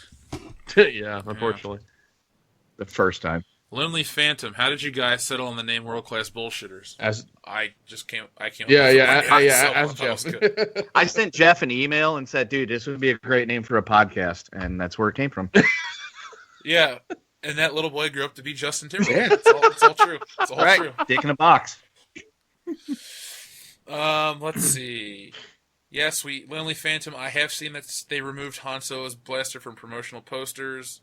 Yeah, unfortunately. the first time. Lonely Phantom. How did you guys settle on the name World Class Bullshitters? As I just can't. I can't. ask Jeff. I sent Jeff an email and said, dude, this would be a great name for a podcast. And that's where it came from. Yeah, and that little boy grew up to be Justin Timberlake. It's all true. It's all Right. true. Dick in a box. Let's see. Yes, Lonely Phantom. I have seen that they removed Han Solo's blaster from promotional posters.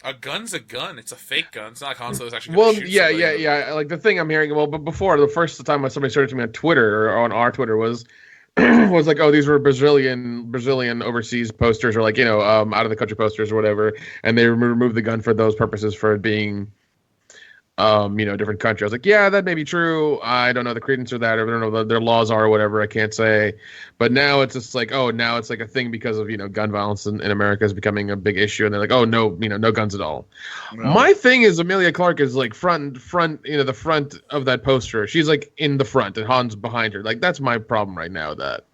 A gun's a gun. It's a fake gun. It's not like Han Solo's actually going to shoot somebody. yeah. Like the thing I'm hearing, but before the first time when somebody started to me on Twitter or on our Twitter was like, oh, these were Brazilian overseas posters, or like out of the country posters or whatever, and they removed the gun for those purposes for it being different country. I was like, yeah, that may be true. I don't know the credence of that, or I don't know what their laws are or whatever. I can't say. But now it's just like, oh, now it's like a thing because of gun violence in America is becoming a big issue, and they're like, oh no, no guns at all. No. My thing is Emilia Clarke is like front, the front of that poster. She's like in the front, and Han's behind her. Like that's my problem right now with that.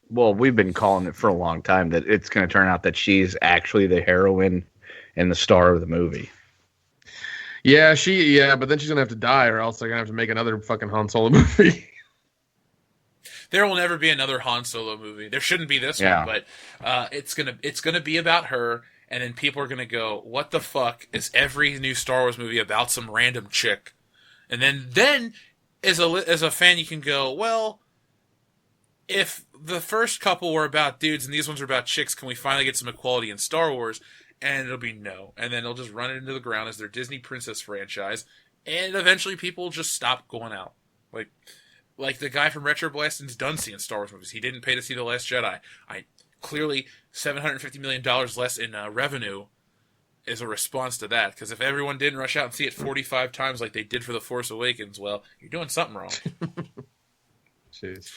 Well, we've been calling it for a long time that it's going to turn out that she's actually the heroine and the star of the movie. Yeah, but then she's gonna have to die, or else they're gonna have to make another fucking Han Solo movie. There will never be another Han Solo movie. There shouldn't be this one, but it's gonna be about her, and then people are going to go, what the fuck is every new Star Wars movie about some random chick? And then as a fan, you can go, well, if the first couple were about dudes and these ones are about chicks, can we finally get some equality in Star Wars? And it'll be no. And then they'll just run it into the ground as their Disney princess franchise, and eventually people will just stop going out. Like the guy from Retro Blasting's done seeing Star Wars movies. He didn't pay to see The Last Jedi. Clearly $750 million less in revenue is a response to that. Because if everyone didn't rush out and see it 45 times like they did for The Force Awakens, well, you're doing something wrong. Jeez.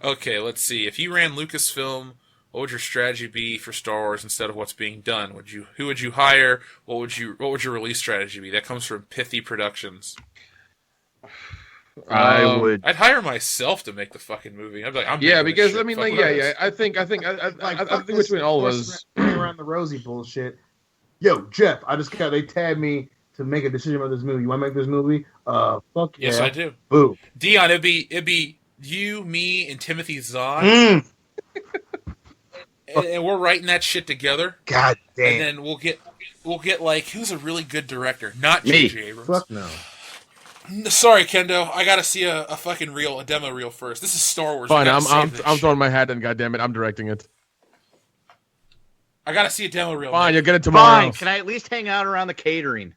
Okay, let's see. If you ran Lucasfilm, what would your strategy be for Star Wars instead of what's being done? Who would you hire? What would your release strategy be? That comes from Pithy Productions. I'd hire myself to make the fucking movie. I'd be like, because I mean, like, I think between all of us around the rosy bullshit. Yo, Jeff, they tagged me to make a decision about this movie. You want to make this movie? Fuck yeah. Yes, I do. Boo. Dion, it'd be you, me, and Timothy Zahn. And we're writing that shit together. God damn. And then we'll get like, who's a really good director? Not J.J. Abrams. Fuck no. Sorry, Kendo. I gotta see a fucking demo reel first. This is Star Wars. Fine, I'm throwing my hat in. Goddammit, I'm directing it. I gotta see a demo reel. Fine, you'll get it tomorrow. Fine, can I at least hang out around the catering?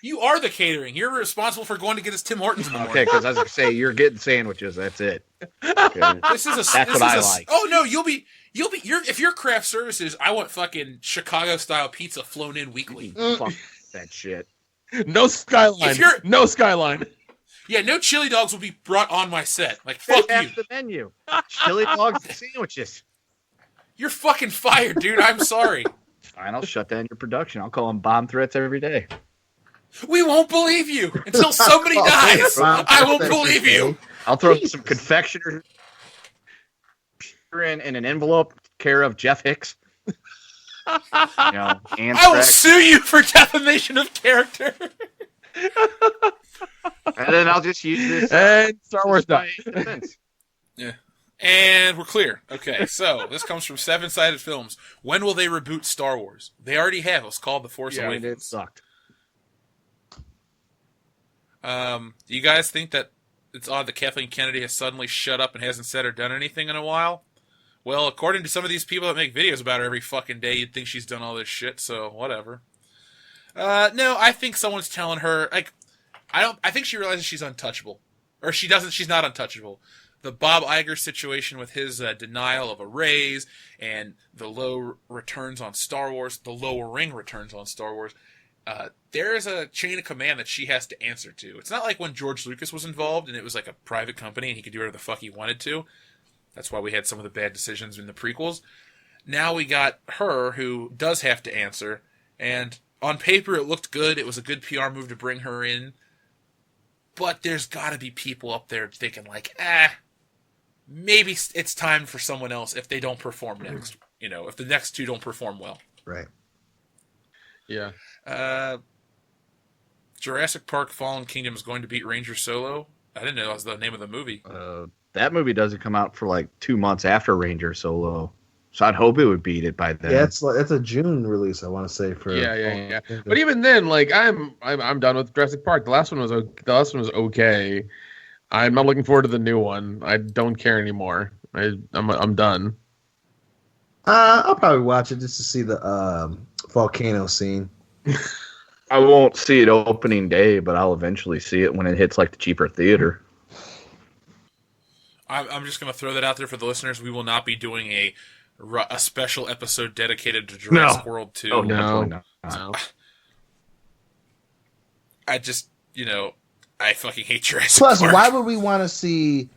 You are the catering. You're responsible for going to get us Tim Hortons in the morning. Okay, because I was gonna say you're getting sandwiches. That's it. Okay. That's what I like. Oh no, if you're craft services, I want fucking Chicago style pizza flown in weekly. Fuck that shit. No skyline. No skyline. Yeah, no chili dogs will be brought on my set. Like, fuck you. Half the menu. Chili dogs and sandwiches. You're fucking fired, dude. I'm sorry. Fine, I'll shut down your production. I'll call them bomb threats every day. We won't believe you until somebody dies. I won't believe you. I'll throw some confectioner in an envelope, care of Jeff Hicks. I will sue you for defamation of character. And then I'll just use this. And Star Wars done. Yeah. And we're clear. Okay, so this comes from Seven Sided Films. When will they reboot Star Wars? They already have. It's called The Force Awakens. It sucked. Do you guys think that it's odd that Kathleen Kennedy has suddenly shut up and hasn't said or done anything in a while? Well, according to some of these people that make videos about her every fucking day, you'd think she's done all this shit, so whatever. No, I think someone's telling her, like, I think she realizes she's untouchable. Or she's not untouchable. The Bob Iger situation with his denial of a raise and the low returns on Star Wars, the lowering returns on Star Wars, there is a chain of command that she has to answer to. It's not like when George Lucas was involved and it was like a private company and he could do whatever the fuck he wanted to. That's why we had some of the bad decisions in the prequels. Now we got her who does have to answer, and on paper it looked good. It was a good PR move to bring her in. But there's got to be people up there thinking like, maybe it's time for someone else if they don't perform next. You know, if the next two don't perform well. Right. Yeah. Jurassic Park Fallen Kingdom is going to beat Ranger Solo. I didn't know that was the name of the movie. That movie doesn't come out for like 2 months after Ranger Solo, so I'd hope it would beat it by then. Yeah, it's a June release. I want to say for yeah. But even then, like I'm done with Jurassic Park. The last one was okay. I'm not looking forward to the new one. I don't care anymore. I'm done. I'll probably watch it just to see the volcano scene. I won't see it opening day, but I'll eventually see it when it hits like the cheaper theater. I'm just going to throw that out there for the listeners. We will not be doing a special episode dedicated to Jurassic World 2. Oh, no. I just, I fucking hate Jurassic Plus, Park. why would we want to see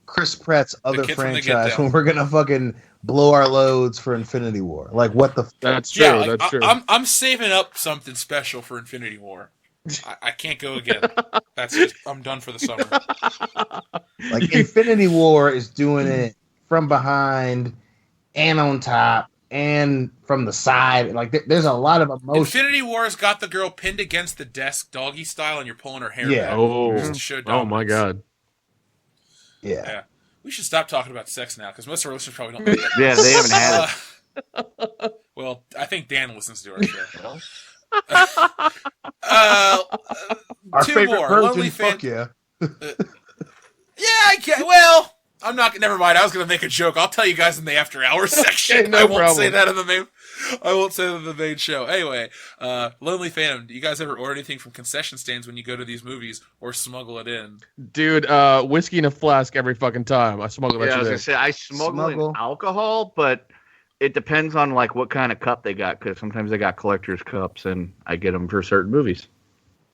Chris Pratt's other franchise when we're going to fucking blow our loads for Infinity War? Like, what the... That's true. Yeah, that's true. I'm saving up something special for Infinity War. I can't go again. I'm done for the summer. Like, Infinity War is doing it from behind and on top and from the side. Like, there's a lot of emotion. Infinity War's got the girl pinned against the desk doggy style and you're pulling her hair back. Oh my god. Yeah. We should stop talking about sex now because most of our listeners probably don't know that. Yeah, they haven't had it. Well, I think Dan listens to our show. Our two favorite more. virgin, Lonely fuck Fan. yeah. Yeah, I can't. Well, I'm not. Never mind. I was going to make a joke. I'll tell you guys in the after hours section. Okay, no I won't problem. say that in the main. I won't say that in the main show. Anyway, Lonely Phantom. Do you guys ever order anything from concession stands when you go to these movies, or smuggle it in? Dude, whiskey in a flask every fucking time. I smuggle that Yeah, I was shit gonna in. say I smuggle Smuggle. in alcohol, but it depends on like what kind of cup they got. Because sometimes they got collector's cups, and I get them for certain movies.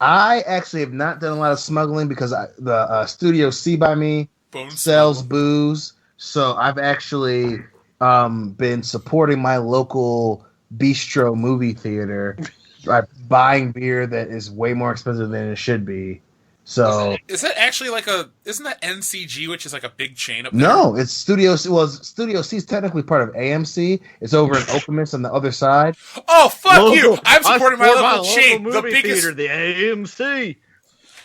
I actually have not done a lot of smuggling because the Studio C by me Bone sells smuggle. booze, so I've actually been supporting my local bistro movie theater by buying beer that is way more expensive than it should be. So Is that actually like isn't that NCG, which is like a big chain up there? no, it's Studio C. Well, Studio C is technically part of AMC. It's over in Okemos on the other side. Oh, fuck you! Local- I'm I supporting my support local chain. The movie biggest. theater, the AMC.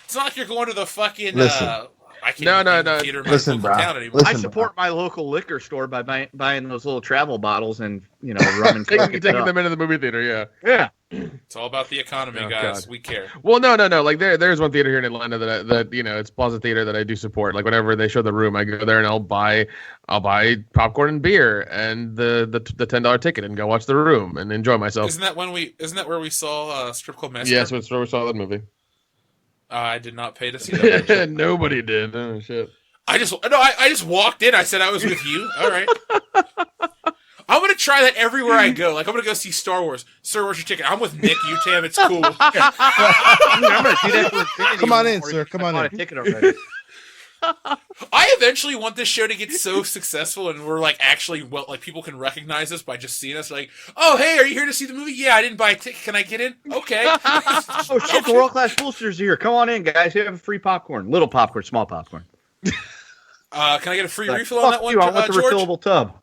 It's not like you're going to the fucking. Listen. I can't No, even no, name the no. theater in my Listen, local bro. town anymore. Listen. I support my local liquor store by buying those little travel bottles and rum and Taking taking them into the movie theater, yeah. Yeah. It's all about the economy, Oh, guys. God. We care. Well, no. Like there's one theater here in Atlanta that it's Plaza Theater that I do support. Like whenever they show the room, I go there and I'll buy popcorn and beer and the $10 ticket and go watch the room and enjoy myself. Isn't that where we saw Strip Club Massacre? Yes, that's where we saw that movie. I did not pay to see that. Nobody did. Oh shit. I just walked in. I said I was with you. All right. I'm gonna try that everywhere I go. Like I'm gonna go see Star Wars. Sir, where's your ticket? I'm with Nick. You Tam. It's cool. I'm gonna do that for Infinity Come on in, War. sir. Come I on bought in. a ticket already. I eventually want this show to get so successful, and we're like actually like people can recognize us by just seeing us. Like, oh hey, are you here to see the movie? Yeah, I didn't buy a ticket. Can I get in? Okay. Oh shit! The world class boosters are here. Come on in, guys. You have free popcorn, little popcorn, small popcorn. Can I get a free Like, refill on that fuck one, you, I want the George? refillable tub.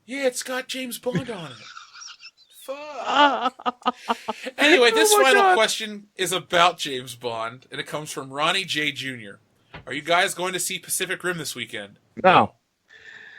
Yeah, it's got James Bond on it. Fuck. Anyway, this Oh my final God. question is about James Bond, and it comes from Ronnie J. Jr. Are you guys going to see Pacific Rim this weekend? No.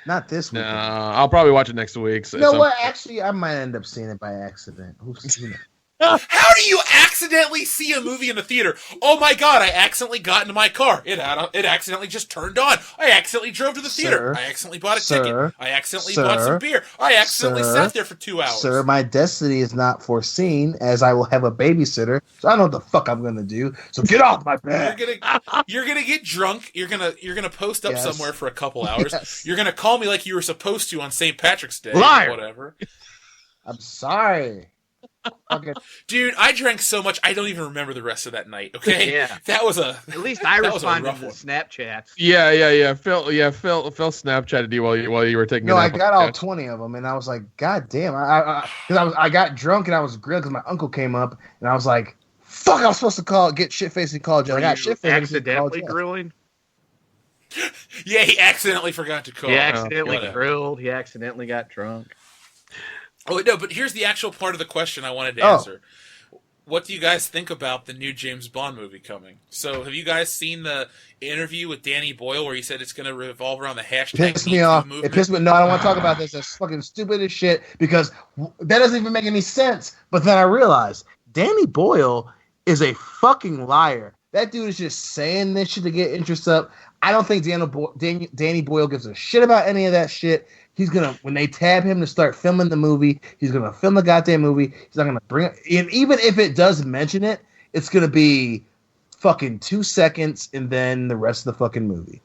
Not this No, weekend. I'll probably watch it next week. You know what? Actually, I might end up seeing it by accident. Who's seen it? How do you accidentally see a movie in the theater? Oh my god, I accidentally got into my car. It accidentally just turned on. I accidentally drove to the theater. Sir, I accidentally bought a sir, ticket. I accidentally sir, bought some beer. I accidentally sir, sat there for 2 hours. Sir, my destiny is not foreseen, as I will have a babysitter. So I don't know what the fuck I'm gonna do. So get off my back. You're gonna get drunk. You're gonna post up Yes. somewhere for a couple hours. Yes. You're gonna call me like you were supposed to on St. Patrick's Day. Liar. Whatever. I'm sorry. Okay. Dude, I drank so much I don't even remember the rest of that night. Okay, Yeah. that was a. At least I That was a responded rough to the one. Snapchats. Yeah. Phil Snapchatted you while you were taking. No, a I nap. got all 20 of them, and I was like, God damn! I got drunk and I was grilled because my uncle came up, and I was like, fuck! I was supposed to get shit faced and call Jeff. Were I got you shit faced accidentally grilling? Yeah, he accidentally forgot to call. He accidentally whatever. grilled. He accidentally got drunk. Oh no, but here's the actual part of the question I wanted to Oh. answer. What do you guys think about the new James Bond movie coming? So, have you guys seen the interview with Danny Boyle where he said it's going to revolve around the hashtag Pissed Me me Too off. movement? It pissed me. No, I don't want to talk about this. That's fucking stupid as shit because that doesn't even make any sense. But then I realized Danny Boyle is a fucking liar. That dude is just saying this shit to get interest up. I don't think Danny Boyle gives a shit about any of that shit. He's gonna, when they tab him to start filming the movie, he's gonna film the goddamn movie. He's not gonna bring it. And even if it does mention it, it's gonna be fucking 2 seconds and then the rest of the fucking movie.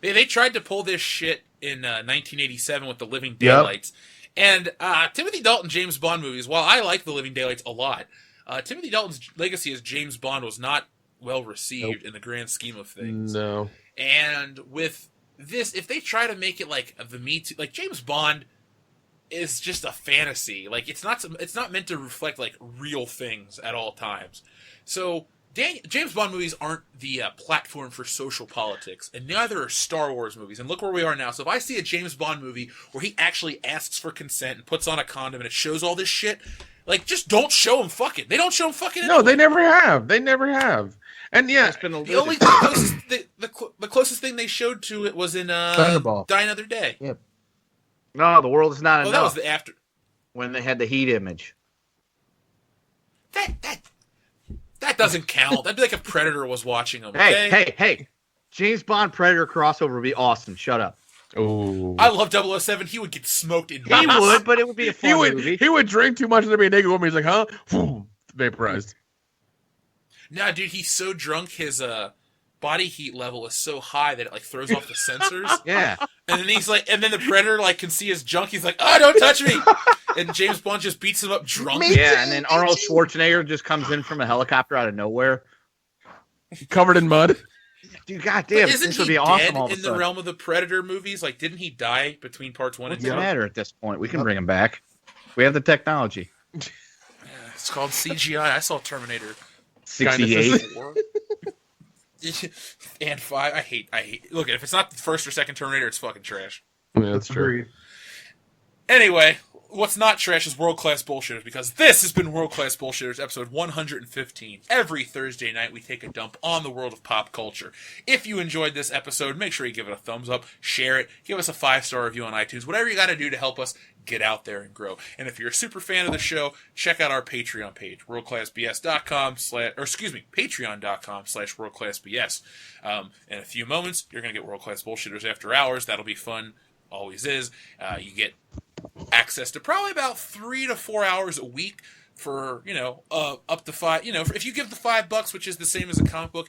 They tried to pull this shit in 1987 with The Living Daylights. And Timothy Dalton James Bond movies, while I like The Living Daylights a lot, Timothy Dalton's legacy as James Bond was not well received in the grand scheme of things. No. And with this, if they try to make it like the Me Too, like James Bond is just a fantasy. Like it's not meant to reflect like real things at all times. So James Bond movies aren't the platform for social politics, and neither are Star Wars movies. And look where we are now. So if I see a James Bond movie where he actually asks for consent and puts on a condom and it shows all this shit, like just don't show him fucking. They don't show him fucking. No, they never have. They never have. And yeah, It's been a The only the closest thing they showed to it was in Thunderball. Die Another Day. Yep. No, the world is not Oh, enough. that was the after. When they had the heat image. That doesn't count. That'd be like if Predator was watching them. Okay? Hey. James Bond Predator crossover would be awesome. Shut up. Oh, I love 007. He would get smoked in. He would, but it would be a fun movie. He would drink too much and there'd be a naked woman. He's like, huh? Vaporized. Nah, dude, he's so drunk. His body heat level is so high that it like throws off the sensors. Yeah. And then he's like, and then the Predator like can see his junk. He's like, oh, don't touch me. And James Bond just beats him up drunk. Yeah, and then Arnold Schwarzenegger just comes in from a helicopter out of nowhere. Covered in mud. Dude, goddamn, this would be awesome all of a in the sudden. realm of the Predator movies? Like, didn't he die between parts 1 and 2? It doesn't matter at this point. We can bring him back. We have the technology. It's called CGI. I saw Terminator 68. and 5. I hate. Look, if it's not the first or second Terminator, it's fucking trash. Yeah, that's true. Anyway, what's not trash is World Class Bullshitters, because this has been World Class Bullshitters, episode 115. Every Thursday night, we take a dump on the world of pop culture. If you enjoyed this episode, make sure you give it a thumbs up, share it, give us a 5-star review on iTunes, whatever you got to do to help us get out there and grow. And if you're a super fan of the show, check out our Patreon page, patreon.com/worldclassbs. In a few moments, you're going to get World Class Bullshitters After Hours. That'll be fun. Always is. You get access to probably about 3 to 4 hours a week for, up to 5, if you give the $5, which is the same as a comic book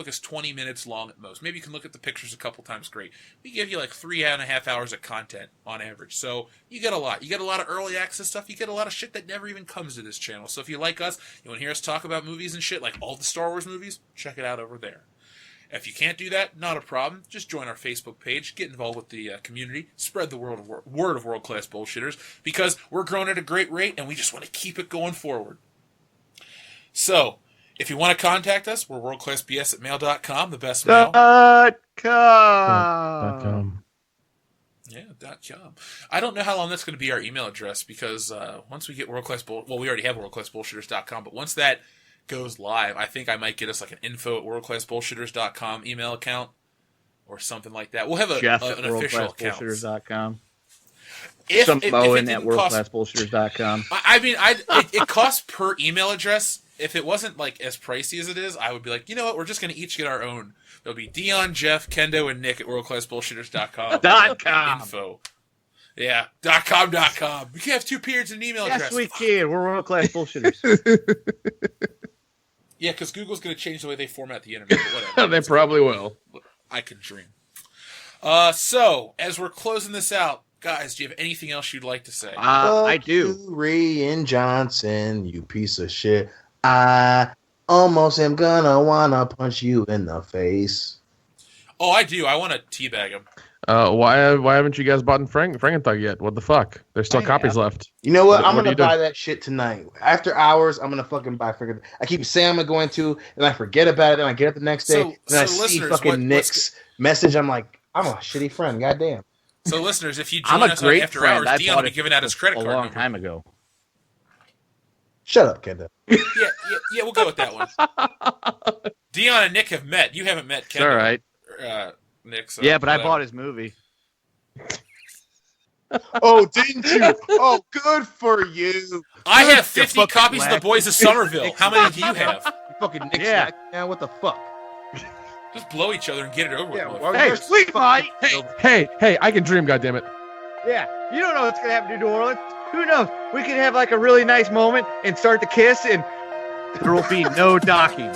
is 20 minutes long at most. Maybe you can look at the pictures a couple times, great. We give you like 3.5 hours of content on average. So you get a lot. You get a lot of early access stuff. You get a lot of shit that never even comes to this channel. So if you like us, you want to hear us talk about movies and shit, like all the Star Wars movies, check it out over there. If you can't do that, not a problem. Just join our Facebook page, get involved with the community, spread the word of World Class Bullshitters, because we're growing at a great rate and we just want to keep it going forward. So, if you want to contact us, we're worldclassbs@mail.com, the best mail. .com. Yeah, .com. I don't know how long that's going to be our email address, because once we get we already have worldclassbullshitters.com, but once that goes live, I think I might get us like an info@worldclassbullshitters.com email account or something like that. We'll have an official account. Worldclassbullshitters.com. If Moen at worldclassbullshitters.com. I mean, it costs per email address. If it wasn't like as pricey as it is, I would be like, you know what, we're just going to each get our own. There'll be Dion, Jeff, Kendo, and Nick at worldclassbullshitters.com. .com. Info. Yeah, .com. We can have 2 periods in an email address. Yes, we can. We're World Class Bullshitters. Yeah, because Google's going to change the way they format the internet. But whatever. They probably will. I can dream. So, as we're closing this out, guys, do you have anything else you'd like to say? I do. Rian Johnson, you piece of shit. I almost am gonna wanna punch you in the face. Oh, I do. I want to teabag him. Why haven't you guys bought Frankenthug yet? What the fuck? There's still copies left. You know what? I'm What gonna do you buy do? that shit tonight. After hours, I'm gonna fucking buy freaking. I keep saying I'm going to, and I forget about it, and I get up the next day, and I see fucking Nick's message. I'm like, I'm a shitty friend. Goddamn. So, listeners, if you I'm join a us on great After friend. Hours, I Dion bought will be it giving out his credit a card long number. time ago. Shut up, Kenda. Yeah, we'll go with that one. Dion and Nick have met. You haven't met Ken. All right. Nick. So Yeah, but I whatever. bought his movie. Oh, didn't you? Oh, good for you. I have You 50 fucking copies of The whack. Boys of Somerville. How many do you have? You fucking Nick. Yeah. Now what the fuck? Just blow each other and get it over Yeah, with. well, Hey, you're sweet Mike. Hey, I can dream, goddammit. Yeah, you don't know what's gonna happen to New Orleans. Who knows? We could have like a really nice moment and start to kiss, and there will be no docking.